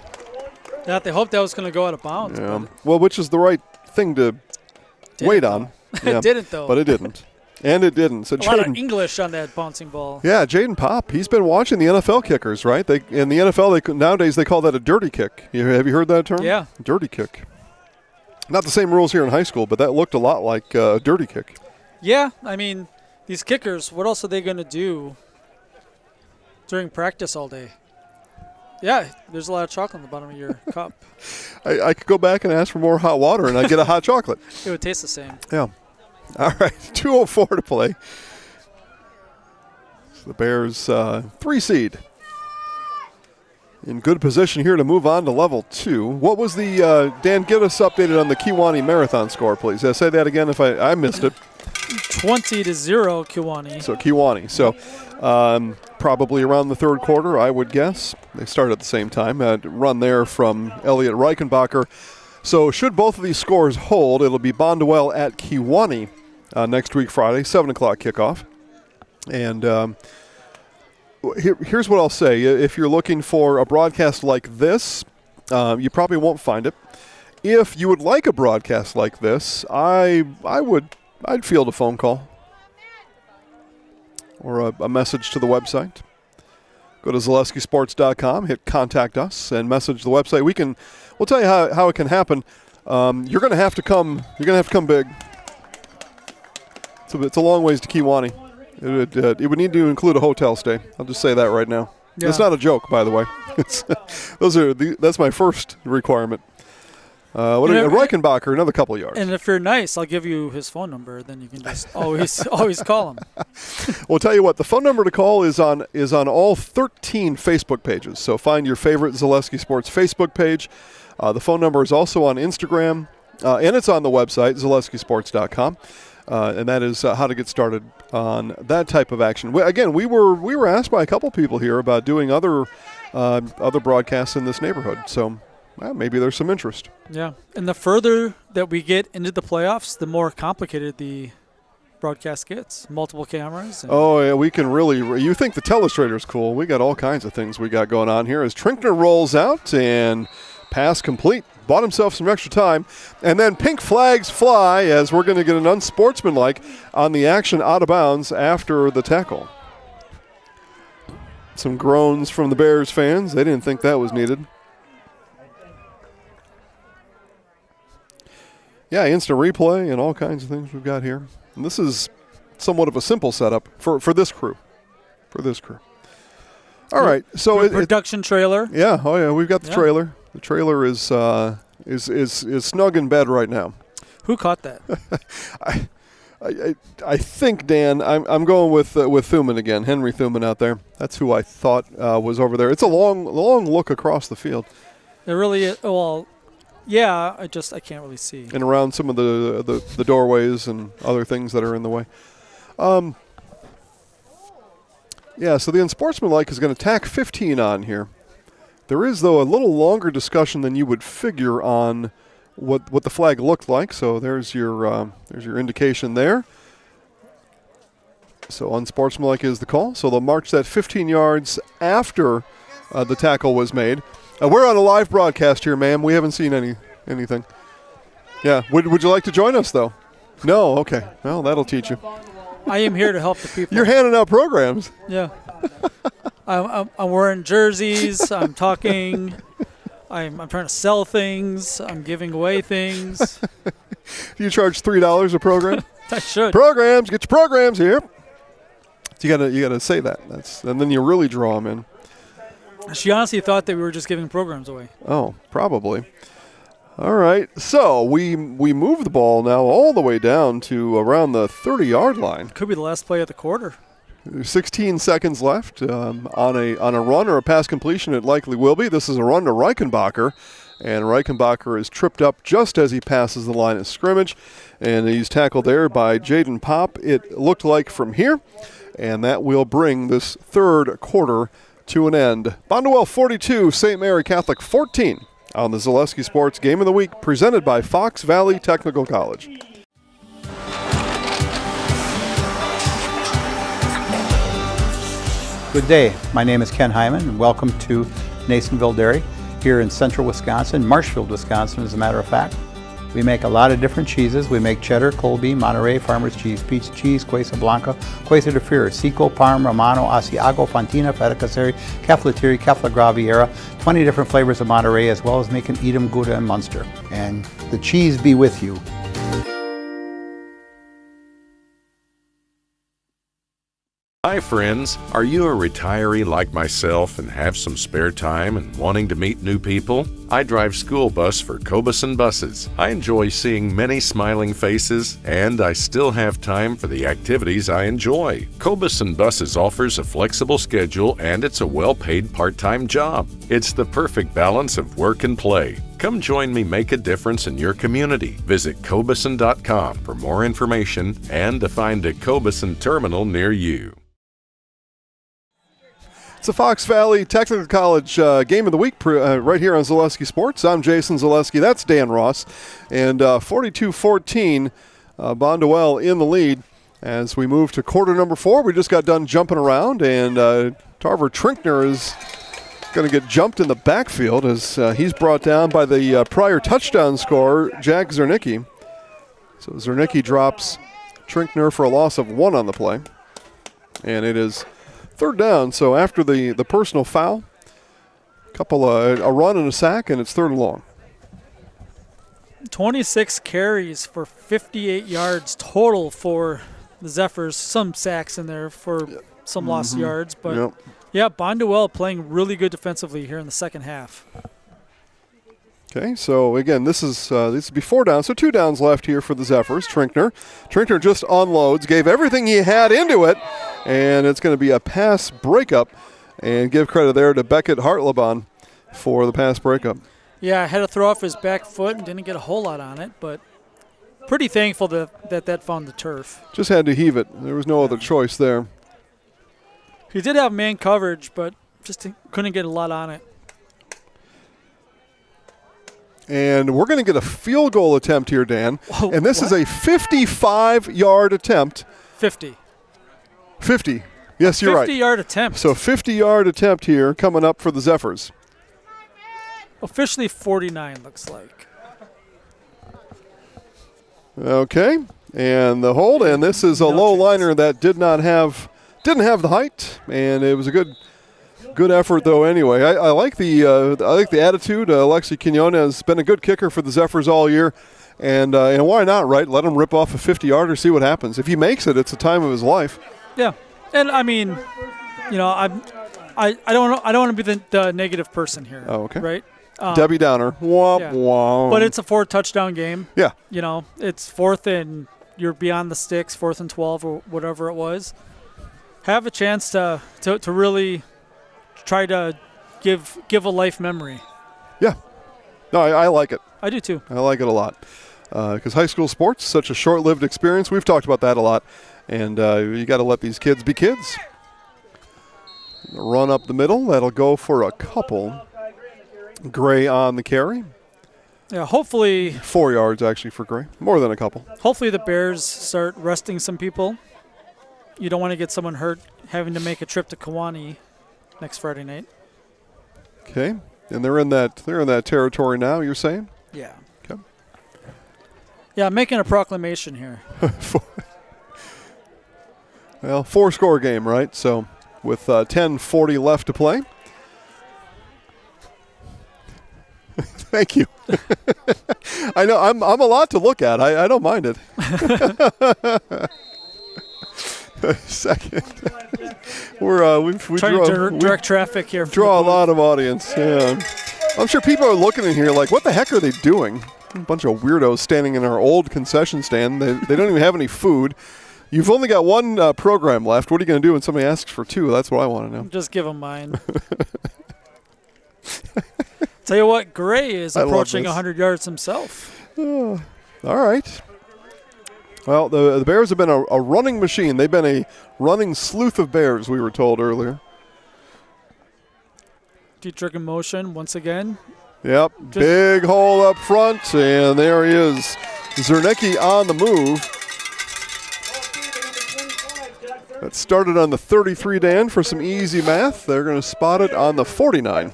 Yeah, they hoped that was going to go out of bounds. yeah, well, which is the right thing to wait on. It didn't, though. But it didn't. And it didn't. So A lot of Jaden, English on that bouncing ball. yeah, Jaden Pop, he's been watching the NFL kickers, right? In the NFL, nowadays they call that a dirty kick. Have you heard that term? Yeah. Dirty kick. Not the same rules here in high school, but that looked a lot like a dirty kick. Yeah, I mean, these kickers, what else are they going to do during practice all day? Yeah, there's a lot of chocolate in the bottom of your cup. I could go back and ask for more hot water, and I'd get a hot chocolate. It would taste the same. Yeah. All right, 2:04 to play. So the Bears 3 seed. In good position here to move on to level 2. What was the, Dan, get us updated on the Kewanee Marathon score, please. Say that again if I missed it. 20-0 Kewanee. So Kewanee. So probably around the third quarter, I would guess. They start at the same time. Run there from Elliot Reichenbacher. So should both of these scores hold, it'll be Bondwell at Kewanee next week, Friday, 7 o'clock kickoff. And here's what I'll say. If you're looking for a broadcast like this, you probably won't find it. If you would like a broadcast like this, I'd field a phone call or a message to the website. Go to ZaleskiSports.com, hit contact us, and message the website. We'll tell you how it can happen. You're going to have to come. You're going to have to come big. So it's a long ways to Kewanee. It would need to include a hotel stay. I'll just say that right now. Yeah. It's not a joke, by the way. That's my first requirement. Reichenbacher, another couple of yards. And if you're nice, I'll give you his phone number. Then you can just always call him. We'll tell you what. The phone number to call is on all 13 Facebook pages. So find your favorite Zaleski Sports Facebook page. The phone number is also on Instagram, and it's on the website ZaleskiSports.com. And that is how to get started on that type of action. Again, we were asked by a couple people here about doing other broadcasts in this neighborhood. So maybe there's some interest. Yeah, and the further that we get into the playoffs, the more complicated the broadcast gets. Multiple cameras. Oh, yeah, we can really. You think the telestrator's cool? We got all kinds of things we got going on here as Trinkner rolls out and pass complete. Bought himself some extra time. And then pink flags fly as we're going to get an unsportsmanlike on the action out of bounds after the tackle. Some groans from the Bears fans. They didn't think that was needed. Yeah, instant replay and all kinds of things we've got here. And this is somewhat of a simple setup for this crew. All right. So production trailer. Yeah. Oh, yeah. We've got the trailer. The trailer is snug in bed right now. Who caught that? I think, Dan, I'm going with Thuman again. Henry Thuman out there. That's who I thought was over there. It's a long look across the field. It really is. Well, yeah. I can't really see. And around some of the doorways and other things that are in the way. Yeah. So the unsportsmanlike is going to tack 15 on here. There is, though, a little longer discussion than you would figure on what the flag looked like. So there's your indication there. So unsportsmanlike is the call. So they'll march that 15 yards after the tackle was made. We're on a live broadcast here, ma'am. We haven't seen anything. Yeah. Would you like to join us, though? No? Okay. Well, that'll teach you. I am here to help the people. You're handing out programs. Yeah. I'm wearing jerseys. I'm talking. I'm trying to sell things. I'm giving away things. You charge $3 a program? I should. Programs. Get your programs here. So you gotta say that. And then you really draw them in. She honestly thought that we were just giving programs away. Oh, probably. All right. So we move the ball now all the way down to around the 30-yard line. Could be the last play of the quarter. 16 seconds left on a run or a pass completion. It likely will be. This is a run to Reichenbacher, and Reichenbacher is tripped up just as he passes the line of scrimmage, and he's tackled there by Jaden Pop. It looked like from here, and that will bring this third quarter to an end. Bondwell 42, St. Mary Catholic 14 on the Zaleski Sports Game of the Week, presented by Fox Valley Technical College. Good day. My name is Ken Hyman, and welcome to Nasonville Dairy here in central Wisconsin, Marshfield, Wisconsin, as a matter of fact. We make a lot of different cheeses. We make cheddar, Colby, Monterey, Farmer's Cheese, Pizza Cheese, Quesa Blanca, Quesa de Fir, Seco, Parm, Romano, Asiago, Fontina, Feta Caseri, Cafflatiri, Caffla Graviera, 20 different flavors of Monterey, as well as making Edam, Gouda, and Munster. And the cheese be with you. Hi friends, are you a retiree like myself and have some spare time and wanting to meet new people? I drive school bus for Cobeson Buses. I enjoy seeing many smiling faces, and I still have time for the activities I enjoy. Cobeson Buses offers a flexible schedule, and it's a well-paid part-time job. It's the perfect balance of work and play. Come join me make a difference in your community. Visit Cobeson.com for more information and to find a Cobeson terminal near you. It's the Fox Valley Technical College Game of the Week right here on Zaleski Sports. I'm Jason Zaleski. That's Dan Ross. And 42-14, Bonduel in the lead as we move to quarter number 4. We just got done jumping around, and Tarver Trinkner is going to get jumped in the backfield as he's brought down by the prior touchdown scorer, Jack Zernicki. So Zernicki drops Trinkner for a loss of 1 on the play. And it is third down, so after the personal foul, a run and a sack, and it's third and long. 26 carries for 58 yards total for the Zephers. Some sacks in there for some lost yards, but yeah, Bonduel playing really good defensively here in the second half. Okay, so again, this is before down, so 2 downs left here for the Zephers. Trinkner just unloads, gave everything he had into it, and it's going to be a pass breakup. And give credit there to Beckett Hartlebon for the pass breakup. Yeah, had to throw off his back foot and didn't get a whole lot on it, but pretty thankful that found the turf. Just had to heave it. There was no other choice there. He did have man coverage, but just couldn't get a lot on it. And we're going to get a field goal attempt here, Dan. Whoa, and this is a 55-yard attempt. 50. Yes, you're right. 50-yard attempt. So 50-yard attempt here coming up for the Zephers. Officially 49 looks like. Okay, and the hold, and this is a low liner that didn't have the height, and it was a good effort though. Anyway, I like the attitude. Alexi Quinones has been a good kicker for the Zephers all year, and why not, right? Let him rip off a 50-yarder, see what happens. If he makes it, it's the time of his life. Yeah, and I mean, I don't want to be the negative person here. Oh, okay. Right. Debbie Downer. Womp womp. But it's a 4-touchdown game. Yeah. It's 4th and you're beyond the sticks, 4th and 12 or whatever it was. Have a chance to really try to give a life memory. Yeah. No, I like it. I do too. I like it a lot. Because high school sports, such a short-lived experience. We've talked about that a lot. And you got to let these kids be kids. Run up the middle. That'll go for a couple. Gray on the carry. Yeah, hopefully 4 yards actually for Gray. More than a couple. Hopefully the Bears start resting some people. You don't want to get someone hurt having to make a trip to Kewanee next Friday night. Okay. And they're in that territory now, you're saying? Yeah. Okay. Yeah, I'm making a proclamation here. Well, 4-score game, right? So with 10:40 left to play. Thank you. I know I'm a lot to look at. I don't mind it. Second, we trying to direct traffic here. Draw a lot of audience. Yeah, I'm sure people are looking in here like, what the heck are they doing? A bunch of weirdos standing in our old concession stand. They don't even have any food. You've only got one program left. What are you going to do when somebody asks for 2? That's what I want to know. Just give them mine. Tell you what, Gray is approaching 100 yards himself. All right. Well, the Bears have been a running machine. They've been a running sleuth of Bears, we were told earlier. Dietrich in motion once again. Yep, big hole up front, and there he is. Zernicki on the move. That started on the 33, Dan, for some easy math. They're going to spot it on the 49.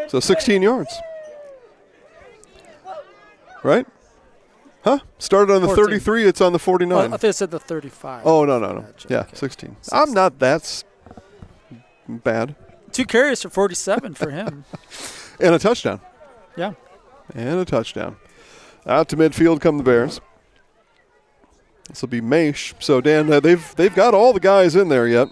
So 16 yards. Right? Huh? Started on the 14. 33, it's on the 49. I thought it said the 35. Oh, no. Yeah, okay. 16. I'm not that bad. 2 carries for 47 for him. And a touchdown. Yeah. And a touchdown. Out to midfield come the Bears. This will be Maish. So, Dan, they've got all the guys in there yet.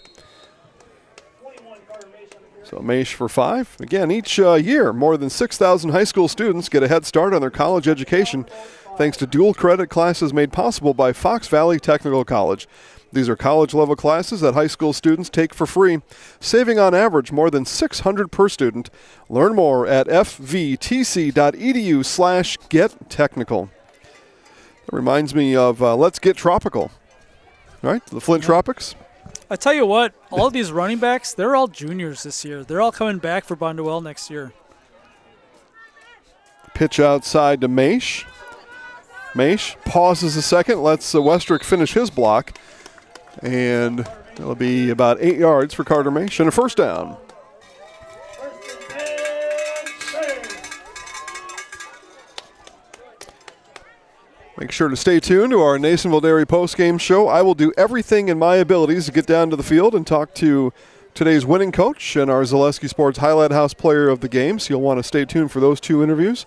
So Maish for 5. Again, each year, more than 6,000 high school students get a head start on their college education thanks to dual credit classes made possible by Fox Valley Technical College. These are college-level classes that high school students take for free, saving on average more than $600 per student. Learn more at fvtc.edu/gettechnical. That reminds me of Let's Get Tropical, right? The Flint Tropics. I tell you what, all of these running backs, they're all juniors this year. They're all coming back for Bonduel next year. Pitch outside to Maish. Maish pauses a second, lets Westrick finish his block. And it'll be about 8 yards for Carter Maish and a first down. Make sure to stay tuned to our Nasonville Dairy postgame show. I will do everything in my abilities to get down to the field and talk to today's winning coach and our Zaleski Sports Highlight House player of the game. So you'll want to stay tuned for those 2 interviews.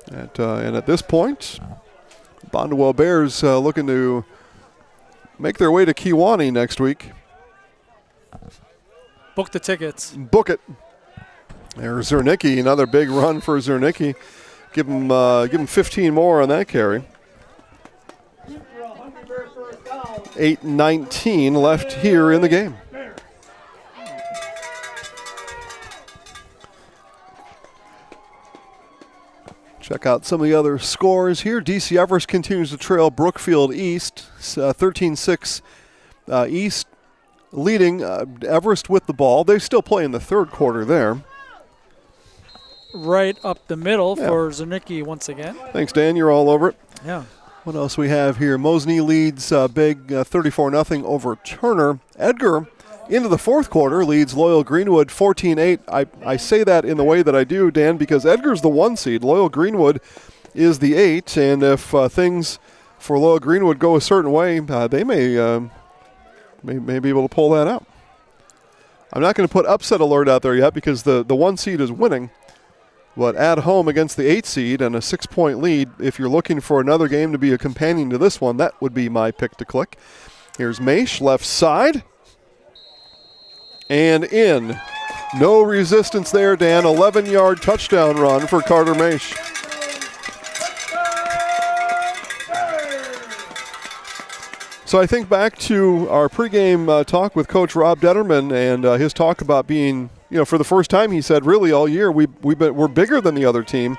And at this point, Bonduel Bears looking to make their way to Kewanee next week. Book the tickets. Book it. There's Zernicki, another big run for Zernicki. Give him 15 more on that carry. 8:19 left here in the game. Check out some of the other scores here. DC Everest continues to trail Brookfield East, 13-6 East, leading Everest with the ball. They still play in the third quarter there. Right up the middle for Zernicki once again. Thanks, Dan. You're all over it. Yeah. What else we have here? Mosney leads big 34-0 over Turner. Edgar, into the fourth quarter, leads Loyal Greenwood 14-8. I say that in the way that I do, Dan, because Edgar's the 1 seed. Loyal Greenwood is the 8, and if things for Loyal Greenwood go a certain way, they may be able to pull that out. I'm not going to put upset alert out there yet because the 1 seed is winning. But at home against the 8 seed and a 6-point lead, if you're looking for another game to be a companion to this one, that would be my pick to click. Here's Maish, left side. And in. No resistance there, Dan. 11-yard touchdown run for Carter Maish. So I think back to our pregame talk with Coach Rob Detterman and his talk about being, for the first time, he said, really all year, we're bigger than the other team.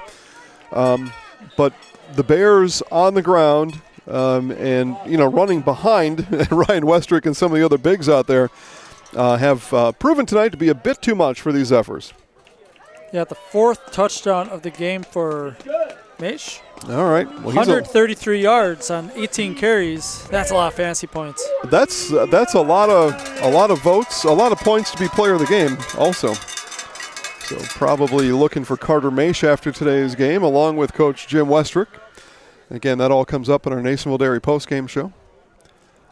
But the Bears on the ground and, running behind Ryan Westrick and some of the other bigs out there have proven tonight to be a bit too much for these Zephers. Yeah, the 4th touchdown of the game for Maish. All right. Well, 133 yards on 18 carries. That's a lot of fantasy points. That's a lot of votes, a lot of points to be player of the game also. So probably looking for Carter Maish after today's game, along with Coach Jim Westrick. Again, that all comes up in our Nasonville Dairy postgame show.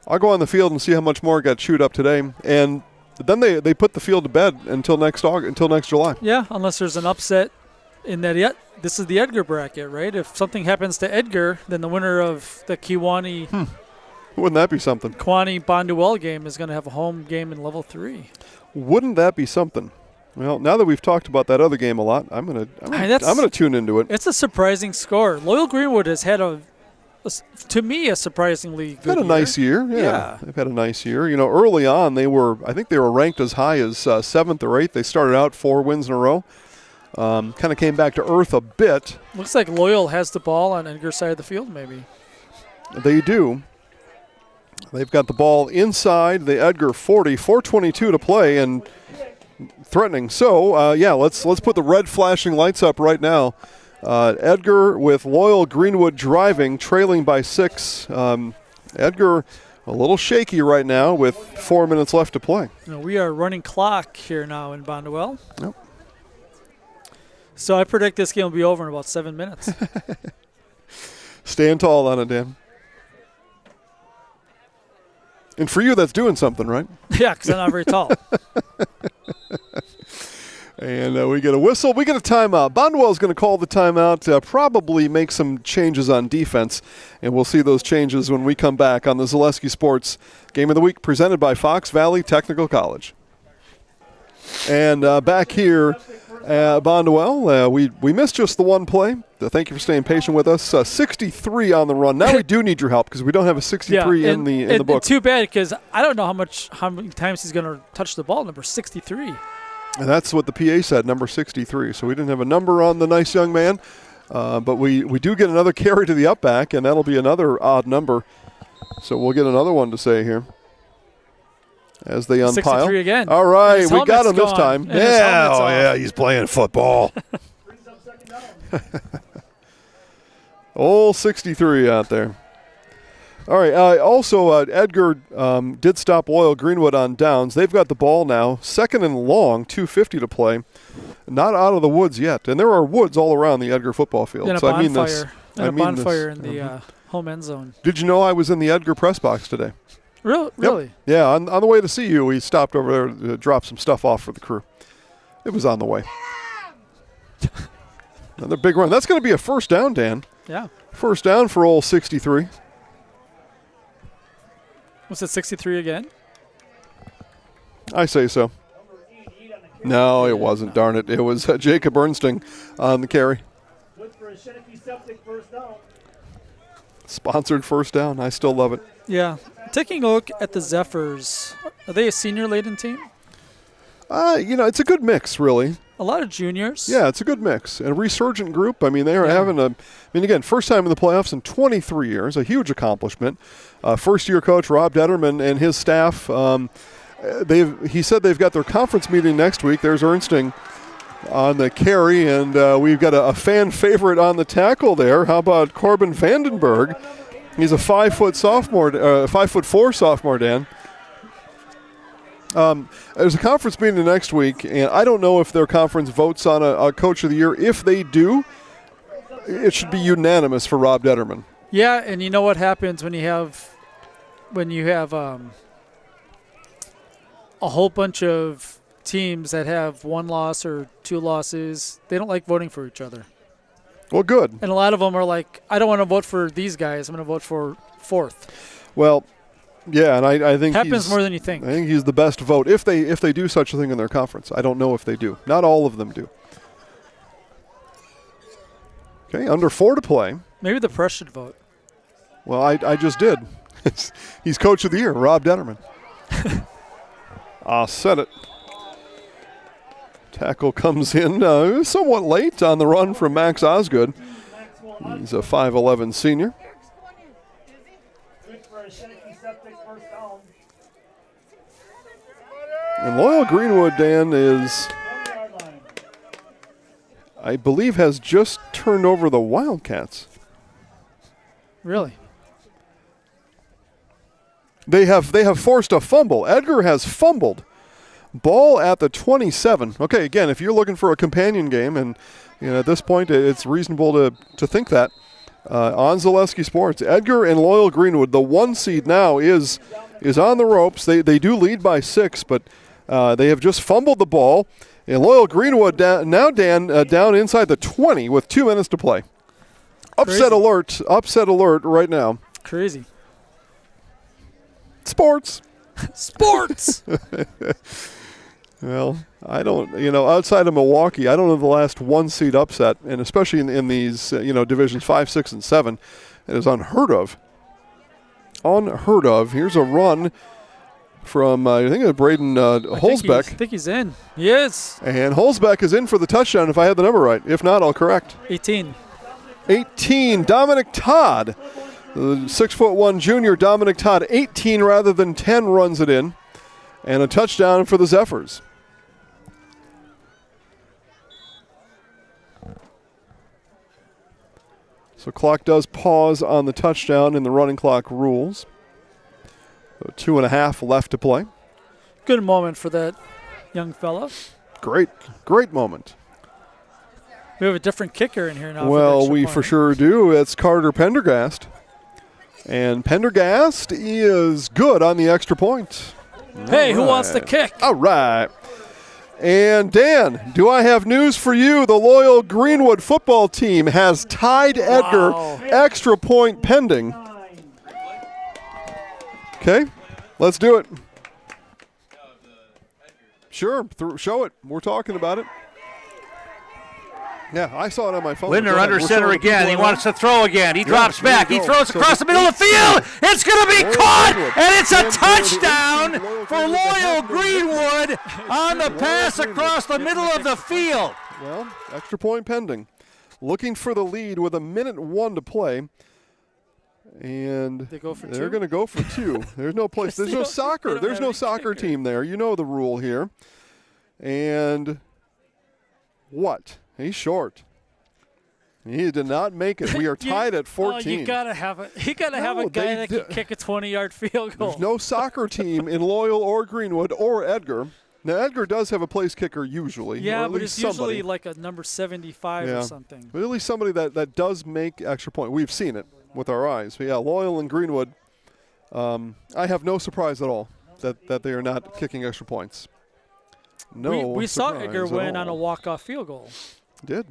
I'll go on the field and see how much more got chewed up today, and then they put the field to bed until next July. Yeah, unless there's an upset in that. This is the Edgar bracket, right? If something happens to Edgar, then the winner of the Kewanee wouldn't that be something? Kewanee Bonduel game is going to have a home game in level 3. Wouldn't that be something? Well, now that we've talked about that other game a lot, I'm gonna tune into it. It's a surprising score. Loyal Greenwood has had to me, a surprisingly good year. Had a nice year, yeah. They've had a nice year. Early on, I think they were ranked as high as 7th or 8th. They started out 4 wins in a row. Kind of came back to earth a bit. Looks like Loyal has the ball on Edgar's side of the field, maybe. They do. They've got the ball inside the Edgar 40, 4:22 to play, and threatening. So, let's put the red flashing lights up right now. Edgar with Loyal Greenwood driving, trailing by 6. Edgar a little shaky right now with 4 minutes left to play. We are running clock here now in Bonduel. Yep. So I predict this game will be over in about 7 minutes. Stand tall on it, Dan. And for you, that's doing something, right? Yeah, because I'm not very tall. And we get a whistle. We get a timeout. Bondwell is going to call the timeout, probably make some changes on defense, and we'll see those changes when we come back on the Zaleski Sports Game of the Week presented by Fox Valley Technical College. And back here at Bondwell, we missed just the one play. Thank you for staying patient with us. 63 on the run. Now we do need your help because we don't have a 63 in the book. Too bad because I don't know how many times he's going to touch the ball, number 63. And that's what the PA said, number 63. So we didn't have a number on the nice young man. But we do get another carry to the up back, and that'll be another odd number. So we'll get another one to say here as they unpile. 63 again. All right, we got him this time. Yeah, he's playing football. Old 63 out there. All right, also Edgar did stop Loyal Greenwood on downs. They've got the ball now, 2nd and long, 2:50 to play. Not out of the woods yet. And there are woods all around the Edgar football field. And a so bonfire, I mean in the home end zone. Did you know I was in the Edgar press box today? Really? Yep. Yeah, on the way to see you, we stopped over there to drop some stuff off for the crew. It was on the way. Another big run. That's going to be a first down, Dan. Yeah. First down for old 63. Was it 63 again? I say so. No, it wasn't. Darn it. It was Jacob Ernsting on the carry. Good for a Sheneke Septic first down. Sponsored first down. I still love it. Yeah. Taking a look at the Zephers, are they a senior-laden team? It's a good mix, really. A lot of juniors. Yeah, it's a good mix. And a resurgent group. I mean, they are having again, first time in the playoffs in 23 years, a huge accomplishment. First-year coach Rob Detterman and his staff, he said they've got their conference meeting next week. There's Ernsting on the carry, and we've got a fan favorite on the tackle there. How about Corbin Vandenberg? He's a 5'4" sophomore, Dan. There's a conference meeting next week, and I don't know if their conference votes on a Coach of the Year. If they do, it should be unanimous for Rob Detterman. Yeah, and you know what happens when you have a whole bunch of teams that have one loss or two losses. They don't like voting for each other. Well, good. And a lot of them are like, I don't want to vote for these guys. I'm going to vote for fourth. Well, yeah, and I think happens more than you think. I think he's the best vote if they do such a thing in their conference. I don't know if they do. Not all of them do. Okay, under 4 to play. Maybe the press should vote. Well, I just did. He's Coach of the Year, Rob Detterman. Said it. Tackle comes in somewhat late on the run from Max Osgood. He's a 5'11" senior. And Loyal Greenwood, Dan, I believe, has just turned over the Wildcats. Really? They have forced a fumble. Edgar has fumbled. Ball at the 27. Okay, again, if you're looking for a companion game, and at this point it's reasonable to think that, on Zaleski Sports, Edgar and Loyal Greenwood, the 1 seed now is on the ropes. They do lead by 6, but they have just fumbled the ball. And Loyal Greenwood down inside the 20 with 2 minutes to play. Upset alert right now. Crazy. Sports. Sports. Well, I don't, outside of Milwaukee, I don't know the last 1 seed upset, and especially in these, divisions 5, 6, and 7, it is unheard of. Unheard of. Here's a run from, I think, Braden Holzbeck. I think he's in. Yes. And Holzbeck is in for the touchdown, if I had the number right. If not, I'll correct. 18. Dominic Todd. The 6'1" junior Dominic Todd, 18 rather than 10 runs it in. And a touchdown for the Zephers. So clock does pause on the touchdown in the running clock rules. So 2.5 left to play. Good moment for that young fella. Great moment. We have a different kicker in here now. Well, we for sure do. It's Carter Pendergast. And Pendergast is good on the extra point. Hey, who wants to kick? All right. And Dan, do I have news for you? The Loyal Greenwood football team has tied Edgar. Extra point pending. Okay, let's do it. Sure, show it. We're talking about it. Yeah, I saw it on my phone. Lindner under center again. He wants to throw again. He drops back. He throws across the middle of the field. It's going to be caught, and it's a touchdown for Loyal Greenwood on the pass across the middle of the field. Well, extra point pending. Looking for the lead with 1:01 to play. And they're going to go for 2. There's no place. There's no soccer. There's no soccer team there. You know the rule here. And what? He's short. He did not make it. We are tied at 14. You gotta have a guy that can kick a 20-yard field goal. There's no soccer team in Loyal or Greenwood or Edgar. Now Edgar does have a place kicker usually. Yeah, but it's usually like a number 75 or something. But at least somebody that does make extra point. We've seen it with our eyes. But yeah, Loyal and Greenwood. I have no surprise at all that they are not kicking extra points. No, we saw Edgar win on a walk-off field goal. Did.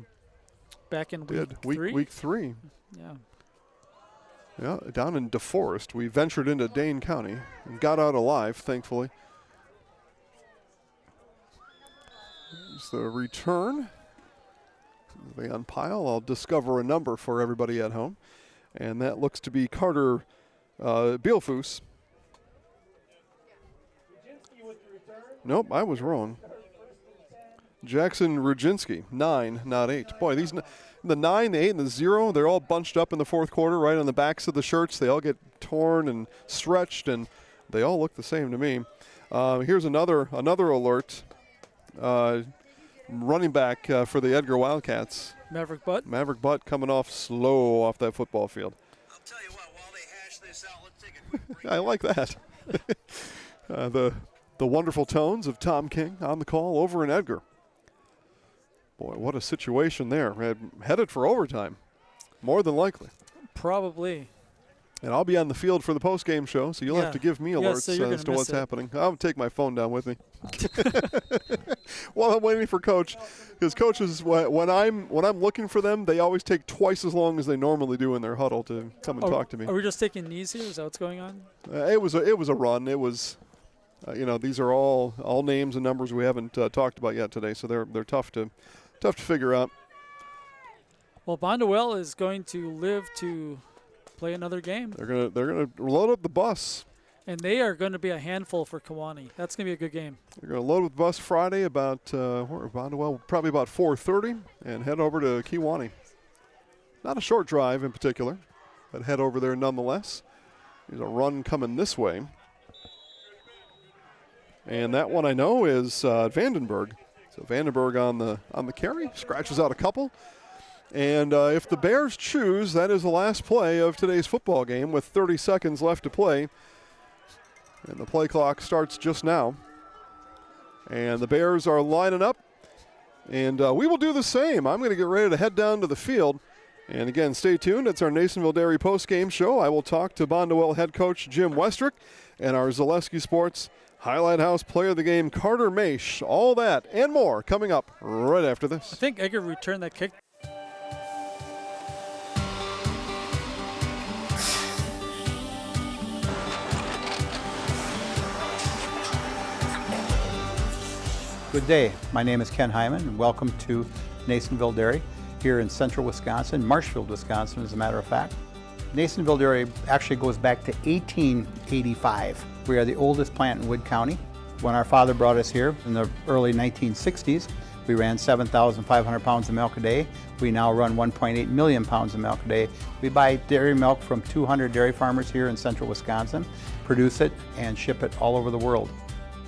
Back in week 3? Yeah. Yeah, down in DeForest. We ventured into Dane County and got out alive, thankfully. Here's the return. They unpile. I'll discover a number for everybody at home. And that looks to be Carter Bielfus. Nope, I was wrong. Jackson Rudzinski, 9, not 8. Boy, these the 9, the 8, and the 0, they're all bunched up in the fourth quarter right on the backs of the shirts. They all get torn and stretched, and they all look the same to me. Here's another alert. Running back for the Edgar Wildcats. Maverick Butt. Maverick Butt coming off slow off that football field. I'll tell you what, while they hash this out, let's take a quick break. I like that. The wonderful tones of Tom King on the call over in Edgar. Boy, what a situation there. Headed for overtime, more than likely. Probably. And I'll be on the field for the postgame show, so you'll have to give me alerts as to what's happening. I'll take my phone down with me while I'm waiting for Coach. Because coaches, when I'm looking for them, they always take twice as long as they normally do in their huddle to come and talk to me. Are we just taking knees here? Is that what's going on? It was a run. It was, these are all names and numbers we haven't talked about yet today, so they're tough to figure out. Well, Bondwell is going to live to play another game. They're gonna load up the bus. And they are going to be a handful for Kewanee. That's going to be a good game. They're going to load up the bus Friday about Bonduel, probably about 4:30, and head over to Kewanee. Not a short drive in particular, but head over there nonetheless. There's a run coming this way. And that one I know is Vandenberg. So Vandenberg on the carry, scratches out a couple. And if the Bears choose, that is the last play of today's football game with 30 seconds left to play. And the play clock starts just now. And the Bears are lining up. And we will do the same. I'm going to get ready to head down to the field. And again, stay tuned. It's our Nasonville Dairy post-game show. I will talk to Bonduel head coach Jim Westrick and our Zaleski Sports Highlight House player of the game, Carter Maish. All that and more coming up right after this. I think Edgar returned that kick. Good day. My name is Ken Hyman, and welcome to Nasonville Dairy here in central Wisconsin, Marshfield, Wisconsin, as a matter of fact. Nasonville Dairy actually goes back to 1885. We are the oldest plant in Wood County. When our father brought us here in the early 1960s, we ran 7,500 pounds of milk a day. We now run 1.8 million pounds of milk a day. We buy dairy milk from 200 dairy farmers here in central Wisconsin, produce it, and ship it all over the world.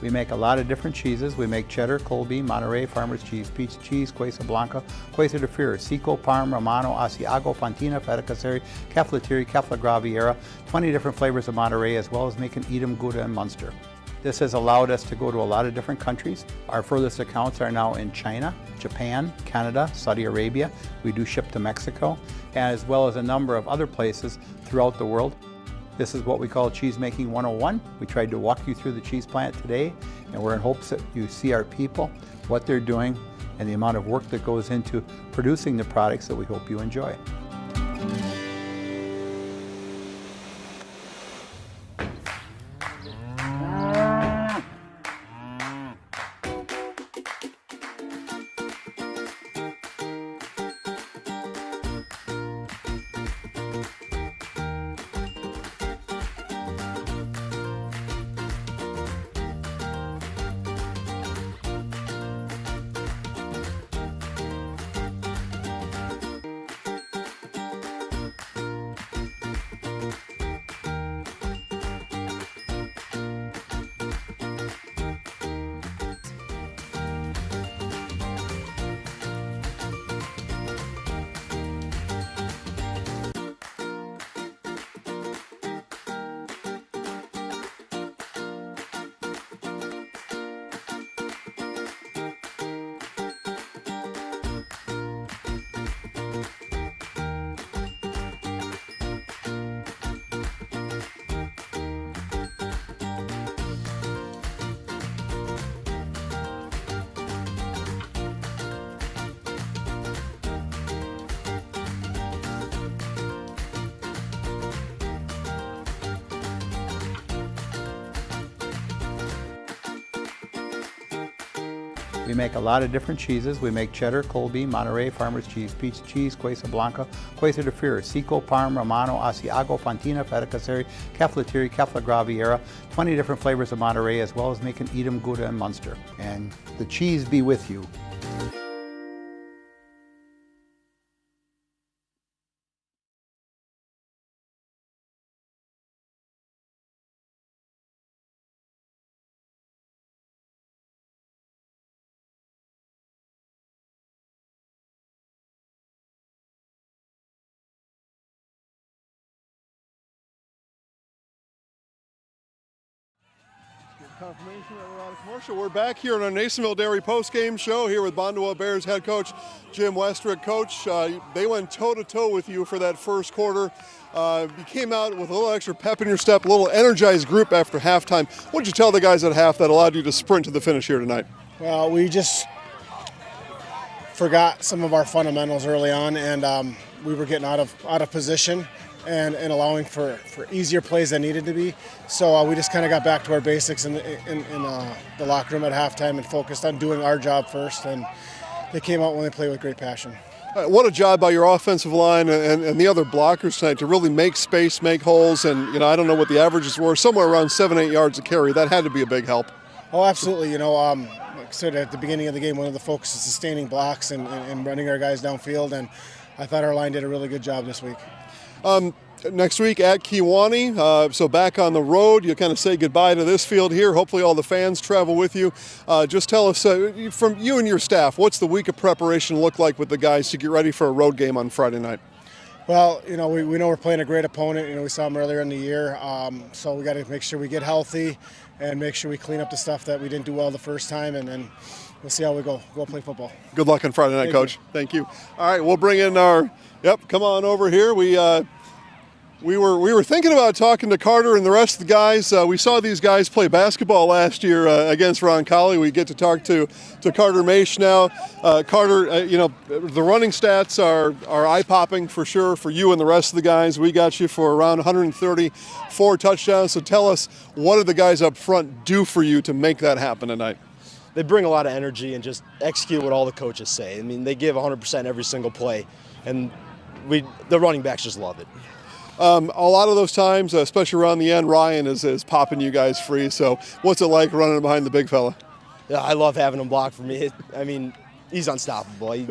We make a lot of different cheeses. We make cheddar, Colby, Monterey, Farmer's cheese, pizza cheese, Quesa Blanca, Quesa de Fir, Seco, Parm, Romano, Asiago, Fontina, Feta Caseri, Cafflatiri, Caffla Graviera, 20 different flavors of Monterey, as well as making Edam, Gouda, and Munster. This has allowed us to go to a lot of different countries. Our furthest accounts are now in China, Japan, Canada, Saudi Arabia. We do ship to Mexico, as well as a number of other places throughout the world. This is what we call Cheese Making 101. We tried to walk you through the cheese plant today, and we're in hopes that you see our people, what they're doing, and the amount of work that goes into producing the products that we hope you enjoy. We make a lot of different cheeses. We make cheddar, Colby, Monterey, Farmer's cheese, pizza cheese, Quesa Blanca, Quesa de Fir, Seco, Parm, Romano, Asiago, Fontina, Feta Caseri, Cafflatiri, Caffla Graviera, 20 different flavors of Monterey, as well as making Edam, Gouda, and Munster. And the cheese be with you. Confirmation that we're on a commercial. We're back here on our Nasonville Dairy post-game show here with Bonduel Bears head coach Jim Westrick. Coach, they went toe-to-toe with you for that first quarter. You came out with a little extra pep in your step, a little energized group after halftime. What did you tell the guys at half that allowed you to sprint to the finish here tonight? Well, we just forgot some of our fundamentals early on, and we were getting out of position and allowing for easier plays that needed to be. So we just kind of got back to our basics in the locker room at halftime and focused on doing our job first, and they came out when they played with great passion. What a job by your offensive line and the other blockers tonight to really make space, make holes, and I don't know what the averages were, somewhere around 7-8 yards a carry. That had to be a big help. Oh, absolutely. Like I said at the beginning of the game, one of the focuses is sustaining blocks and running our guys downfield, and I thought our line did a really good job this week. Next week at Kewanee, so back on the road. You kind of say goodbye to this field here. Hopefully all the fans travel with you. Just tell us, from you and your staff, what's the week of preparation look like with the guys to get ready for a road game on Friday night? Well, we know we're playing a great opponent. We saw them earlier in the year, so we got to make sure we get healthy and make sure we clean up the stuff that we didn't do well the first time, and then we'll see how we go. Go play football. Good luck on Friday night, Coach. Thank you. All right, we'll bring in our. Yep, come on over here. We were thinking about talking to Carter and the rest of the guys. We saw these guys play basketball last year against Roncalli. We get to talk to Carter Maish now. Carter, the running stats are eye-popping for sure for you and the rest of the guys. We got you for around 134 touchdowns. So tell us, what did the guys up front do for you to make that happen tonight? They bring a lot of energy and just execute what all the coaches say. I mean, they give 100% every single play, and the running backs just love it. A lot of those times, especially around the end, Ryan is popping you guys free. So what's it like running behind the big fella? Yeah, I love having him block for me. I mean, he's unstoppable. He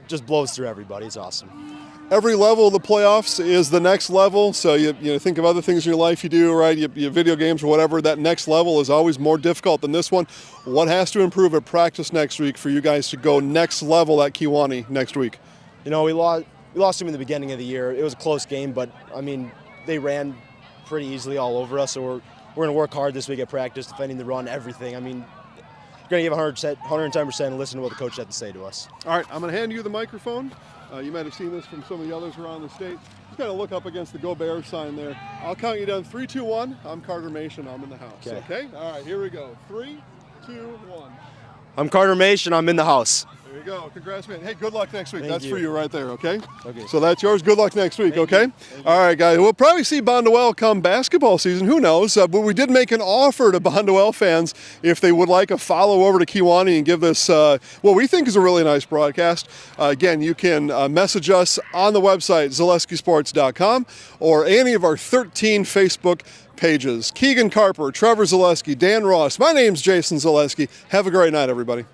just blows through everybody. It's awesome. every level of the playoffs is the next level. So you think of other things in your life you do, right? You video games or whatever. That next level is always more difficult than this one. What has to improve at practice next week for you guys to go next level at Kewanee next week? You know, we lost them in the beginning of the year. It was a close game, but I mean, they ran pretty easily all over us. So we're going to work hard this week at practice, defending the run, everything. I mean, we're going to give 110% and listen to what the coach had to say to us. All right, I'm going to hand you the microphone. You might have seen this from some of the others around the state. Just got to look up against the Go Bears sign there. I'll count you down. 3, 2, 1. I'm Carter Mason. I'm in the house. Okay? All right, here we go. 3, 2, 1. I'm Carter Mason. I'm in the house. There you go. Congrats, man. Hey, good luck next week. Thank That's you. for you right there, okay? Okay. So that's yours. Good luck next week, Thank okay? you. All right, guys. We'll probably see Bondwell come basketball season. Who knows? But we did make an offer to Bondwell fans if they would like a follow over to Kewanee and give this what we think is a really nice broadcast. Again, you can message us on the website, ZaleskiSports.com, or any of our 13 Facebook pages. Keegan Carper, Trevor Zaleski, Dan Ross. My name's Jason Zaleski. Have a great night, everybody.